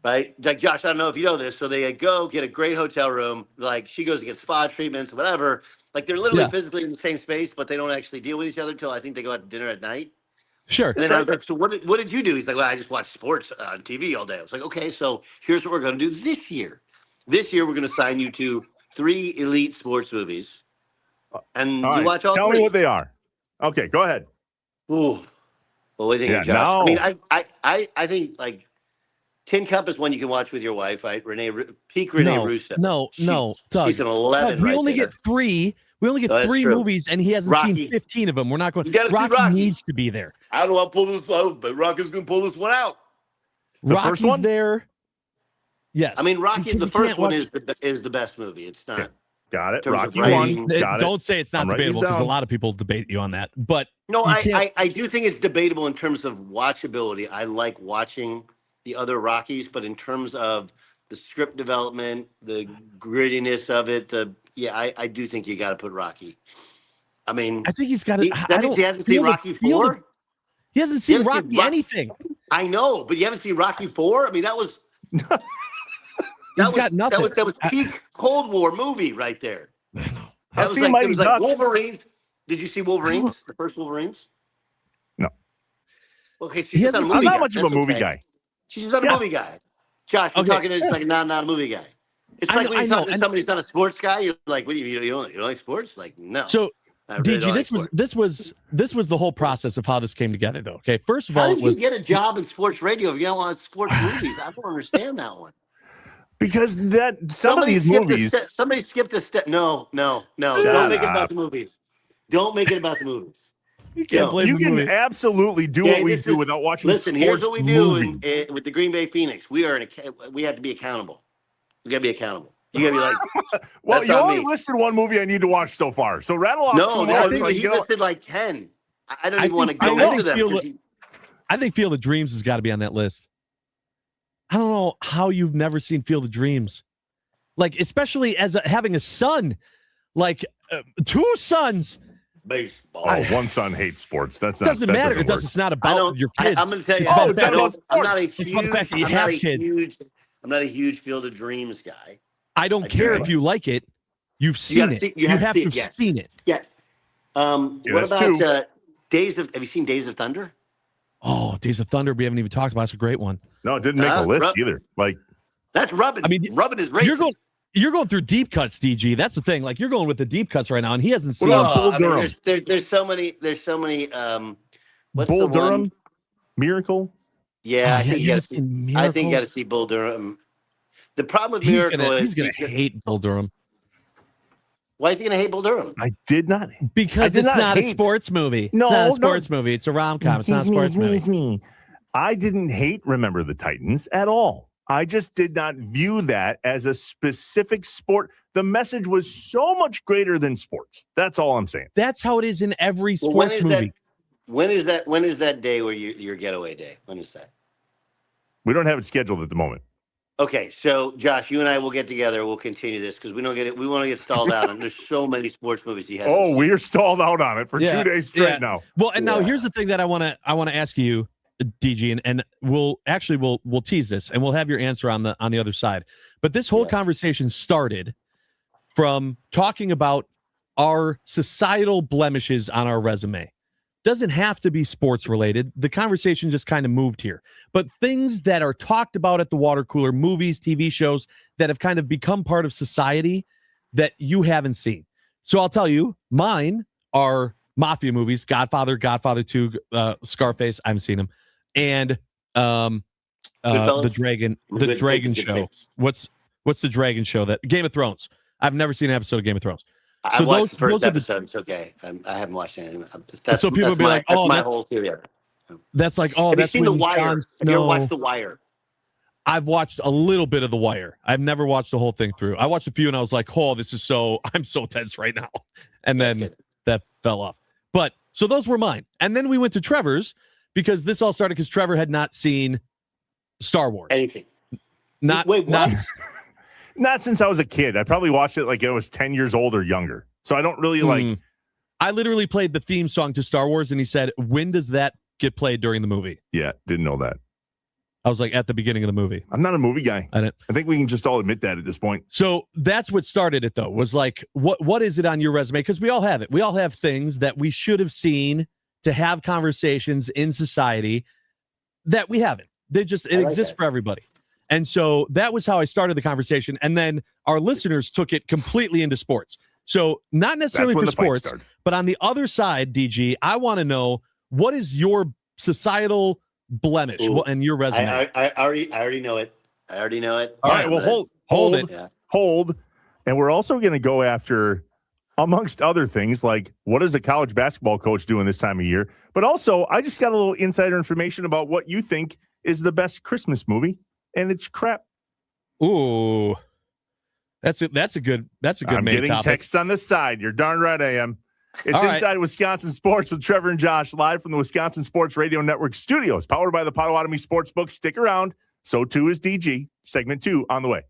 right? Like Josh, I don't know if you know this. So they go get a great hotel room. Like she goes to get spa treatments, whatever. Like they're literally physically in the same space, but they don't actually deal with each other until I think they go out to dinner at night. Sure. And then I was like, so what did you do? He's like, well, I just watch sports on TV all day. I was like, okay, so here's what we're going to do this year. This year, we're going to sign you to 3 elite sports movies. And you watch all 3. Tell me what they are. Okay, go ahead. Ooh. Well, what do you think, Josh? No. I mean, I think like Tin Cup is one you can watch with your wife, right? Peak Renee Russo. No, Doug. She's an 11. Doug, we right only there. get 3. We only get No, that's 3 true. movies, and he hasn't Rocky. seen 15 of them. We're not going. You gotta see Rocky Rocky. needs to be there. I don't want to pull this out, but Rocky's going to pull this one out. Rocky's one? there. Yes. I mean, Rocky. Because The you first can't one watch- is the best movie. It's not. Okay. Got it. In terms of Rocky writing. 1. Got it. Don't say it's not I'm writing debatable these because a down. lot of people debate you on that. But No, you can't- I do think it's debatable in terms of watchability. I like watching the other Rockies, but in terms of the script development, the grittiness of it, I do think you got to put Rocky. I mean, I think he's got it. that means he hasn't seen Rocky 4. He hasn't seen Rocky anything. I know, but you haven't seen Rocky 4. I mean, that was got nothing. That was peak Cold War movie right there. That was seen like, Mighty it was like Ducks. Wolverines. Did you see Wolverines? The first Wolverines? No. Okay, she's not a movie I'm not guy. much of a That's movie okay. guy. She's not a movie guy. Josh, we're talking to just like not a movie guy. It's like when you talk to somebody who's not a sports guy, you're like, "What do you don't like sports?" Like, no. So, I really DG, don't like sports. this was the whole process of how this came together, though. Okay, first of all, How it did was you get a job in sports radio if you don't want sports movies? I don't understand that one. Because some of these movies. Somebody skipped a step. No. Don't make it about the movies. Don't make it about the movies. You can't blame You the can movie. absolutely do what we do without watching Listen, sports here's what we do movies. with the Green Bay Phoenix. We have to be accountable. We got to be accountable. You got to be like, well, that's you on only me. listed one movie I need to watch so far. So rattle off No, two more. I It's think like, he you know, listed like 10. I don't even want to go into them. I think Field of Dreams has got to be on that list. I don't know how you've never seen Field of Dreams. Like, especially as having a son, like 2 sons. Baseball. Oh, one son hates sports. That's not. Doesn't that matter. doesn't work. It's not about your kids. I'm going to tell you. It's about the fact I'm that not a huge Field of Dreams guy. I don't care if you like it. You've seen it. You have to have seen it. Yes. What about Days of? Have you seen Days of Thunder? Oh, Days of Thunder. We haven't even talked about. It's a great one. No, it didn't make a list either. Like that's rubbing. I mean, rubbing is racing. You're going through deep cuts, DG. That's the thing. Like you're going with the deep cuts right now, and he hasn't seen. Bull Durham. There's so many. What's Bull the Durham, one? Miracle. Yeah, I think you got Miracle. to see Bull Durham. The problem with He's Miracle he's gonna hate Bull Durham. Why is he gonna hate Bull Durham? I did not because it's not a sports movie. No, it's not a sports movie. It's a rom-com. It's not a sports movie. I didn't hate Remember the Titans at all. I just did not view that as a specific sport. The message was so much greater than sports. That's all I'm saying. That's how it is in every sports movie. When is that day where your getaway day? When is that? We don't have it scheduled at the moment. Okay, so Josh, you and I will get together. We'll continue this because we don't get it. We want to get stalled out, and there's so many sports movies you have. Oh, we're stalled out on it for 2 days straight now. Well, and now here's the thing that I want to ask you, DG, and we'll tease this, and we'll have your answer on the other side. But this whole conversation started from talking about our societal blemishes on our resume. Doesn't have to be sports related. The conversation just kind of moved here. But things that are talked about at the water cooler, movies, TV shows that have kind of become part of society that you haven't seen. So I'll tell you, mine are mafia movies, Godfather, Godfather 2, Scarface, I haven't seen them. And the Dragon Show. What's the Dragon Show? That Game of Thrones. I've never seen an episode of Game of Thrones. I watched the first episode. It's okay. I haven't watched anything. So people will be like, "Oh, that's my that's whole theory." That's like, "Oh, have that's you seen The when Wire? Jon Have you ever Snow." watched The Wire? I've watched a little bit of The Wire. I've never watched the whole thing through. I watched a few and I was like, "Oh, I'm so tense right now," and then that fell off. But so those were mine, and then we went to Trevor's because this all started because Trevor had not seen Star Wars. Anything? Not wait, what? Not since I was a kid. I probably watched it like I was 10 years old or younger. So I don't really like. I literally played the theme song to Star Wars, and he said, "When does that get played during the movie?" Yeah, didn't know that. I was like, at the beginning of the movie. I'm not a movie guy. I think we can just all admit that at this point. So that's what started it, though, was like, what is it on your resume? Because we all have it. We all have things that we should have seen to have conversations in society that we haven't. It exists for everybody. And so that was how I started the conversation. And then our listeners took it completely into sports. So not necessarily That's for when the fight sports, started. but on the other side, DG, I want to know, what is your societal blemish and your resume? I already know it. I already know it. All right, well, hold it. Yeah. Hold. And we're also going to go after, amongst other things, like what is a college basketball coach doing this time of year? But also, I just got a little insider information about what you think is the best Christmas movie, and it's crap. Ooh, that's a good I'm main getting topic. texts on the side. You're darn right I am. It's All right. Inside Wisconsin Sports with Trevor and Josh, live from the Wisconsin Sports Radio Network studios, powered by the Potawatomi Sportsbook. Stick around. So too is DG. Segment 2 on the way.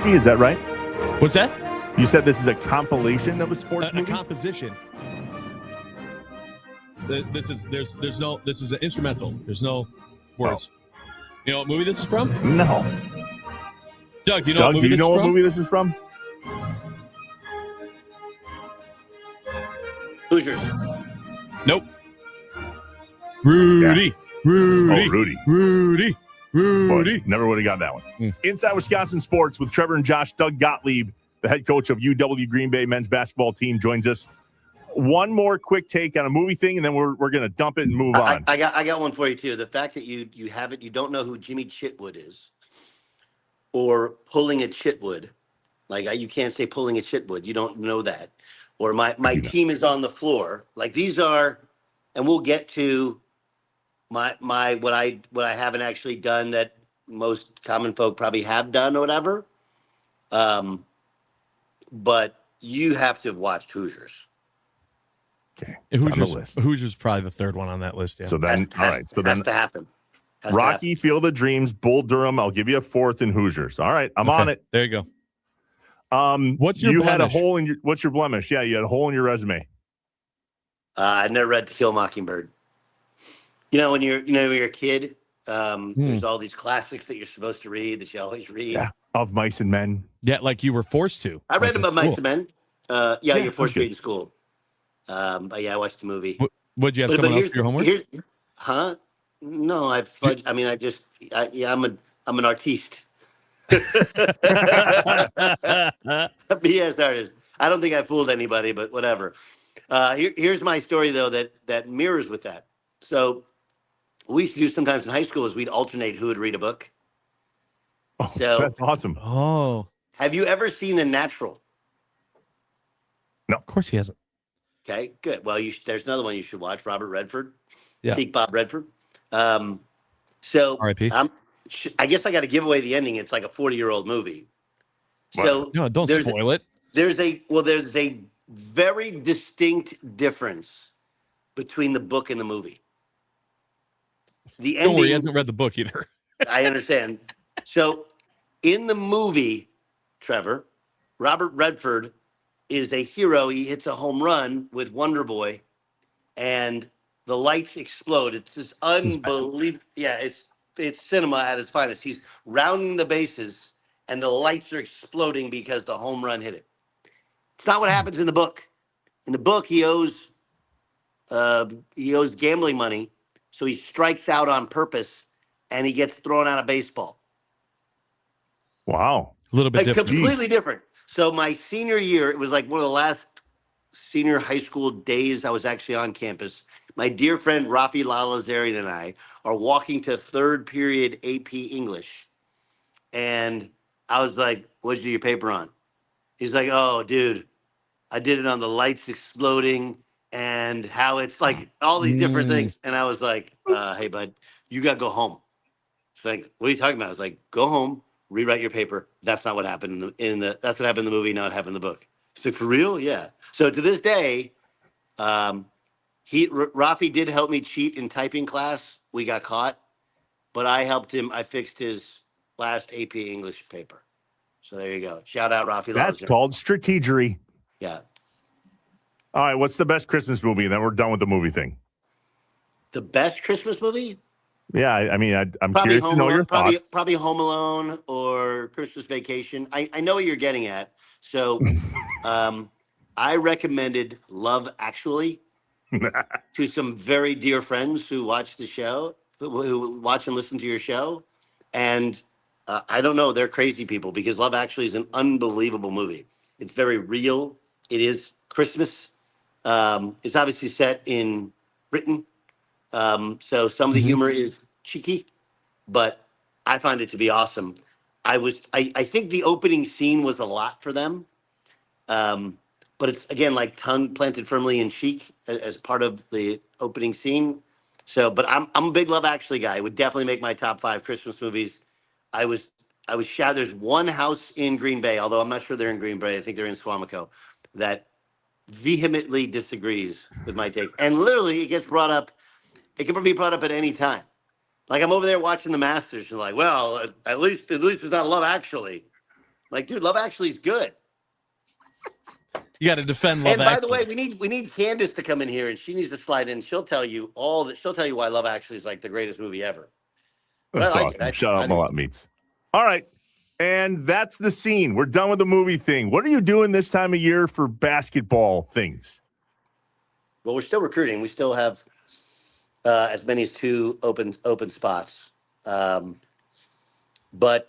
movie? Is that right? What's that? You said this is a compilation of a sports A movie? composition. This is an instrumental. There's no words. You know what movie this is from? No. Doug, do you know what movie do you this know is what from? movie this is from? Hoosiers. Nope. Rudy. Yeah. Rudy. Oh, Rudy. Rudy. Rudy. Boy, never would have got that one. Inside Wisconsin Sports with Trevor and Josh. Doug Gottlieb, the head coach of UW Green Bay men's basketball team, joins us. One more quick take on a movie thing, and then we're going to dump it and move on. I got one for you too. The fact that you don't know who Jimmy Chitwood is, or pulling a Chitwood, like you can't say pulling a Chitwood. You don't know that. Or my team is on the floor. Like these are, and we'll get to my what I haven't actually done that most common folk probably have done or whatever. But you have to have watched Hoosiers. Okay, it's on the list. Hoosiers probably the third one on that list. Yeah. So then, all right. So then, has to happen. Rocky, Field of Dreams, Bull Durham. I'll give you a fourth in Hoosiers. All right, I'm on it. There you go. What's your blemish? Had a hole in your? What's your blemish? Yeah, you had a hole in your resume. I never read To Kill a Mockingbird. You know when you're a kid, there's all these classics that you're supposed to read that you always read. Yeah, Of Mice and Men. Yeah, like you were forced to. I read Of Mice and Men. You're forced to read in school. But yeah, I watched the movie. Would you have someone else for your homework? No, I'm an artiste. BS artist. I don't think I fooled anybody, but whatever. Here's my story though that mirrors with that. So we used to do sometimes in high school is we'd alternate who would read a book. Oh, so, that's awesome. Oh, have you ever seen The Natural? No, of course he hasn't. Okay, good. Well, there's another one you should watch. Robert Redford. Yeah. Peak Bob Redford. So R.I.P. I guess I got to give away the ending. It's like a 40-year-old movie. So no, don't spoil it. There's a very distinct difference between the book and the movie. The ending. Don't worry, he hasn't read the book either. I understand. So in the movie, Trevor, Robert Redford is a hero. He hits a home run with Wonder Boy, and the lights explode. It's this unbelievable. Yeah, it's cinema at its finest. He's rounding the bases, and the lights are exploding because the home run hit it. It's not what happens in the book. In the book, he owes gambling money, so he strikes out on purpose, and he gets thrown out of baseball. Wow, a little bit different. Completely different. So my senior year, it was like one of the last senior high school days I was actually on campus. My dear friend Rafi Lalazarian and I are walking to third period AP English. And I was like, what'd you do your paper on? He's like, oh, dude, I did it on the lights exploding and how it's like all these different things. And I was like, hey, bud, you got to go home. It's like, what are you talking about? I was like, go home, rewrite your paper. That's not what happened that's what happened in the movie, not happened in the book. So for real? Yeah. So to this day, Rafi did help me cheat in typing class. We got caught, but I helped him. I fixed his last AP English paper. So there you go. Shout out Rafi. That's called strategery. Yeah. All right. What's the best Christmas movie? And then we're done with the movie thing. The best Christmas movie? Yeah. I mean, I'm probably curious to know your thoughts. Probably Home Alone or Christmas Vacation. I know what you're getting at. So I recommended Love Actually to some very dear friends who watch the show, who watch and listen to your show. And I don't know, they're crazy people because Love Actually is an unbelievable movie. It's very real. It is Christmas. It's obviously set in Britain. So some of the humor is cheeky, but I find it to be awesome. I think the opening scene was a lot for them. But it's, again, like tongue planted firmly in cheek as part of the opening scene. So, but I'm a big Love Actually guy. It would definitely make my top 5 Christmas movies. I was shocked. There's one house in Green Bay, although I'm not sure they're in Green Bay. I think they're in Swamico, that vehemently disagrees with my take. And literally, it gets brought up. It can be brought up at any time. Like I'm over there watching the Masters, and like, well, at least it's not Love Actually. Like, dude, Love Actually is good. You got to defend Love And by Actually. the way, we need Candace to come in here, and she needs to slide in. She'll tell you She'll tell you why Love Actually is like the greatest movie ever. But That's I like awesome. it. Shout out I think Malat Meats. All right. And that's the scene. We're done with the movie thing. What are you doing this time of year for basketball things? Well, we're still recruiting. We still have as many as 2 open spots. But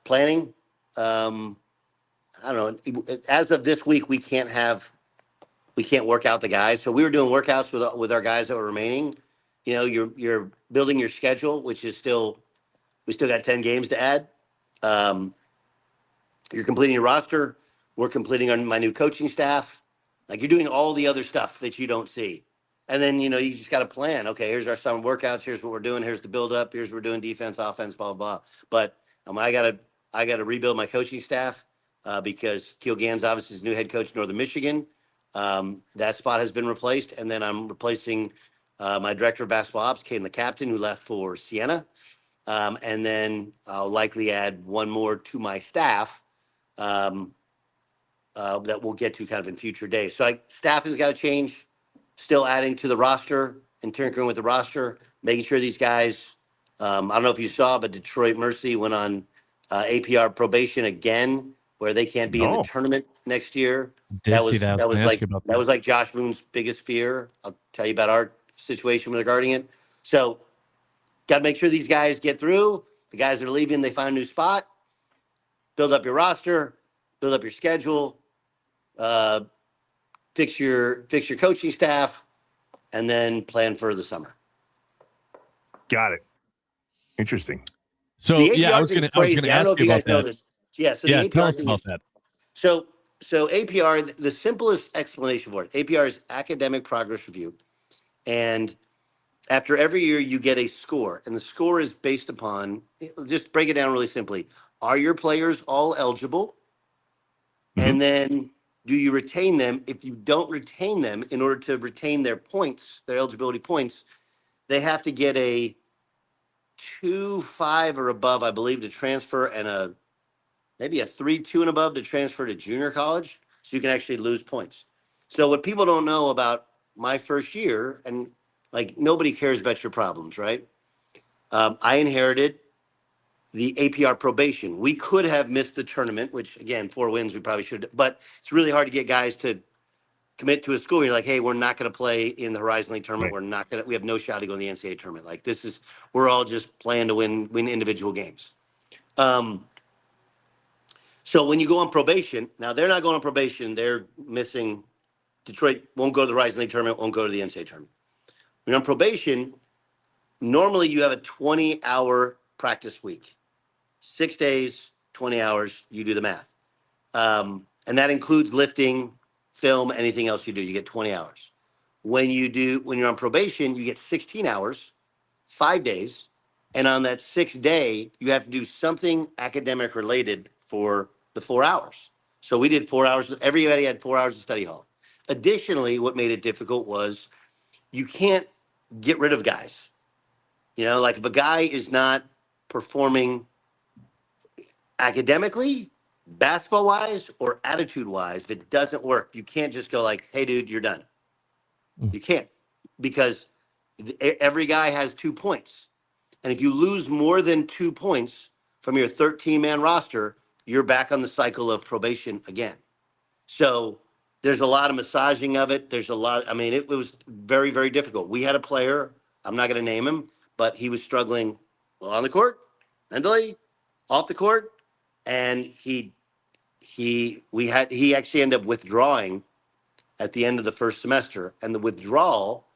planning, I don't know. As of this week, we can't work out the guys. So we were doing workouts with our guys that were remaining. You know, you're building your schedule, which is we still got 10 games to add. You're completing your roster. We're completing my new coaching staff. Like, you're doing all the other stuff that you don't see. And then, you just got to plan. Okay, here's our summer workouts. Here's what we're doing. Here's the build up. Here's what we're doing, defense, offense, blah, blah, blah. But I got to rebuild my coaching staff because Keel Gans obviously is new head coach in Northern Michigan. That spot has been replaced. And then I'm replacing my director of basketball ops, Caden, the captain, who left for Siena. And then I'll likely add one more to my staff that we'll get to kind of in future days. So staff has got to change, still adding to the roster and tinkering with the roster, making sure these guys, I don't know if you saw, but Detroit Mercy went on APR probation again, where they can't be in the tournament next year. That was like Josh Boone's biggest fear. I'll tell you about our situation regarding it. So got to make sure these guys get through. The guys that are leaving, they find a new spot. Build up your roster, build up your schedule, fix your coaching staff, and then plan for the summer. Got it. Interesting. So I was going to ask you about that. Yeah. So the APR tell us about that. So APR, the simplest explanation for it, APR is academic progress review, and after every year you get a score, and the score is based upon, just break it down really simply. Are your players all eligible? Mm-hmm. And then do you retain them? If you don't retain them, in order to retain their points, their eligibility points, they have to get a 2.5 or above, I believe, to transfer, and maybe a 3.2 and above to transfer to junior college, so you can actually lose points. So what people don't know about my first year, and like, nobody cares about your problems, right? I inherited the APR probation. We could have missed the tournament, which, again, 4 wins, we probably should. But it's really hard to get guys to commit to a school. You're like, hey, we're not going to play in the Horizon League tournament. Right. We have no shot to go in the NCAA tournament. Like, we're all just playing to win individual games. So when you go on probation, now they're not going on probation. They're missing. Detroit won't go to the Horizon League tournament, won't go to the NCAA tournament. When you're on probation, normally you have a 20-hour practice week. 6 days, 20 hours, you do the math. And that includes lifting, film, anything else you do. You get 20 hours. When you're on probation, you get 16 hours, 5 days. And on that 6th day, you have to do something academic related for the 4 hours. So we did 4 hours. Everybody had 4 hours of study hall. Additionally, what made it difficult was you can't get rid of guys. Like, if a guy is not performing academically, basketball-wise, or attitude-wise, if it doesn't work, you can't just go like, hey, dude, you're done. You can't, because every guy has 2 points. And if you lose more than 2 points from your 13-man roster, you're back on the cycle of probation again. So there's a lot of massaging of it. It was very, very difficult. We had a player, I'm not going to name him, but he was struggling on the court, mentally, off the court. And he actually ended up withdrawing at the end of the first semester. And the withdrawal,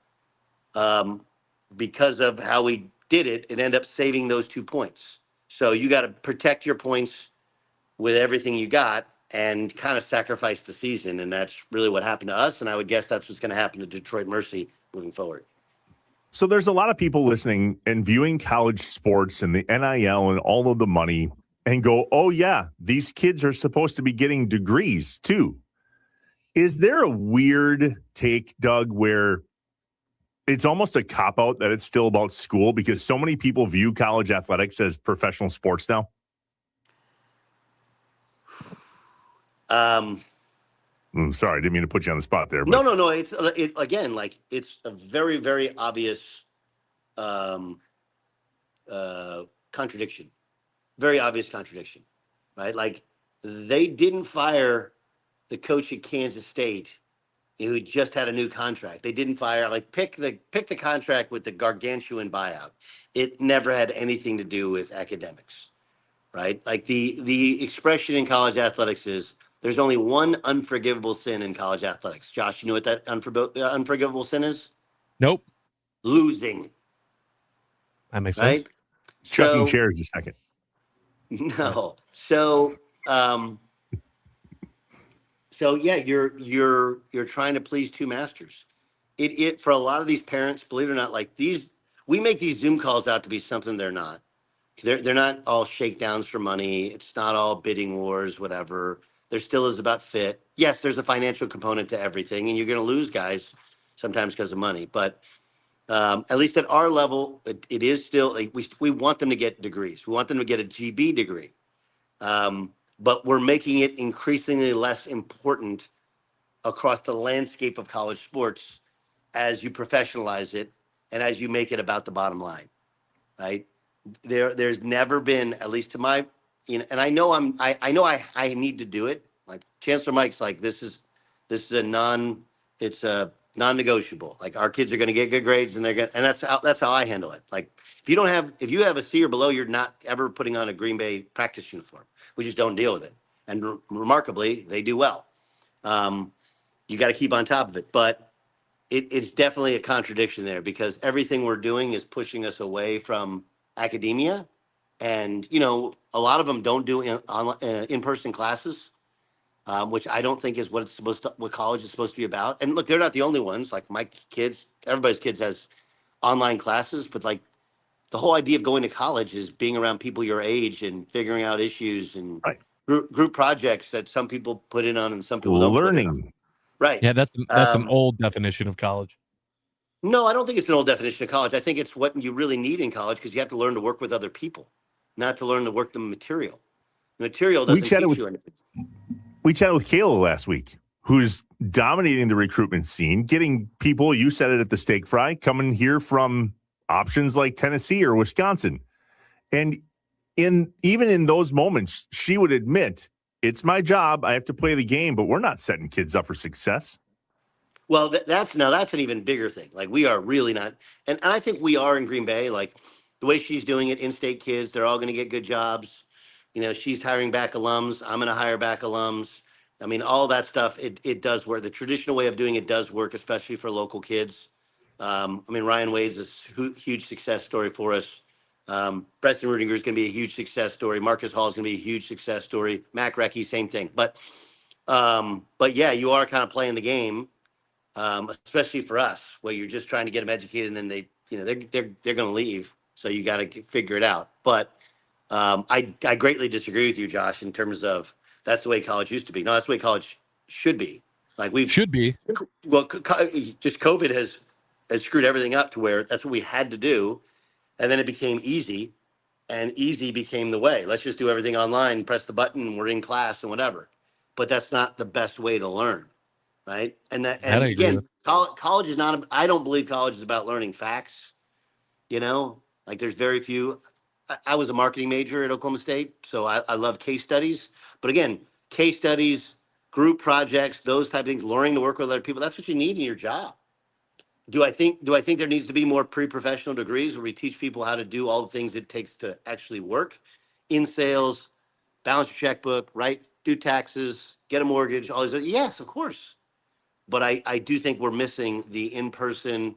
because of how we did it ended up saving those 2 points. So you got to protect your points with everything you got and kind of sacrifice the season. And that's really what happened to us. And I would guess that's what's going to happen to Detroit Mercy moving forward. So there's a lot of people listening and viewing college sports and the NIL and all of the money and go, oh, yeah, these kids are supposed to be getting degrees too. Is there a weird take, Doug, where it's almost a cop-out that it's still about school because so many people view college athletics as professional sports now? Sorry, I didn't mean to put you on the spot there. But. No. Again, like it's a very, very obvious contradiction. Very obvious contradiction, right? Like they didn't fire the coach at Kansas State who just had a new contract. They didn't fire, like pick the contract with the gargantuan buyout. It never had anything to do with academics, right? Like the expression in college athletics is there's only one unforgivable sin in college athletics. Josh, you know what that unforgivable sin is? Nope. Losing. That makes right? sense. Chucking chairs a second. No. So yeah, you're trying to please two masters. It for a lot of these parents, believe it or not, like we make these Zoom calls out to be something they're not. They're not all shakedowns for money. It's not all bidding wars, whatever. There still is about fit. Yes, there's a financial component to everything, and you're going to lose guys sometimes because of money. But at least at our level, it is still like we want them to get degrees. We want them to get a GB degree. But we're making it increasingly less important across the landscape of college sports as you professionalize it and as you make it about the bottom line, right? There's never been, at least to my, and I know I need to do it. Like Chancellor Mike's like, this is a non-negotiable. Like our kids are going to get good grades and that's how I handle it. Like if you have a C or below, you're not ever putting on a Green Bay practice uniform. We just don't deal with it. And remarkably, they do well. You got to keep on top of it. But it's definitely a contradiction there because everything we're doing is pushing us away from academia. And, a lot of them don't do in-person classes, which I don't think is what college is supposed to be about. And look, they're not the only ones. Like my kids, everybody's kids has online classes, but like the whole idea of going to college is being around people your age and figuring out issues and group projects that some people put in on and some people don't. Learning. Right. Yeah, that's an old definition of college. No, I don't think it's an old definition of college. I think it's what you really need in college because you have to learn to work with other people, not to learn to work the material. The material doesn't teach you anything. We chatted with Kayla last week, who's dominating the recruitment scene, getting people, you said it at the steak fry, coming here from options like Tennessee or Wisconsin. And even in those moments, she would admit, it's my job. I have to play the game, but we're not setting kids up for success. Well, that's an even bigger thing. Like we are really not. And I think we are in Green Bay, like the way she's doing it, in-state kids, they're all going to get good jobs. She's hiring back alums. I'm going to hire back alums. I mean, all that stuff, it does work. The traditional way of doing it does work, especially for local kids. Ryan Wade's a huge success story for us. Preston Rudiger is going to be a huge success story. Marcus Hall is going to be a huge success story. Mac Recchi, same thing. But yeah, you are kind of playing the game, especially for us, where you're just trying to get them educated, and then they're going to leave. So you got to figure it out. But I greatly disagree with you, Josh, in terms of that's the way college used to be. No, that's the way college should be. Like we should be. Well, just COVID has screwed everything up to where that's what we had to do, and then it became easy, and easy became the way. Let's just do everything online, press the button, we're in class and whatever. But that's not the best way to learn, right? And again, college is not. I don't believe college is about learning facts. Like there's very few. I was a marketing major at Oklahoma State, so I love case studies. But again, case studies, group projects, those type of things, learning to work with other people, that's what you need in your job. Do I think there needs to be more pre-professional degrees where we teach people how to do all the things it takes to actually work in sales, balance your checkbook, right? Do taxes, get a mortgage, all these other, yes, of course. But I do think we're missing the in-person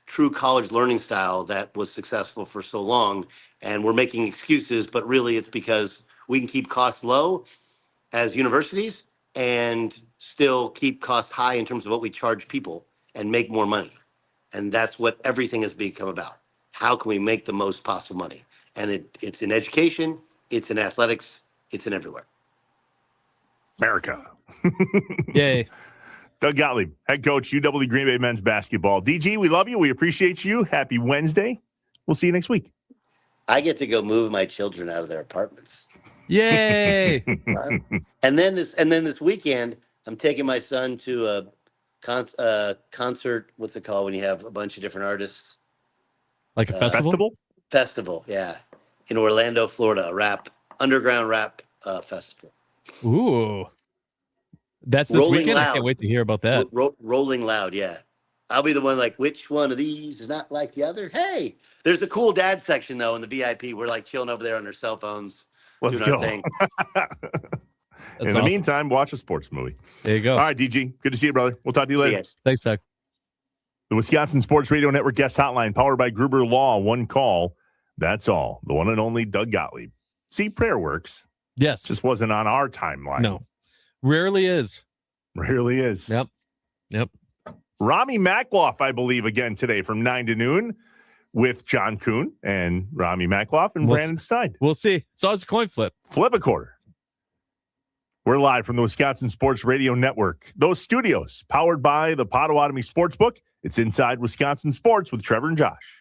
true college learning style that was successful for so long. And we're making excuses, but really it's because we can keep costs low as universities and still keep costs high in terms of what we charge people and make more money. And that's what everything has become about. How can we make the most possible money? And it's in education, it's in athletics, it's in everywhere. America. Yay. Doug Gottlieb, head coach, UW Green Bay men's basketball. DG, we love you. We appreciate you. Happy Wednesday. We'll see you next week. I get to go move my children out of their apartments. Yay. And then this weekend, I'm taking my son to a concert. What's it called when you have a bunch of different artists? Like a festival? Festival, yeah, in Orlando, Florida, underground rap festival. Ooh. That's this Rolling weekend? I Loud. can't wait to hear about that. Rolling Loud, yeah. I'll be the one like, which one of these is not like the other? Hey, there's the cool dad section though in the VIP. We're like chilling over there on our cell phones, Let's doing go. our thing. In the meantime, watch a sports movie. There you go. All right, DG. Good to see you, brother. We'll talk to you later. Thanks, Doug. The Wisconsin Sports Radio Network guest hotline powered by Gruber Law. One call. That's all. The one and only Doug Gottlieb. See, prayer works. Yes. Just wasn't on our timeline. No. Rarely is. Rarely is. Yep. Rami Makloff, I believe, again today from 9 to noon with John Kuhn and Rami Makloff and Brandon Stein. We'll see. It's always a coin flip. Flip a quarter. We're live from the Wisconsin Sports Radio Network. Those studios powered by the Potawatomi Sportsbook. It's Inside Wisconsin Sports with Trevor and Josh.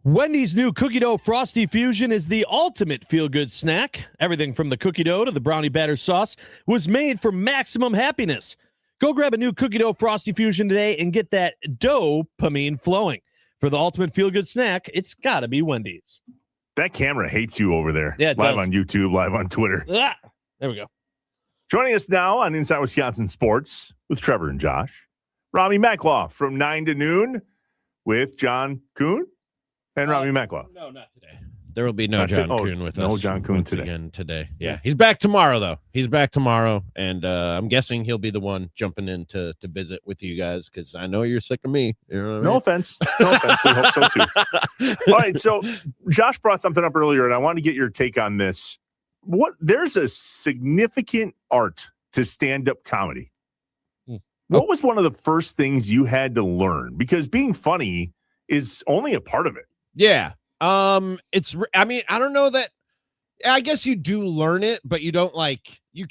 Wendy's new cookie dough frosty fusion is the ultimate feel-good snack. Everything from the cookie dough to the brownie batter sauce was made for maximum happiness. Go grab a new cookie dough frosty fusion today and get that dopamine flowing. For the ultimate feel-good snack, it's got to be Wendy's. That camera hates you over there. Yeah, it live does. on YouTube, live on Twitter. Ah, there we go. Joining us now on Inside Wisconsin Sports with Trevor and Josh, Rami Makloff from 9 to noon with John Kuhn and Rami Makloff. No, not today. There will be no John Kuhn with us. No John Kuhn once today. Again today. Yeah, he's back tomorrow, though. He's back tomorrow, and I'm guessing he'll be the one jumping in to visit with you guys because I know you're sick of me. You know what I mean? No offense. No offense. We hope so, too. All right, so Josh brought something up earlier, and I want to get your take on this. There's a significant art to stand-up comedy. What was one of the first things you had to learn? Because being funny is only a part of it. Yeah. I don't know that. I guess you do learn it, but you don't you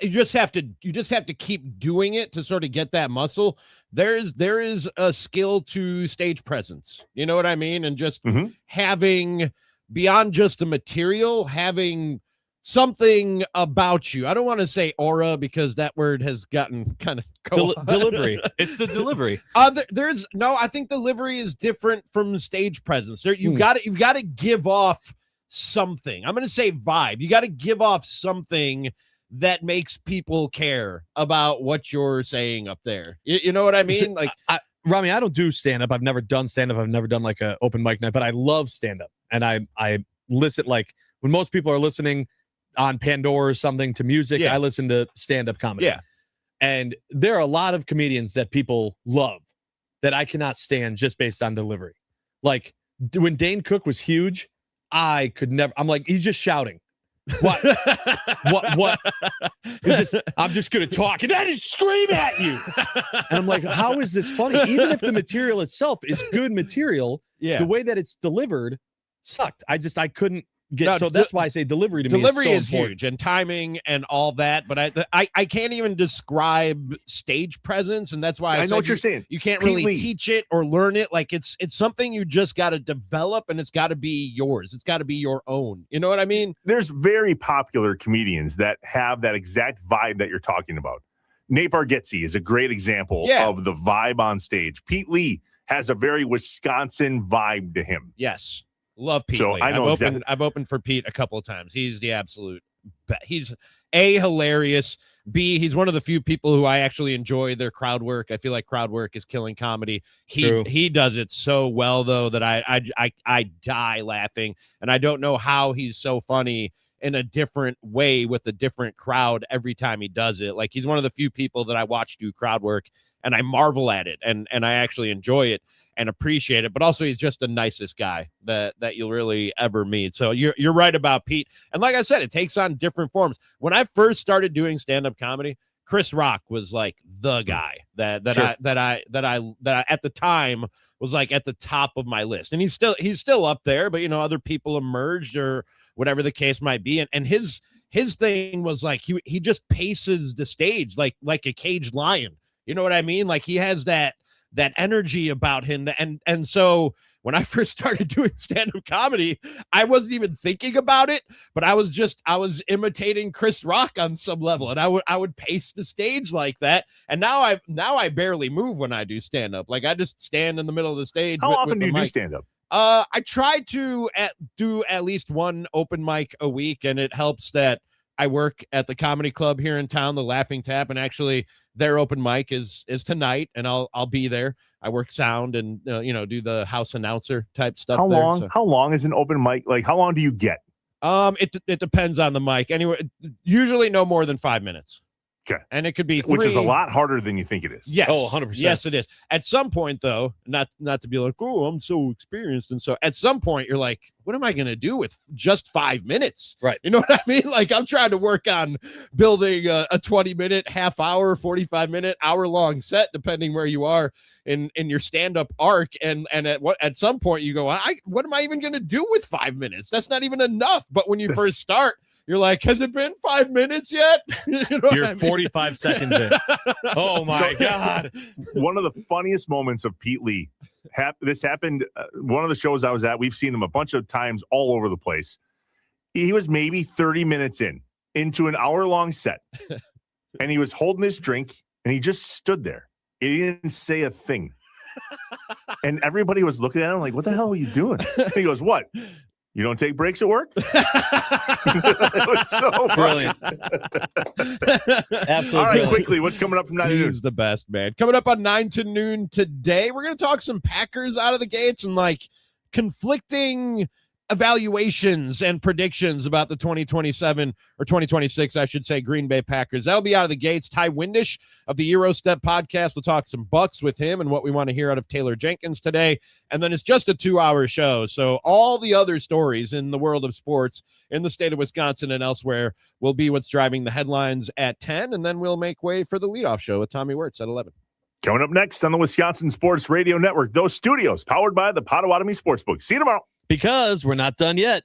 just have to keep doing it to sort of get that muscle. There is a skill to stage presence. You know what I mean? And just having beyond just the material, having something about you. I don't want to say aura because that word has gotten kind of delivery. It's the delivery. I think delivery is different from stage presence. You've got to give off something. I'm going to say vibe. You got to give off something that makes people care about what you're saying up there. You know what I mean? Rami, I don't do stand-up. I've never done stand-up. I've never done like an open mic night, but I love stand-up. And I listen, like when most people are listening on Pandora or something to music, I listen to stand-up comedy. Yeah. And there are a lot of comedians that people love that I cannot stand just based on delivery. Like when Dane Cook was huge, I could never, I'm like, he's just shouting. What? what? I'm just going to talk and then just scream at you. And I'm like, how is this funny? Even if the material itself is good material, the way that it's delivered sucked. I couldn't get, so that's why I say delivery to me is huge, and timing and all that, but I can't even describe stage presence, and that's why I know what you're saying. You can't really teach it or learn it. Like it's something you just got to develop, and it's got to be yours. It's got to be your own. You know what I mean? There's very popular comedians that have that exact vibe that you're talking about. Nate Bargatze is a great example of the vibe on stage. Pete Lee has a very Wisconsin vibe to him. Yes. Love Pete so Lee. I know I've opened for Pete a couple of times. He's the absolute best. He's A, hilarious. B, he's one of the few people who I actually enjoy their crowd work. I feel like crowd work is killing comedy. He does it so well though that I die laughing, and I don't know how he's so funny in a different way with a different crowd every time he does it. Like he's one of the few people that I watch do crowd work and I marvel at it and I actually enjoy it and appreciate it, but also he's just the nicest guy that you'll really ever meet. So you're right about Pete. And like I said, it takes on different forms. When I first started doing stand-up comedy, Chris Rock was like the guy that I at the time was like at the top of my list. And he's still up there, but other people emerged or whatever the case might be. And his thing was like he just paces the stage like a caged lion. You know what I mean? Like he has that energy about him. And so when I first started doing stand-up comedy, I wasn't even thinking about it, but I was imitating Chris Rock on some level, and I would pace the stage like that. And now I barely move when I do stand-up. Like I just stand in the middle of the stage. How often do you do stand-up? I try to do at least one open mic a week, and it helps that I work at the comedy club here in town, the Laughing Tap, and actually their open mic is tonight, and I'll be there. I work sound and do the house announcer type stuff. How long is an open mic? Like how long do you get? It depends on the mic. Anyway, usually no more than 5 minutes. Okay. And it could be 3. Which is a lot harder than you think it is. Yes. Oh, 100%. Yes, it is. At some point, though, not to be like, oh, I'm so experienced. And so at some point, you're like, what am I going to do with just 5 minutes? Right. You know what I mean? Like, I'm trying to work on building a 20-minute, half hour, 45-minute, hour-long set, depending where you are in your stand-up arc. And at some point, you go, what am I even going to do with 5 minutes? That's not even enough. But when you first start, You're like, has it been 5 minutes yet? You know what You're I mean? 45 seconds in. Oh my God. One of the funniest moments of Pete Lee. This happened. One of the shows I was at, we've seen him a bunch of times all over the place. He was maybe 30 minutes into an hour-long set, and he was holding his drink, and he just stood there. He didn't say a thing. And everybody was looking at him like, what the hell are you doing? And he goes, what? You don't take breaks at work? It was so brilliant. Absolutely. All right, brilliant. quickly, what's coming up from 9 to noon? He's the best, man. Coming up on 9 to noon today, we're going to talk some Packers out of the gates and like conflicting evaluations and predictions about the 2027 or 2026, I should say, Green Bay Packers. That'll be out of the gates. Ty Windish of the Eurostep podcast. We'll talk some Bucks with him and what we want to hear out of Taylor Jenkins today. And then it's just a 2-hour show. So all the other stories in the world of sports in the state of Wisconsin and elsewhere will be what's driving the headlines at 10. And then we'll make way for the leadoff show with Tommy Wirtz at 11. Coming up next on the Wisconsin Sports Radio Network, those studios powered by the Potawatomi Sportsbook. See you tomorrow. Because we're not done yet.